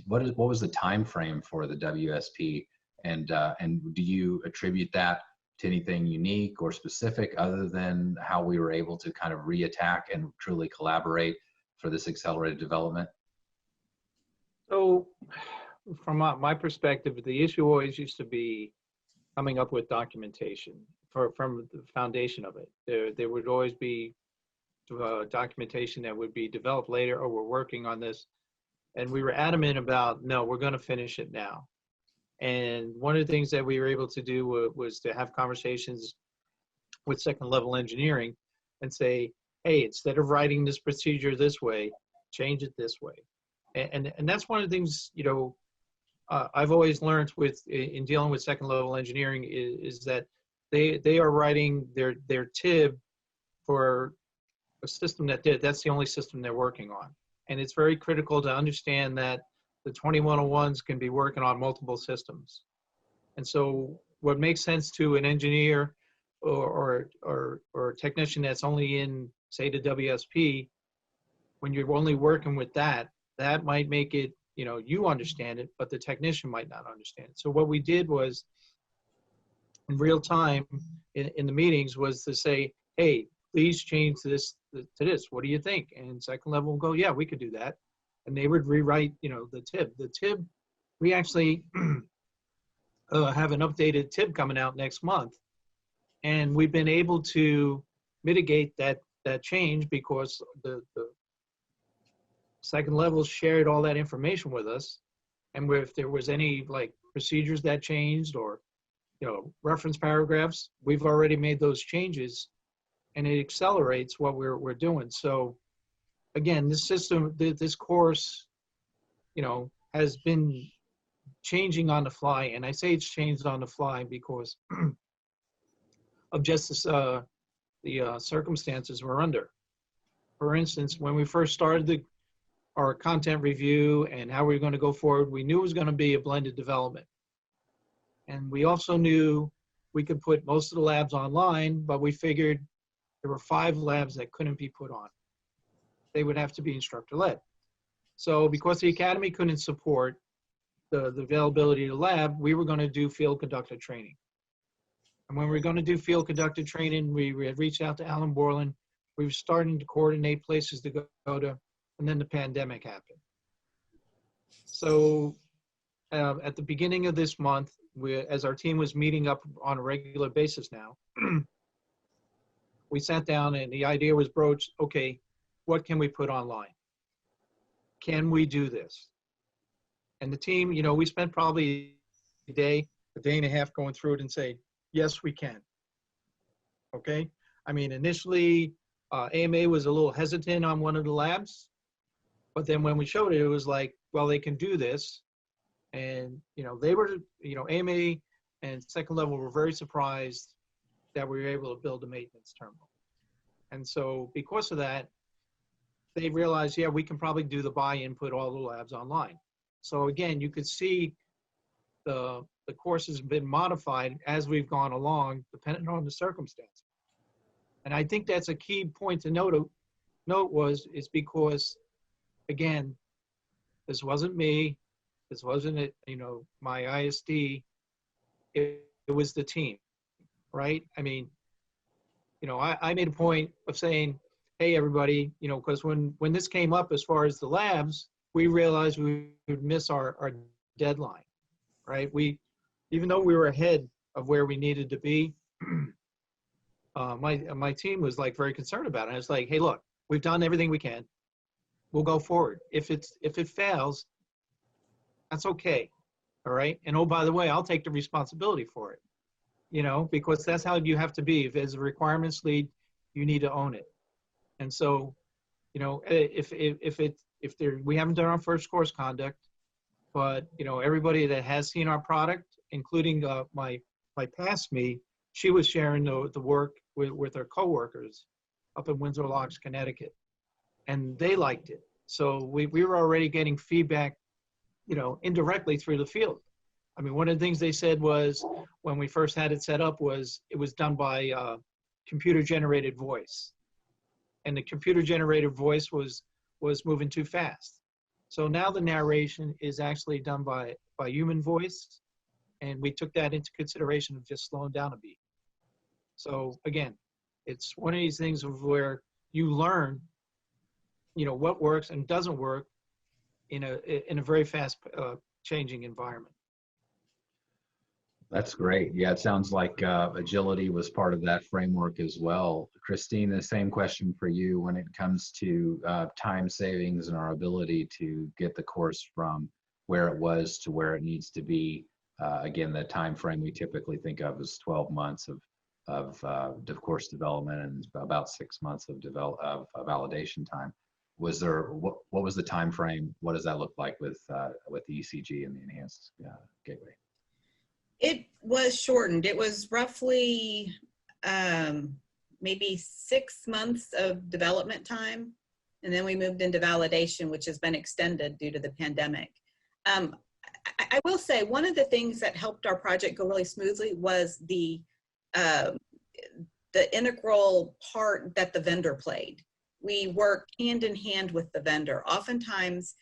What was the time frame for the WSP, and do you attribute that to anything unique or specific other than how we were able to kind of reattack and truly collaborate for this accelerated development? So from my perspective, the issue always used to be coming up with documentation from the foundation of it. There would always be documentation that would be developed later, or we're working on this. And we were adamant about, no, we're going to finish it now. And one of the things that we were able to do was to have conversations with second level engineering and say, hey, instead of writing this procedure this way, change it this way. And that's one of the things, you know, I've always learned in dealing with second level engineering is that they are writing their TIB for a system that's the only system they're working on. And it's very critical to understand that the 2101s can be working on multiple systems. And so what makes sense to an engineer or a technician that's only in, say, the WSP, when you're only working with that might make it, you know, you understand it, but the technician might not understand it. So what we did was, in real time in the meetings, was to say, hey, please change this to this. What do you think? And second level will go, yeah, we could do that. And they would rewrite, you know, the TIB. The TIB, we actually have an updated TIB coming out next month. And we've been able to mitigate that change because the second level shared all that information with us. And if there was any like procedures that changed or, you know, reference paragraphs, we've already made those changes. And it accelerates what we're doing. So again, this system, this course, you know, has been changing on the fly. And I say it's changed on the fly because of just the circumstances we're under. For instance, when we first started our content review and how we were going to go forward, we knew it was going to be a blended development. And we also knew we could put most of the labs online, but we figured there were 5 labs that couldn't be put on. They would have to be instructor-led. So because the Academy couldn't support the availability of the lab, we were going to do field conducted training. And when we were going to do field conducted training, we had reached out to Alan Borland. We were starting to coordinate places to go to, and then the pandemic happened. So at the beginning of this month, as our team was meeting up on a regular basis now, we sat down and the idea was broached, okay, what can we put online? Can we do this? And the team, you know, we spent probably a day and a half going through it and say, yes, we can. Okay. I mean, initially, AMA was a little hesitant on one of the labs, but then when we showed it, it was like, well, they can do this. And, you know, they were, you know, AMA and second level were very surprised that we were able to build a maintenance terminal. And so because of that, they realized, yeah, we can probably do the buy-in, put all the labs online. So again, you could see the course has been modified as we've gone along, depending on the circumstance. And I think that's a key point to note is because, again, this wasn't me, this wasn't, you know, my ISD, it was the team, right? I mean, you know, I made a point of saying, hey, everybody, you know, because when this came up as far as the labs, we realized we would miss our deadline, right? Even though we were ahead of where we needed to be, my team was like very concerned about it. It's like, hey, look, we've done everything we can. We'll go forward. If it fails, that's okay, all right? And oh, by the way, I'll take the responsibility for it, you know, because that's how you have to be. If as a requirements lead, you need to own it. And so, you know, we haven't done our first course conduct, but, you know, everybody that has seen our product, including my past me, she was sharing the work with her coworkers up in Windsor Locks, Connecticut, and they liked it. So we were already getting feedback, you know, indirectly through the field. I mean, one of the things they said was when we first had it set up was it was done by computer-generated voice. And the computer-generated voice was moving too fast. So now the narration is actually done by human voice, and we took that into consideration of just slowing down a beat. So again, it's one of these things of where you learn, you know, what works and doesn't work in a very fast changing environment. That's great. Yeah, it sounds like agility was part of that framework as well. Christine, the same question for you when it comes to time savings and our ability to get the course from where it was to where it needs to be. Again, the time frame we typically think of is 12 months of course development and about 6 months of validation time. Was there what was the time frame? What does that look like with the ECG and the enhanced gateway? It was shortened. It was roughly maybe 6 months of development time. And then we moved into validation, which has been extended due to the pandemic. I will say one of the things that helped our project go really smoothly was the integral part that the vendor played. We work hand in hand with the vendor. Oftentimes,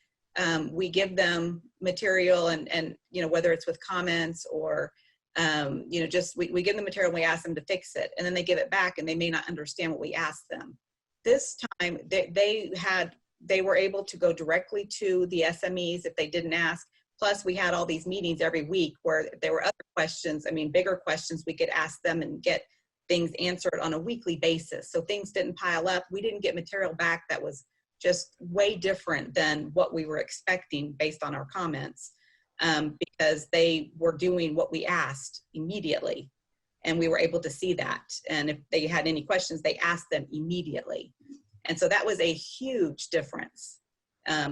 we give them material and you know, whether it's with comments or you know, just we give them material and we ask them to fix it, and then they give it back and they may not understand what we asked them. This time they were able to go directly to the SMEs if they didn't ask. Plus we had all these meetings every week where there were other questions, I mean bigger questions we could ask them and get things answered on a weekly basis. So things didn't pile up. We didn't get material back that was just way different than what we were expecting based on our comments, because they were doing what we asked immediately, and we were able to see that. And if they had any questions, they asked them immediately. And so that was a huge difference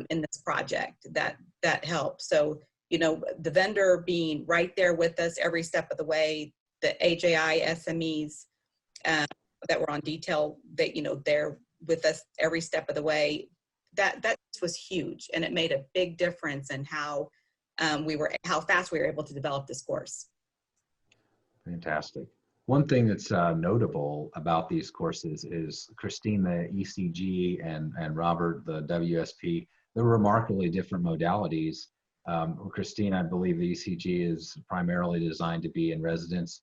in this project that helped. So, you know, the vendor being right there with us every step of the way, the AJI SMEs that were on detail, that, you know, they're with us every step of the way, that was huge, and it made a big difference in how fast we were able to develop this course. Fantastic. One thing that's notable about these courses is Christine, the ECG, and Robert, the WSP, they're remarkably different modalities. Christine, I believe the ECG is primarily designed to be in residence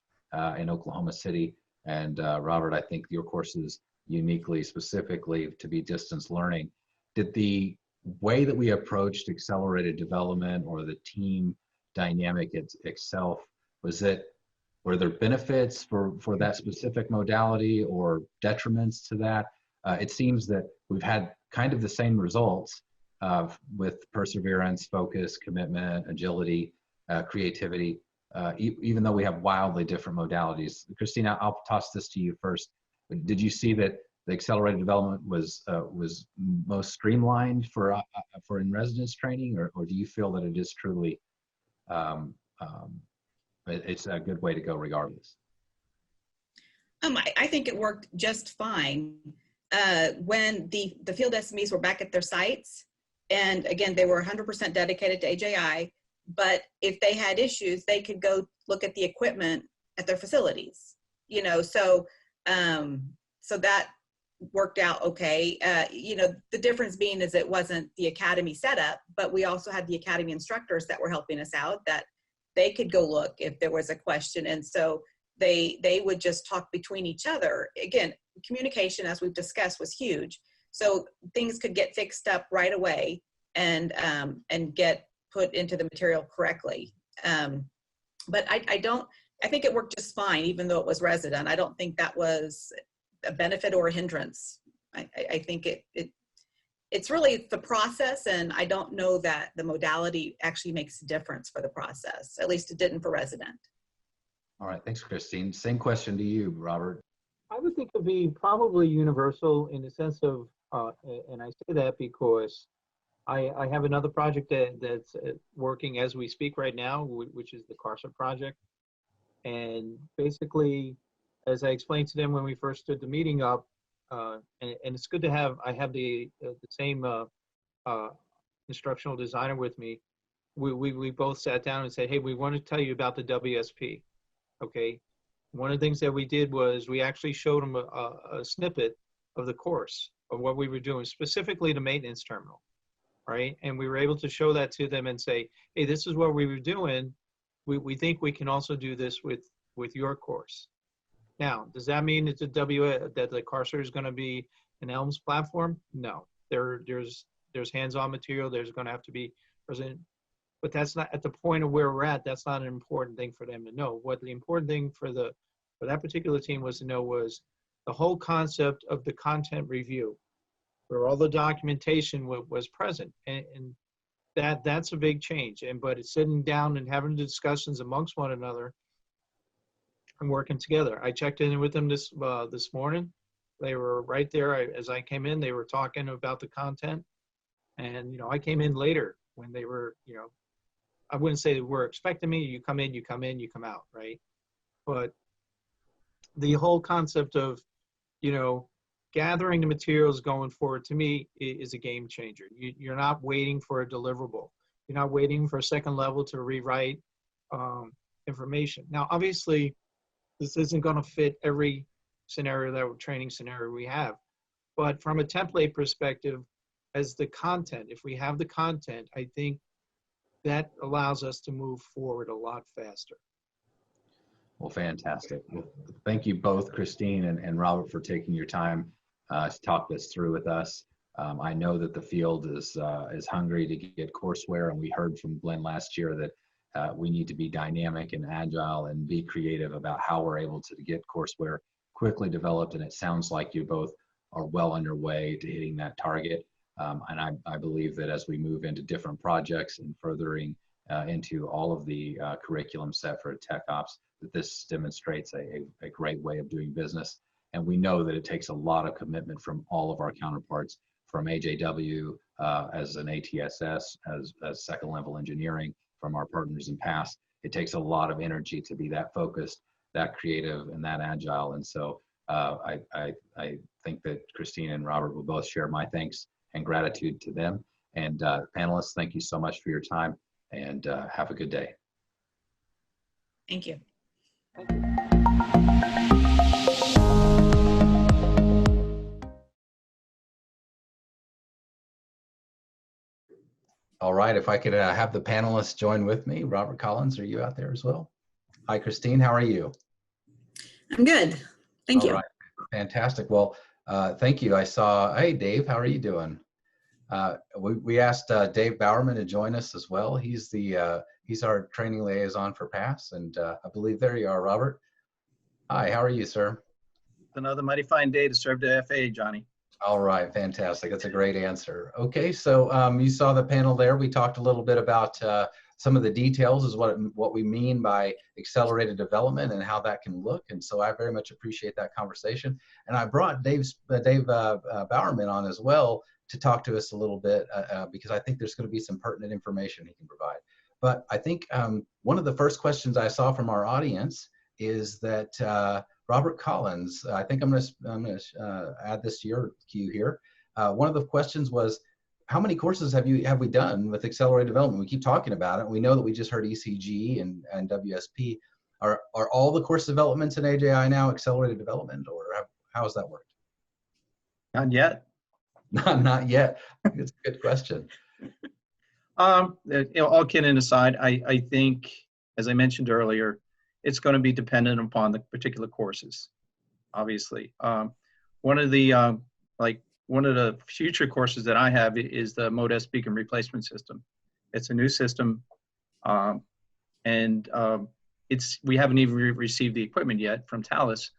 in Oklahoma City, and Robert, I think your course is uniquely, specifically to be distance learning. Did the way that we approached accelerated development or the team dynamic itself, were there benefits for that specific modality or detriments to that? It seems that we've had kind of the same results with perseverance, focus, commitment, agility, creativity, even though we have wildly different modalities. Christina, I'll toss this to you first. Did you see that the accelerated development was most streamlined for in-residence training, or do you feel that it is truly it's a good way to go regardless? I think it worked just fine when the field SMEs were back at their sites. And again, they were 100% dedicated to AJI, but if they had issues, they could go look at the equipment at their facilities, you know, so that worked out okay. You know, the difference being is it wasn't the academy setup, but we also had the academy instructors that were helping us out, that they could go look if there was a question. And so they would just talk between each other. Again, communication, as we've discussed, was huge. So things could get fixed up right away and get put into the material correctly. But I think it worked just fine, even though it was resident. I don't think that was a benefit or a hindrance. I think it's really the process, and I don't know that the modality actually makes a difference for the process. At least it didn't for resident. All right, thanks, Christine. Same question to you, Robert. I would think it'd be probably universal in the sense of, and I say that because I have another project that's working as we speak right now, which is the CARSA project. And basically, as I explained to them when we first stood the meeting up, and it's good to have, I have the same instructional designer with me. We both sat down and said, hey, we want to tell you about the WSP. Okay. One of the things that we did was we actually showed them a snippet of the course of what we were doing, specifically the maintenance terminal, right? And we were able to show that to them and say, hey, this is what we were doing. We think we can also do this with your course. Now, does that mean that the CARSA is going to be an ELMS platform? No. There's hands-on material. There's going to have to be present. But that's not at the point of where we're at. That's not an important thing for them to know. What the important thing for that particular team was to know was the whole concept of the content review, where all the documentation was present, and that's a big change. But it's sitting down and having discussions amongst one another and working together. I checked in with them this morning. They were right there as I came in. They were talking about the content, and I came in later when they were I wouldn't say they were expecting me. You come in, you come out, right? But the whole concept of, gathering the materials going forward, to me, is a game changer. You're not waiting for a deliverable. You're not waiting for a second level to rewrite information. Now, obviously, this isn't going to fit every training scenario we have. But from a template perspective, as the content, if we have the content, I think that allows us to move forward a lot faster. Well, fantastic. Well, thank you both, Christine and Robert, for taking your time to talk this through with us. I know that the field is hungry to get courseware, and we heard from Glenn last year that we need to be dynamic and agile and be creative about how we're able to get courseware quickly developed, and it sounds like you both are well underway to hitting that target. And I believe that as we move into different projects and furthering into all of the curriculum set for Tech Ops, that this demonstrates a great way of doing business. And we know that it takes a lot of commitment from all of our counterparts, from AJW as an ATSS, as second level engineering, from our partners in PASS. It takes a lot of energy to be that focused, that creative, and that agile. And so I think that Christine and Robert will both share my thanks and gratitude to them. And panelists, thank you so much for your time, and have a good day. Thank you. All right, if I could have the panelists join with me. Robert Collins, are you out there as well? Hi, Christine, how are you? I'm good. Thank you. All right, fantastic. Well, thank you. I saw, hey, Dave, how are you doing? We asked Dave Bowerman to join us as well. He's our training liaison for PASS, and I believe there you are, Robert. Hi, how are you, sir? Another mighty fine day to serve the FAA, Johnny. All right, fantastic. That's a great answer. Okay, so you saw the panel there. We talked a little bit about some of the details is what we mean by accelerated development and how that can look. And so I very much appreciate that conversation. And I brought Dave Bowerman on as well to talk to us a little bit because I think there's going to be some pertinent information he can provide. But I think one of the first questions I saw from our audience is that Robert Collins, I think I'm going to add this to your queue here. One of the questions was, how many courses have we done with accelerated development? We keep talking about it. We know that we just heard ECG and WSP. Are all the course developments in AJI now accelerated development, or how has that worked? Not yet. Not yet. It's a good question. All kidding aside, I think, as I mentioned earlier, it's going to be dependent upon the particular courses, obviously. One of the future courses that I have is the MODES beacon replacement system. It's a new system, and we haven't even received the equipment yet from Thales,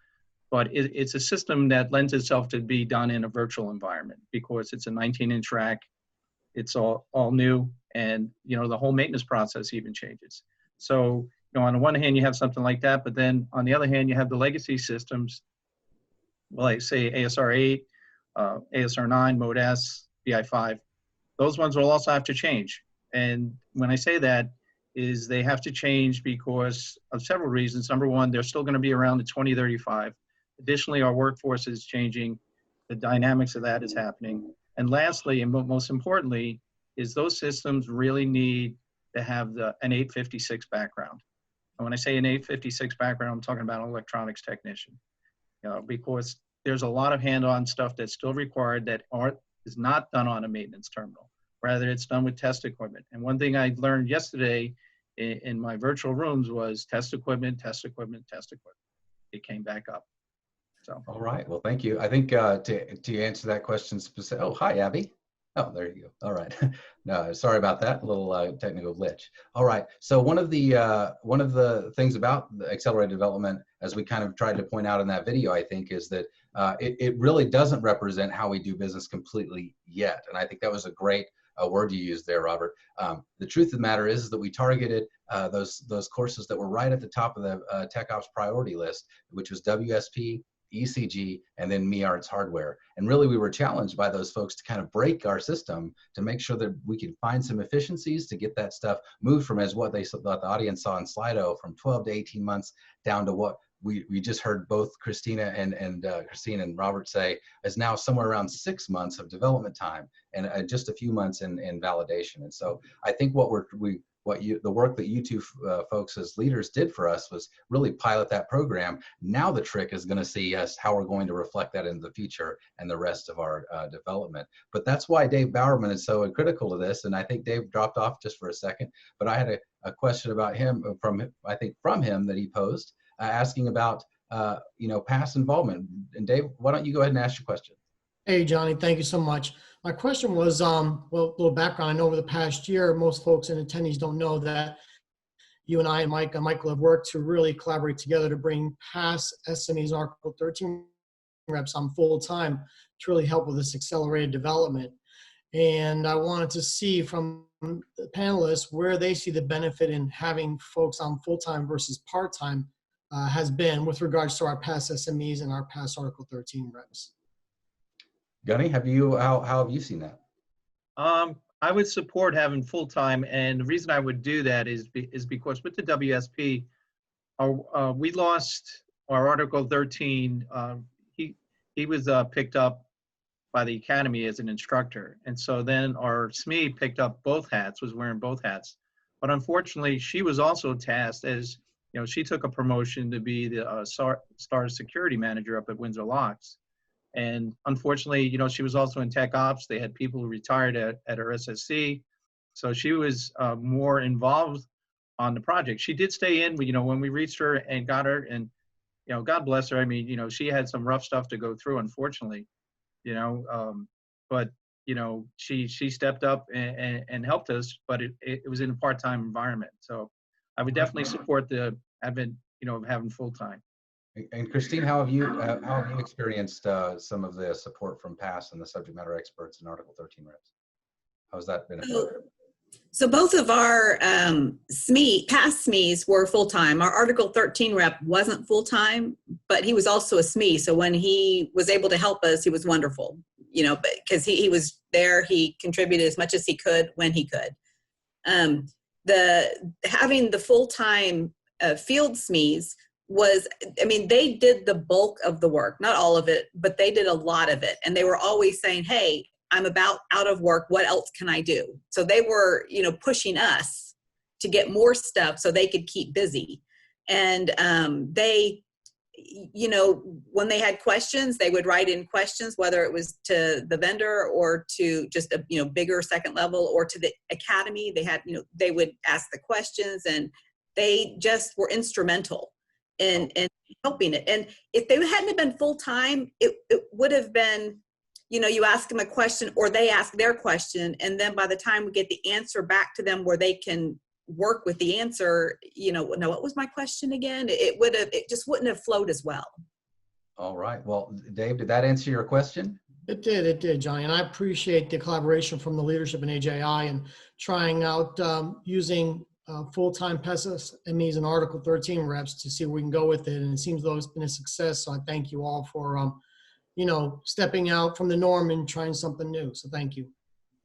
but it's a system that lends itself to be done in a virtual environment because it's a 19-inch rack. It's all new, and the whole maintenance process even changes. So on the one hand, you have something like that, but then on the other hand, you have the legacy systems, like say ASR 8, ASR 9, MODES, BI5. Those ones will also have to change. And when I say that, is they have to change because of several reasons. Number one, they're still going to be around in 2035. Additionally, our workforce is changing. The dynamics of that is happening. And lastly, and most importantly, is those systems really need to have an 856 background. And when I say an 856 background, I'm talking about an electronics technician, because there's a lot of hand-on stuff that's still required that is not done on a maintenance terminal. Rather, it's done with test equipment. And one thing I learned yesterday in my virtual rooms was test equipment, test equipment, test equipment. It came back up. So. All right. Well, thank you. I think to answer that question specifically. Oh, hi, Abby. Oh, there you go. All right. No, sorry about that. A little technical glitch. All right. So one of the things about the accelerated development, as we kind of tried to point out in that video, I think, is that it really doesn't represent how we do business completely yet. And I think that was a great word you used there, Robert. The truth of the matter is that we targeted those courses that were right at the top of the TechOps priority list, which was WSP, ECG, and then MEARTS hardware. And really we were challenged by those folks to kind of break our system to make sure that we could find some efficiencies to get that stuff moved from, as what the audience saw in Slido, from 12 to 18 months down to what we just heard both Christina and Christine and Robert say is now somewhere around 6 months of development time and just a few months in validation. And so I think the work that you two folks as leaders did for us was really pilot that program. Now the trick is going to see how we're going to reflect that in the future and the rest of our development. But that's why Dave Bowerman is so critical to this. And I think Dave dropped off just for a second, but I had a question about him from him that he posed, asking about past involvement. And Dave, why don't you go ahead and ask your question? Hey, Johnny, thank you so much. My question was, well, a little background. I know over the past year, most folks and attendees don't know that you and I and Michael have worked to really collaborate together to bring past SMEs and Article 13 reps on full time to really help with this accelerated development. And I wanted to see from the panelists where they see the benefit in having folks on full-time versus part-time has been with regards to our past SMEs and our past Article 13 reps. Gunny, how have you seen that? I would support having full-time, and the reason I would do that is because with the WSP, we lost our Article 13. He was picked up by the Academy as an instructor, and so then our SME picked up both hats, was wearing both hats. But unfortunately, she was also tasked as, she took a promotion to be the STAR security manager up at Windsor Locks. And unfortunately, she was also in tech ops. They had people who retired at her SSC. So she was more involved on the project. She did stay in, when we reached her and got her, and, God bless her. I mean, she had some rough stuff to go through, unfortunately, but, she stepped up and helped us, but it was in a part-time environment. So I would definitely support the advent, of having full-time. And Christine, how have you experienced some of the support from PASS and the subject matter experts and Article 13 reps? How's that been? So both of our past SMEs were full-time. Our Article 13 rep wasn't full-time, but he was also a SME. So when he was able to help us, he was wonderful, you know, because he was there, he contributed as much as he could when he could. Having the full-time field SMEs was, I mean, they did the bulk of the work, not all of it, but they did a lot of it. And they were always saying, hey, I'm about out of work. What else can I do? So they were, you know, pushing us to get more stuff so they could keep busy. And they, you know, when they had questions, they would write in questions, whether it was to the vendor or to just a, you know, bigger second level or to the academy. They had, you know, they would ask the questions, and they just were instrumental in helping it. And if they hadn't been full time, it would have been, you know, you ask them a question or they ask their question, and then by the time we get the answer back to them where they can work with the answer, you know, no, what was my question again? It just wouldn't have flowed as well. All right. Well, Dave, did that answer your question? It did, Johnny. And I appreciate the collaboration from the leadership in AJI and trying out using full-time PESA SMEs and Article 13 reps to see where we can go with it. And it seems though it's been a success. So I thank you all for, you know, stepping out from the norm and trying something new. So thank you.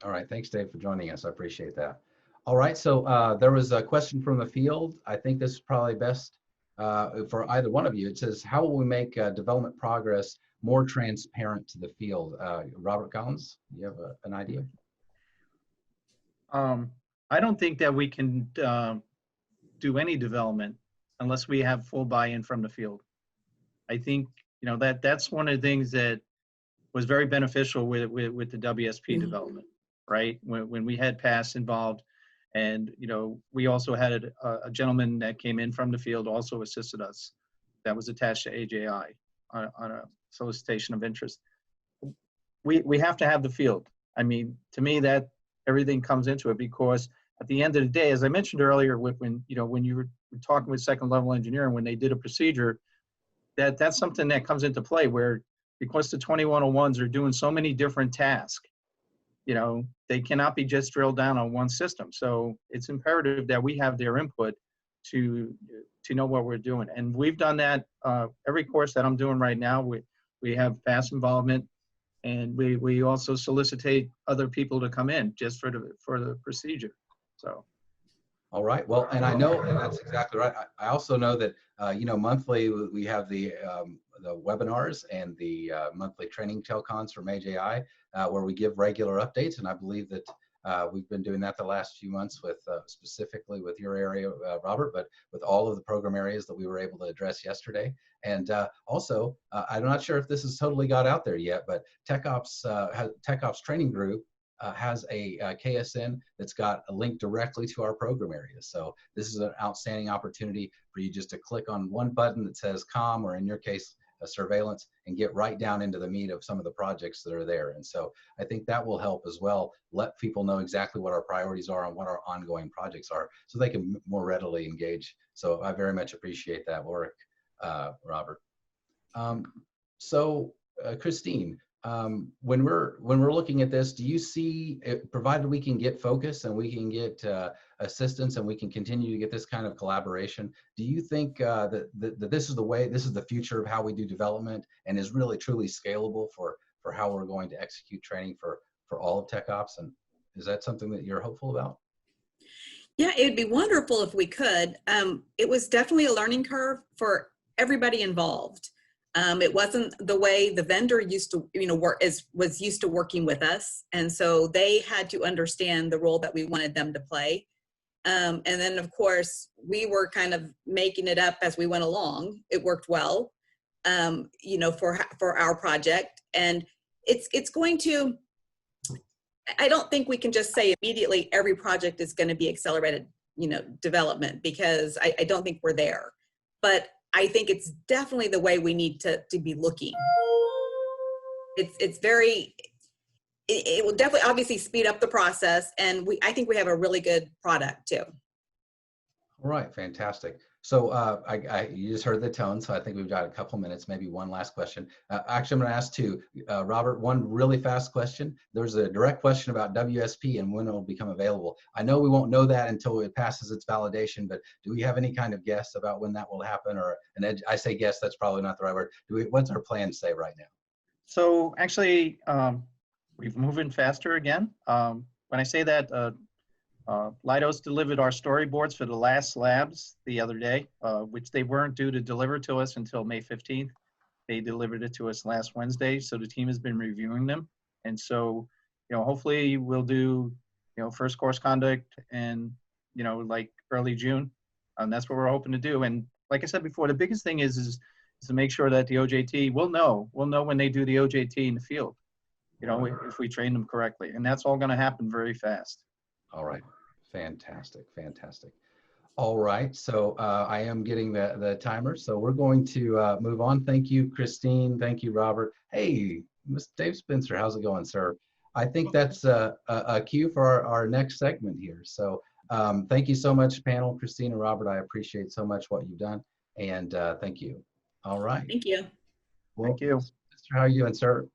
All right. Thanks, Dave, for joining us. I appreciate that. All right. So there was a question from the field. I think this is probably best for either one of you. It says, how will we make development progress more transparent to the field? Robert Collins, you have an idea? I don't think that we can do any development unless we have full buy-in from the field. I think, you know, that's one of the things that was very beneficial with the WSP development, right? When we had PASS involved, and, you know, we also had a gentleman that came in from the field also assisted us that was attached to AJI on a solicitation of interest. We have to have the field. I mean, to me, that everything comes into it, because at the end of the day, as I mentioned earlier, when you were talking with second level engineering, when they did a procedure, that's something that comes into play, where because the 2101s are doing so many different tasks, you know, they cannot be just drilled down on one system. So it's imperative that we have their input to know what we're doing. And we've done that every course that I'm doing right now. We have PASS involvement, and we also solicitate other people to come in just for the procedure. So. All right. Well, and I know, and that's exactly right. I also know that, you know, monthly we have the webinars and the monthly training telecons from AJI, where we give regular updates. And I believe that we've been doing that the last few months with specifically with your area, Robert, but with all of the program areas that we were able to address yesterday. And also, I'm not sure if this has totally got out there yet, but TechOps Training Group has a KSN that's got a link directly to our program areas. So this is an outstanding opportunity for you just to click on one button that says COM, or in your case, surveillance, and get right down into the meat of some of the projects that are there. And so I think that will help as well, let people know exactly what our priorities are and what our ongoing projects are, so they can more readily engage. So I very much appreciate that work, Robert. Christine, when we're looking at this, do you see, provided we can get focus and we can get assistance and we can continue to get this kind of collaboration, do you think that this is the way, this is the future of how we do development, and is really truly scalable for how we're going to execute training for all of TechOps? And is that something that you're hopeful about? Yeah, it'd be wonderful if we could. It was definitely a learning curve for everybody involved. It wasn't the way the vendor used to, you know, was used to working with us. And so they had to understand the role that we wanted them to play. And then of course, we were kind of making it up as we went along. It worked well, you know, for our project. And it's going to, I don't think we can just say immediately every project is going to be accelerated, you know, development, because I don't think we're there. But I think it's definitely the way we need to be looking. It's very, it will definitely obviously speed up the process, and I think we have a really good product too. All right, fantastic. So you just heard the tone, so I think we've got a couple minutes, maybe one last question. Actually, I'm going to ask two. Robert, one really fast question. There's a direct question about WSP and when it will become available. I know we won't know that until it passes its validation, but do we have any kind of guess about when that will happen? Or I say guess, that's probably not the right word. What's our plan say right now? So actually, we've moving faster again. When I say that, Leidos delivered our storyboards for the last labs the other day, which they weren't due to deliver to us until May 15th. They delivered it to us last Wednesday, so the team has been reviewing them. And so, hopefully we'll do, first course conduct in, like early June. And that's what we're hoping to do. And like I said before, the biggest thing is to make sure that the OJT, we'll know when they do the OJT in the field, if we train them correctly. And that's all going to happen very fast. All right. Fantastic. Fantastic. All right. So I am getting the timer. So we're going to move on. Thank you, Christine. Thank you, Robert. Hey, Mr. Dave Spencer, how's it going, sir? I think that's a cue for our next segment here. So thank you so much, panel, Christine and Robert. I appreciate so much what you've done. And thank you. All right. Thank you. Well, thank you. Mr. How are you doing, sir?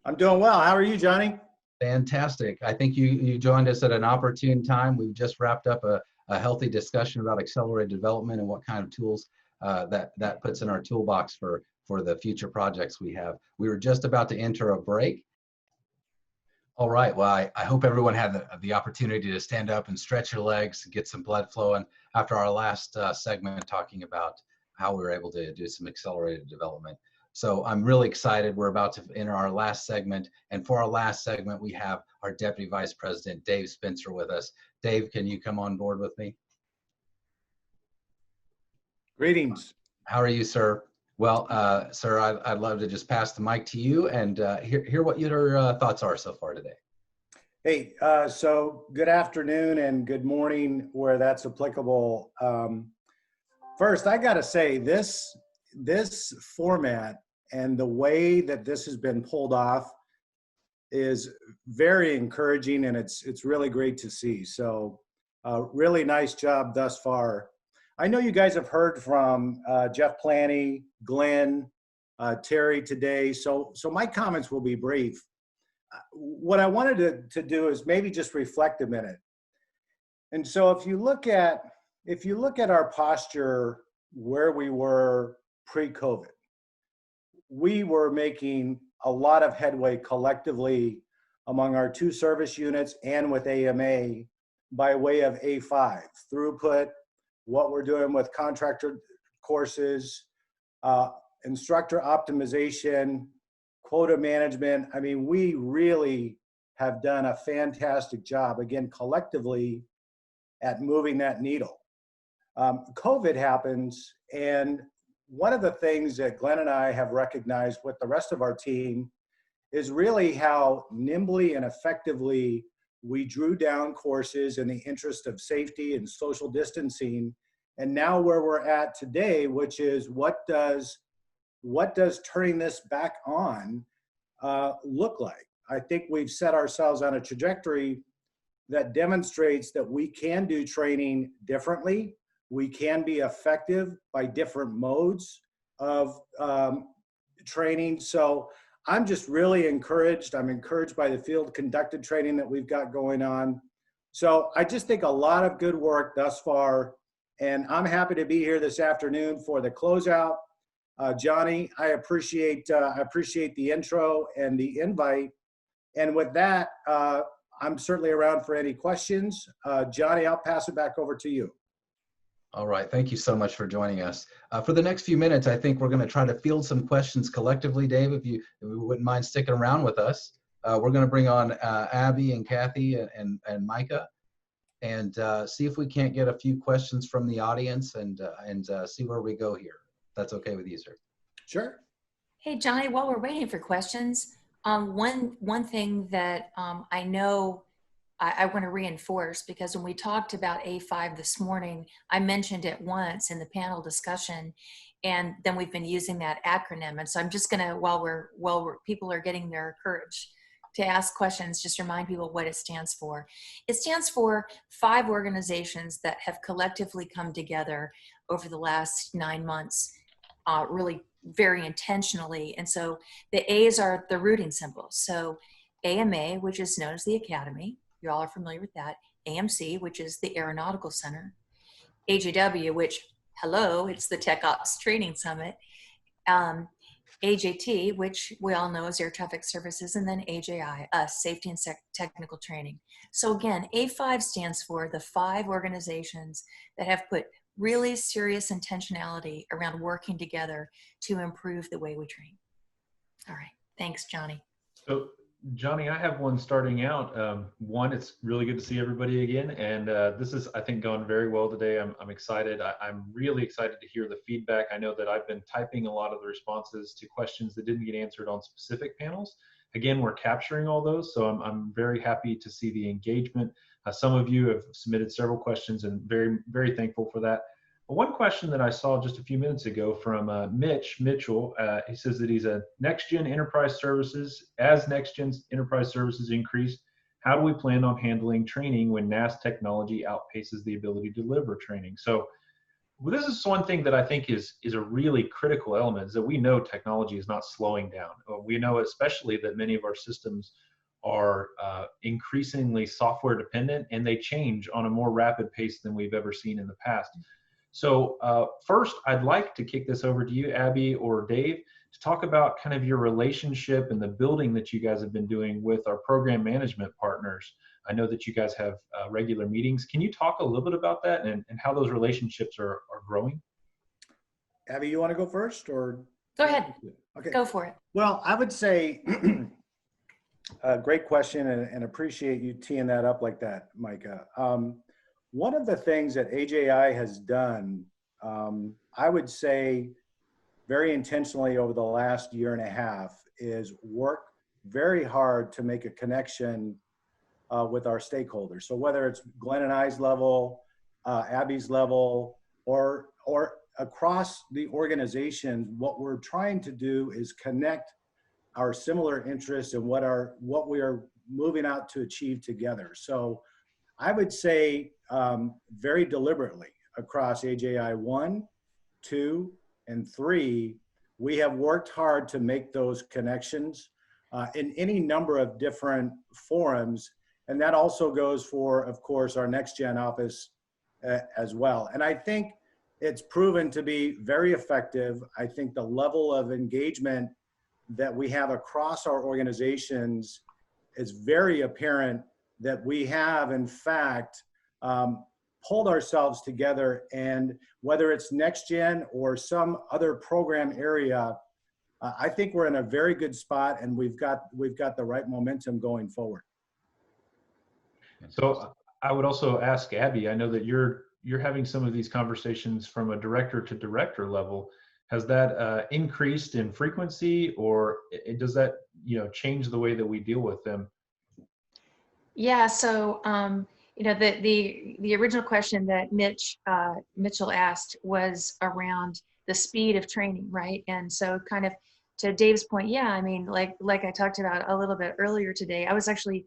I'm doing well. How are you, Johnny? Fantastic. I think you joined us at an opportune time. We've just wrapped up a healthy discussion about accelerated development and what kind of tools that puts in our toolbox for the future projects we have. We were just about to enter a break. All right. Well, I hope everyone had the opportunity to stand up and stretch your legs, get some blood flowing after our last segment talking about how we were able to do some accelerated development. So I'm really excited. We're about to enter our last segment. And for our last segment, we have our Deputy Vice President, Dave Spencer, with us. Dave, can you come on board with me? Greetings. How are you, sir? Well, sir, I'd love to just pass the mic to you and hear what your thoughts are so far today. Hey, so good afternoon and good morning where that's applicable. First, I got to say this format and the way that this has been pulled off is very encouraging, and it's really great to see. So really nice job thus far. I know you guys have heard from Jeff Planny, Glenn, Terry today, so my comments will be brief. What I wanted to do is maybe just reflect a minute. And so if you look at our posture where we were pre-COVID, we were making a lot of headway collectively among our two service units and with AMA by way of A5, throughput, what we're doing with contractor courses, instructor optimization, quota management. I mean, we really have done a fantastic job, again, collectively at moving that needle. COVID happens, and one of the things that Glenn and I have recognized with the rest of our team is really how nimbly and effectively we drew down courses in the interest of safety and social distancing. And now where we're at today, which is what does turning this back on look like? I think we've set ourselves on a trajectory that demonstrates that we can do training differently. We can be effective by different modes of training. So I'm just really encouraged. I'm encouraged by the field conducted training that we've got going on. So I just think a lot of good work thus far, and I'm happy to be here this afternoon for the closeout. Johnny, I appreciate the intro and the invite. And with that, I'm certainly around for any questions. Johnny, I'll pass it back over to you. All right, thank you so much for joining us. For the next few minutes, I think we're going to try to field some questions collectively. Dave, if you wouldn't mind sticking around with us. We're going to bring on Abby and Kathy and Micah, and see if we can't get a few questions from the audience and see where we go here. That's okay with you, sir? Sure. Hey, Johnny, while we're waiting for questions, one thing that I know I want to reinforce, because when we talked about A5 this morning, I mentioned it once in the panel discussion, and then we've been using that acronym. And so I'm just going to, while people are getting their courage to ask questions, just remind people what it stands for. It stands for 5 organizations that have collectively come together over the last 9 months, really very intentionally. And so the A's are the rooting symbols. So AMA, which is known as the Academy, you all are familiar with that. AMC, which is the Aeronautical Center. AJW, which, hello, it's the Tech Ops Training Summit. AJT, which we all know as Air Traffic Services, and then AJI, us, Safety and Technical Training. So again, A5 stands for the 5 organizations that have put really serious intentionality around working together to improve the way we train. All right, thanks, Johnny. So, Johnny, I have one starting out. One, it's really good to see everybody again, and this is, I think, gone very well today. I'm excited. I'm really excited to hear the feedback. I know that I've been typing a lot of the responses to questions that didn't get answered on specific panels. Again, we're capturing all those, so I'm very happy to see the engagement. Some of you have submitted several questions, and very, very thankful for that. One question that I saw just a few minutes ago from Mitch Mitchell, he says that he's a next-gen enterprise services. As next-gen enterprise services increase, how do we plan on handling training when NAS technology outpaces the ability to deliver training? So well, this is one thing that I think is a really critical element, is that we know technology is not slowing down. We know especially that many of our systems are increasingly software dependent, and they change on a more rapid pace than we've ever seen in the past. So first, I'd like to kick this over to you, Abby or Dave, to talk about kind of your relationship and the building that you guys have been doing with our program management partners. I know that you guys have regular meetings. Can you talk a little bit about that and how those relationships are growing? Abby, you want to go first, or? Go ahead. Okay. Go for it. Well, I would say, great question, and appreciate you teeing that up like that, Micah. One of the things that AJI has done, I would say very intentionally over the last 1.5 years, is work very hard to make a connection with our stakeholders. So whether it's Glenn and I's level, Abby's level, or across the organization, what we're trying to do is connect our similar interests and what we are moving out to achieve together. So I would say very deliberately across AJI 1, 2, and 3, we have worked hard to make those connections in any number of different forums. And that also goes for, of course, our Next Gen office as well. And I think it's proven to be very effective. I think the level of engagement that we have across our organizations is very apparent, that we have, in fact, pulled ourselves together, and whether it's Next Gen or some other program area, I think we're in a very good spot, and we've got the right momentum going forward. So I would also ask Abby, I know that you're having some of these conversations from a director to director level. Has that increased in frequency, or does that change the way that we deal with them? Yeah, so the original question that Mitchell asked was around the speed of training, right? And so kind of to Dave's point, yeah, I mean, like I talked about a little bit earlier today, I was actually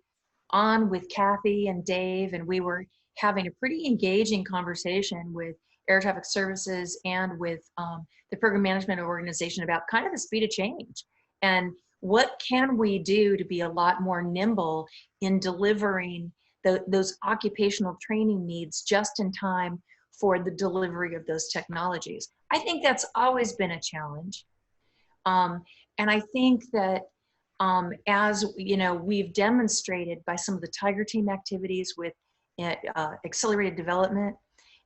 on with Kathy and Dave, and we were having a pretty engaging conversation with Air Traffic Services and with the program management organization about kind of the speed of change and what can we do to be a lot more nimble in delivering those occupational training needs just in time for the delivery of those technologies. I think that's always been a challenge. And I think that as we've demonstrated by some of the Tiger Team activities with accelerated development,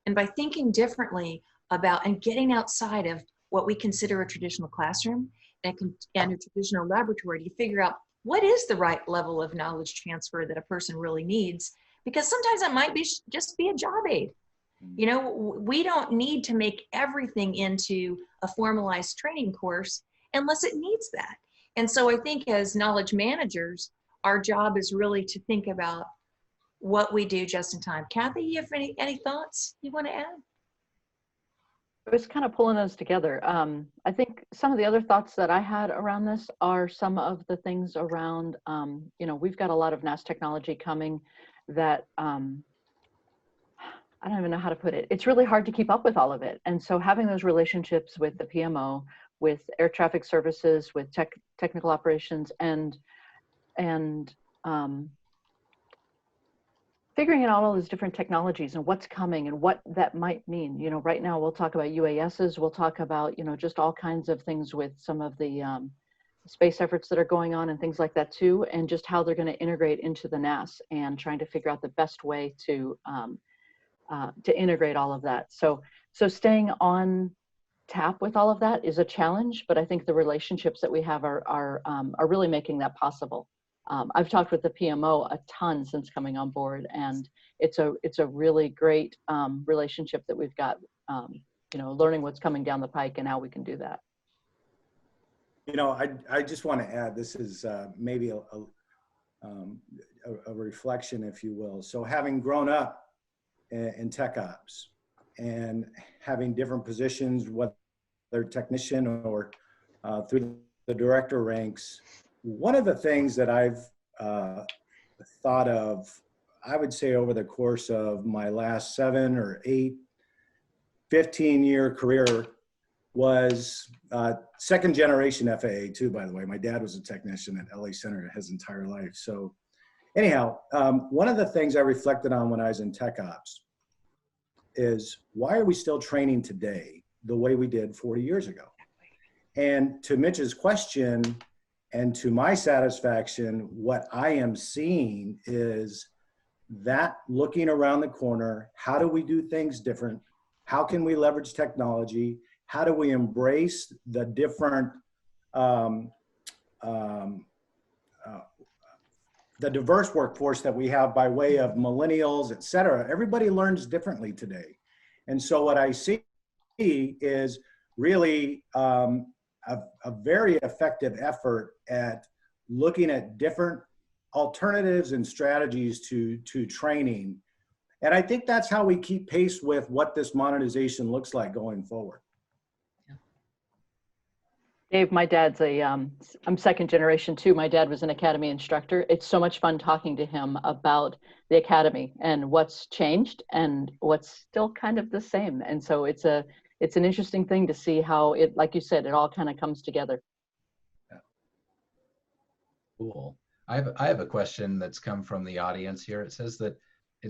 and by thinking differently about and getting outside of what we consider a traditional classroom and a traditional laboratory to figure out what is the right level of knowledge transfer that a person really needs, because sometimes it might be just be a job aid. We don't need to make everything into a formalized training course unless it needs that. And so I think as knowledge managers, our job is really to think about what we do just in time. Kathy, you have any thoughts you want to add? was kind of pulling those together. I think some of the other thoughts that I had around this are some of the things around, you know, we've got a lot of NAS technology coming that, I don't even know how to put it. It's really hard to keep up with all of it. And so having those relationships with the PMO, with air traffic services, with technical operations, and figuring out all those different technologies and what's coming and what that might mean. You know, right now we'll talk about UASs, we'll talk about, you know, just all kinds of things with some of the space efforts that are going on and things like that too, and just how they're going to integrate into the NAS and trying to figure out the best way to integrate all of that. So staying on tap with all of that is a challenge, but I think the relationships that we have are really making that possible. I've talked with the PMO a ton since coming on board, and it's a really great relationship that we've got, you know, learning what's coming down the pike and how we can do that. You know, I just want to add, this is maybe a reflection, if you will. So having grown up in tech ops and having different positions, whether technician or through the director ranks, one of the things that I've thought of, I would say over the course of my last 7 or 8, 15-year career was second generation FAA too, by the way. My dad was a technician at LA Center his entire life. So anyhow, one of the things I reflected on when I was in tech ops is, why are we still training today the way we did 40 years ago? And to Mitch's question, and to my satisfaction, what I am seeing is that looking around the corner, how do we do things different? How can we leverage technology? How do we embrace the different, the diverse workforce that we have by way of millennials, et cetera? Everybody learns differently today. And so what I see is really a very effective effort at looking at different alternatives and strategies to training. And I think that's how we keep pace with what this monetization looks like going forward. Dave, my dad's I'm second generation too. My dad was an academy instructor. It's so much fun talking to him about the academy and what's changed and what's still kind of the same. And so it's an interesting thing to see how it, like you said, it all kind of comes together. Yeah. Cool. I have a question that's come from the audience here. It says that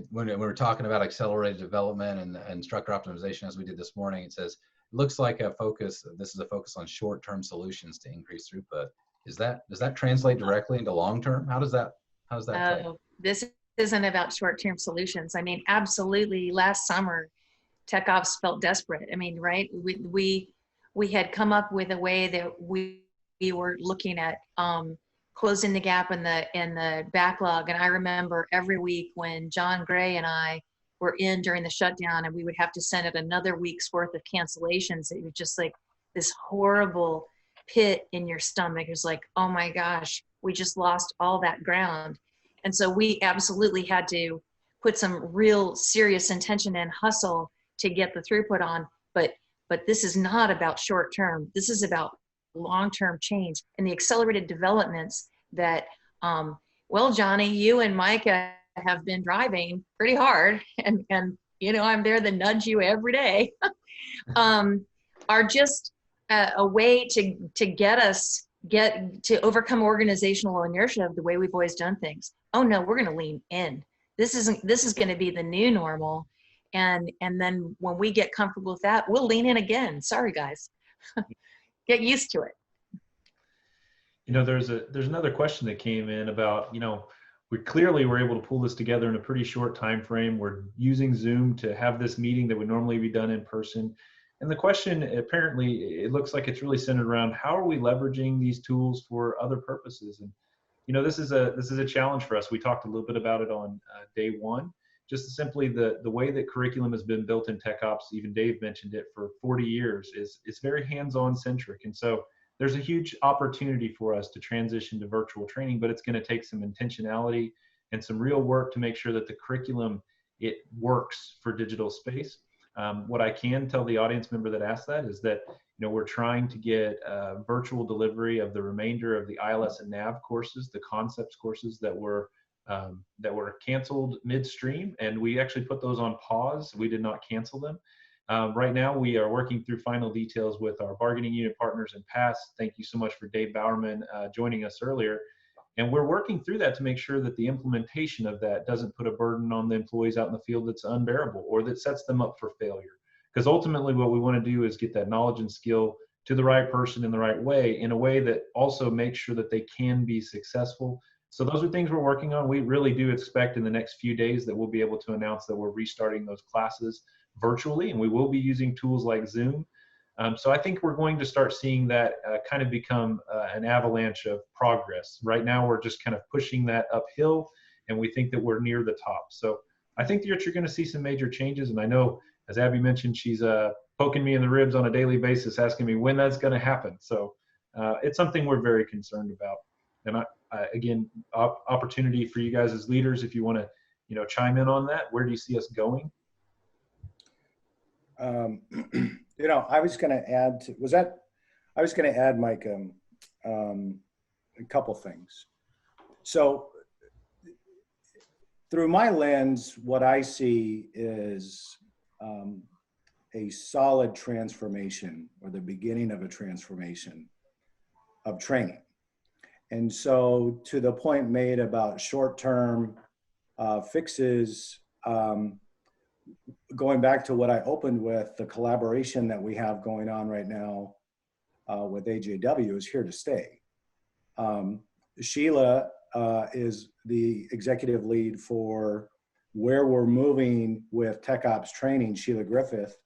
when we're talking about accelerated development and instructor optimization, as we did this morning, it says, it looks like this is a focus on short-term solutions to increase throughput. Does that translate directly into long-term? How does that play? This isn't about short-term solutions. I mean, absolutely. Last summer, tech ops felt desperate. I mean, right? We had come up with a way that we were looking at closing the gap in the backlog. And I remember every week when John Gray and I were in during the shutdown, and we would have to send out another week's worth of cancellations. It was just like this horrible pit in your stomach. It was like, oh my gosh, we just lost all that ground. And so we absolutely had to put some real serious intention and hustle to get the throughput on. But this is not about short term. This is about long-term change and the accelerated developments that, well, Johnny, you and Micah have been driving pretty hard, and you know, I'm there to nudge you every day, are just a way to get to overcome organizational inertia of the way we've always done things. Oh no, we're going to lean in. This is going to be the new normal. And then when we get comfortable with that, we'll lean in again. Sorry, guys. Get used to it. You know, there's another question that came in about, you know, we clearly were able to pull this together in a pretty short time frame. We're using Zoom to have this meeting that would normally be done in person. And the question, apparently, it looks like it's really centered around how are we leveraging these tools for other purposes? And, you know, this is a challenge for us. We talked a little bit about it on day one. Just simply the way that curriculum has been built in tech ops, even Dave mentioned it, for 40 years, it's very hands-on centric. And so there's a huge opportunity for us to transition to virtual training, but it's going to take some intentionality and some real work to make sure that the curriculum, it works for digital space. What I can tell the audience member that asked that is that, we're trying to get virtual delivery of the remainder of the ILS and NAV courses, the concepts courses that were canceled midstream, and we actually put those on pause. We did not cancel them. Right now, we are working through final details with our bargaining unit partners in PASS. Thank you so much for Dave Bowerman joining us earlier. And we're working through that to make sure that the implementation of that doesn't put a burden on the employees out in the field that's unbearable or that sets them up for failure. Because ultimately what we want to do is get that knowledge and skill to the right person in the right way, in a way that also makes sure that they can be successful. So those are things we're working on. We really do expect in the next few days that we'll be able to announce that we're restarting those classes virtually, and we will be using tools like Zoom. So I think we're going to start seeing that kind of become an avalanche of progress. Right now, we're just kind of pushing that uphill, and we think that we're near the top. So I think that you're going to see some major changes. And I know, as Abby mentioned, she's poking me in the ribs on a daily basis, asking me when that's going to happen. So it's something we're very concerned about. And again, opportunity for you guys as leaders, if you want to, chime in on that. Where do you see us going? I was going to add, Mike, a couple things. So through my lens, what I see is a solid transformation, or the beginning of a transformation of training. And so to the point made about short-term fixes, going back to what I opened with, the collaboration that we have going on right now with AJW is here to stay. Sheila is the executive lead for where we're moving with Tech Ops training, Sheila Griffith.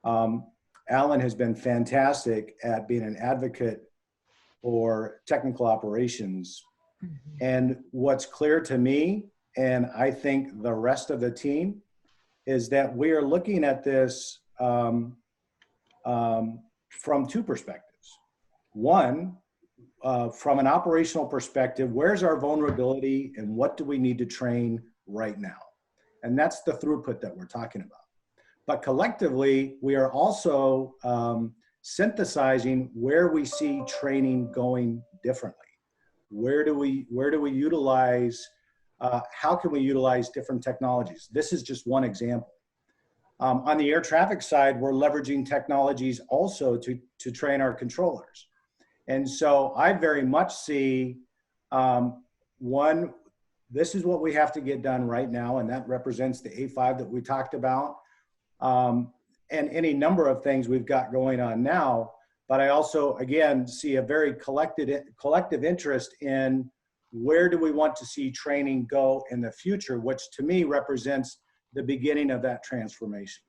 Alan has been fantastic at being an advocate for technical operations. And what's clear to me, and I think the rest of the team, is that we are looking at this from two perspectives. One, from an operational perspective, where's our vulnerability and what do we need to train right now? And that's the throughput that we're talking about. But collectively, we are also synthesizing where we see training going differently. Where do we utilize, how can we utilize different technologies? This is just one example. On the air traffic side, we're leveraging technologies also to train our controllers. And so I very much see, one, this is what we have to get done right now, and that represents the A5 that we talked about, and any number of things we've got going on now. But I also, again, see a very collective interest in where do we want to see training go in the future, which to me represents the beginning of that transformation.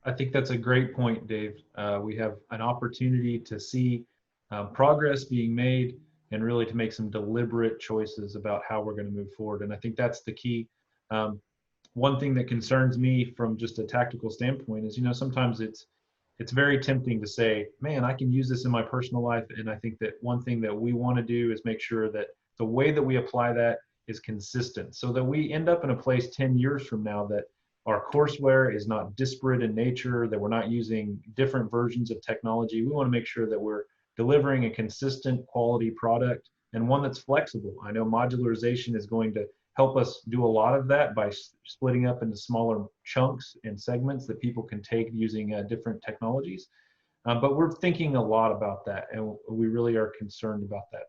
I think that's a great point, Dave. We have an opportunity to see progress being made and really to make some deliberate choices about how we're going to move forward. And I think that's the key. One thing that concerns me from just a tactical standpoint is, sometimes it's very tempting to say, man, I can use this in my personal life. And I think that one thing that we want to do is make sure that the way that we apply that is consistent, so that we end up in a place 10 years from now that our courseware is not disparate in nature, that we're not using different versions of technology. We want to make sure that we're delivering a consistent quality product and one that's flexible. I know modularization is going to help us do a lot of that by splitting up into smaller chunks and segments that people can take using different technologies. But we're thinking a lot about that, and we really are concerned about that.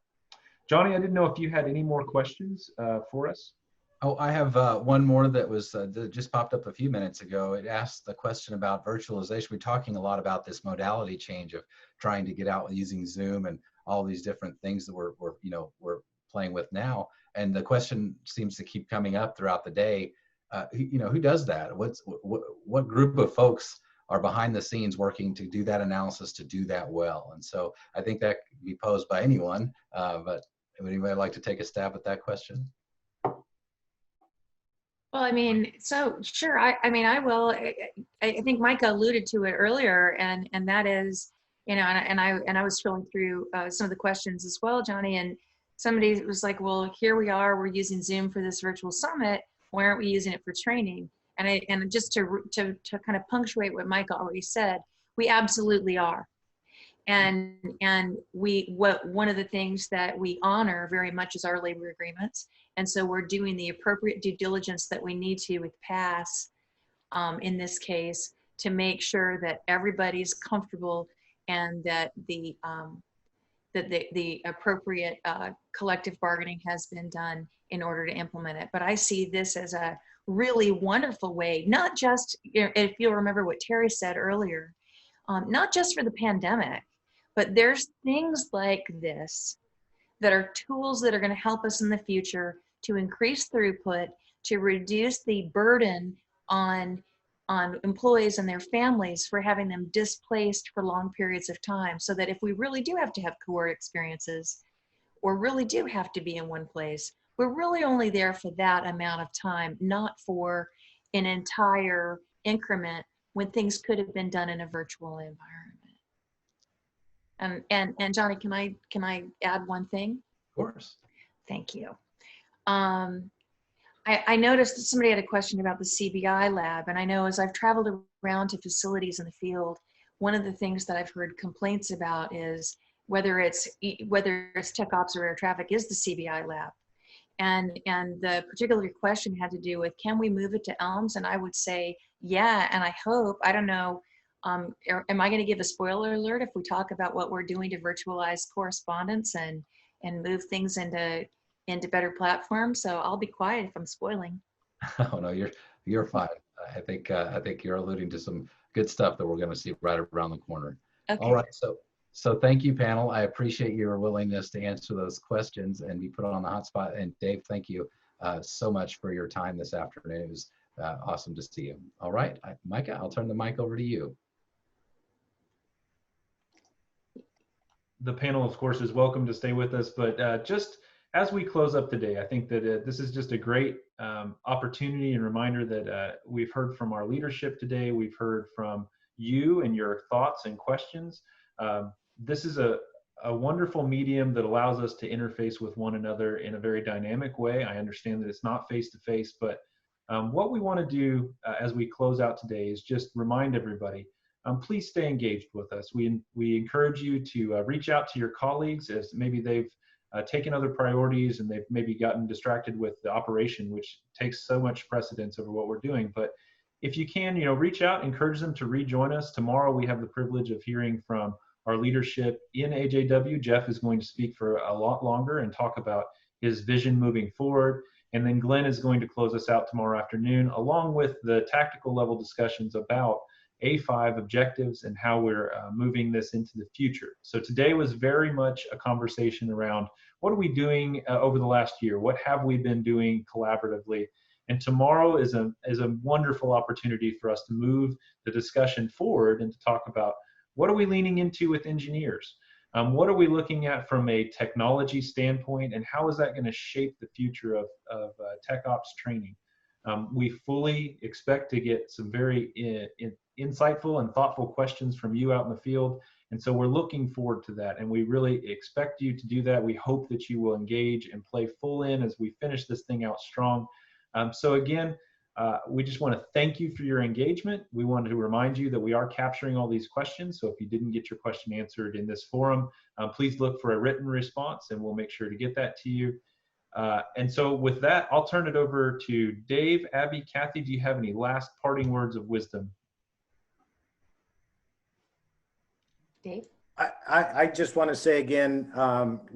Johnny, I didn't know if you had any more questions for us. Oh, I have one more that was that just popped up a few minutes ago. It asked the question about virtualization. We're talking a lot about this modality change of trying to get out using Zoom and all these different things that we're playing with now. And the question seems to keep coming up throughout the day. Who does that? What group of folks are behind the scenes working to do that analysis, to do that well? And so I think that could be posed by anyone, but would anybody like to take a stab at that question? Well, so sure. I will. I think Micah alluded to it earlier, and that is, and I was scrolling through some of the questions as well, Johnny, and somebody was like, well, here we are, we're using Zoom for this virtual summit. Why aren't we using it for training? And just to kind of punctuate what Mike already said, we absolutely are. And one of the things that we honor very much is our labor agreements. And so we're doing the appropriate due diligence that we need to with PASS in this case to make sure that everybody's comfortable and that the appropriate collective bargaining has been done in order to implement it. But I see this as a really wonderful way, not just, if you'll remember what Terry said earlier, not just for the pandemic, but there's things like this that are tools that are going to help us in the future to increase throughput, to reduce the burden on employees and their families for having them displaced for long periods of time, so that if we really do have to have core experiences or really do have to be in one place, we're really only there for that amount of time, not for an entire increment when things could have been done in a virtual environment. And Johnny, can I add one thing? Of course. Thank you. I noticed that somebody had a question about the CBI lab, and I know as I've traveled around to facilities in the field, one of the things that I've heard complaints about is whether it's tech ops or air traffic is the CBI lab. And the particular question had to do with, can we move it to Elms? And I would say, yeah, and I hope, I don't know, am I going to give a spoiler alert if we talk about what we're doing to virtualize correspondence and move things into better platforms? So I'll be quiet if I'm spoiling. Oh no, you're fine. I think you're alluding to some good stuff that we're going to see right around the corner. Okay. All right, so thank you, panel. I appreciate your willingness to answer those questions and be put on the hot spot. And Dave, thank you so much for your time this afternoon. It was awesome to see you. All right, Micah, I'll turn the mic over to you. The panel, of course, is welcome to stay with us, but just as we close up today, I think that this is just a great opportunity and reminder that we've heard from our leadership today. We've heard from you and your thoughts and questions. This is a wonderful medium that allows us to interface with one another in a very dynamic way. I understand that it's not face-to-face, but what we want to do as we close out today is just remind everybody, please stay engaged with us. We encourage you to reach out to your colleagues as maybe they've taken other priorities and they've maybe gotten distracted with the operation, which takes so much precedence over what we're doing. But if you can, reach out, encourage them to rejoin us. Tomorrow we have the privilege of hearing from our leadership in AJW. Jeff is going to speak for a lot longer and talk about his vision moving forward. And then Glenn is going to close us out tomorrow afternoon, along with the tactical level discussions about A5 objectives and how we're moving this into the future. So today was very much a conversation around what are we doing over the last year? What have we been doing collaboratively? And tomorrow is a wonderful opportunity for us to move the discussion forward and to talk about what are we leaning into with engineers? What are we looking at from a technology standpoint, and how is that going to shape the future of tech ops training? We fully expect to get some very insightful and thoughtful questions from you out in the field. And so we're looking forward to that. And we really expect you to do that. We hope that you will engage and play full in as we finish this thing out strong. So again, we just want to thank you for your engagement. We wanted to remind you that we are capturing all these questions. So if you didn't get your question answered in this forum, please look for a written response and we'll make sure to get that to you. And so with that, I'll turn it over to Dave, Abby, Kathy. Do you have any last parting words of wisdom? Dave? I just want to say again,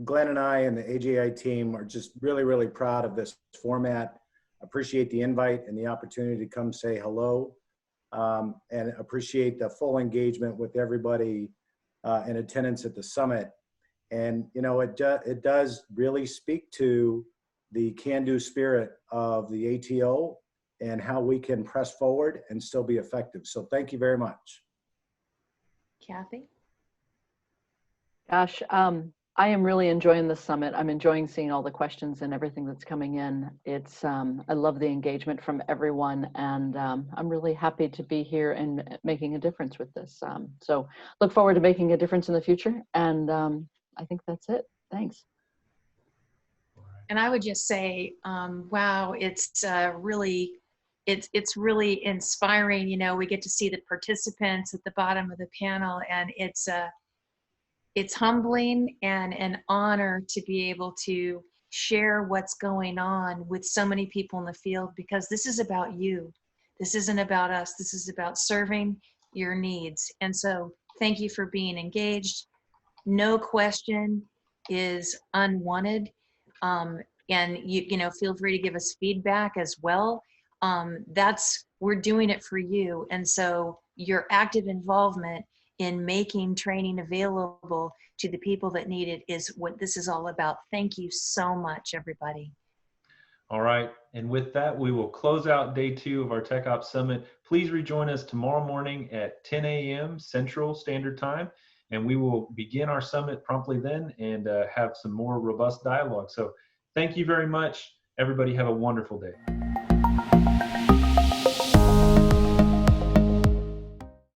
Glenn and I and the AJI team are just really, really proud of this format. Appreciate the invite and the opportunity to come say hello, and appreciate the full engagement with everybody in attendance at the summit. And, it does really speak to the can-do spirit of the ATO and how we can press forward and still be effective. So thank you very much. Kathy? Gosh, I am really enjoying the summit. I'm enjoying seeing all the questions and everything that's coming in. It's I love the engagement from everyone, and I'm really happy to be here and making a difference with this. So look forward to making a difference in the future, and I think that's it. Thanks. And I would just say, wow, it's really it's really inspiring. You know, we get to see the participants at the bottom of the panel, and it's humbling and an honor to be able to share what's going on with so many people in the field, because this is about you. This isn't about us. This is about serving your needs. And so thank you for being engaged. No question is unwanted. And you know, feel free to give us feedback as well. We're doing it for you. And so your active involvement in making training available to the people that need it is what this is all about. Thank you so much, everybody. All right, and with that, we will close out day 2 of our Tech Ops Summit. Please rejoin us tomorrow morning at 10 a.m. Central Standard Time, and we will begin our summit promptly then and have some more robust dialogue. So thank you very much. Everybody have a wonderful day.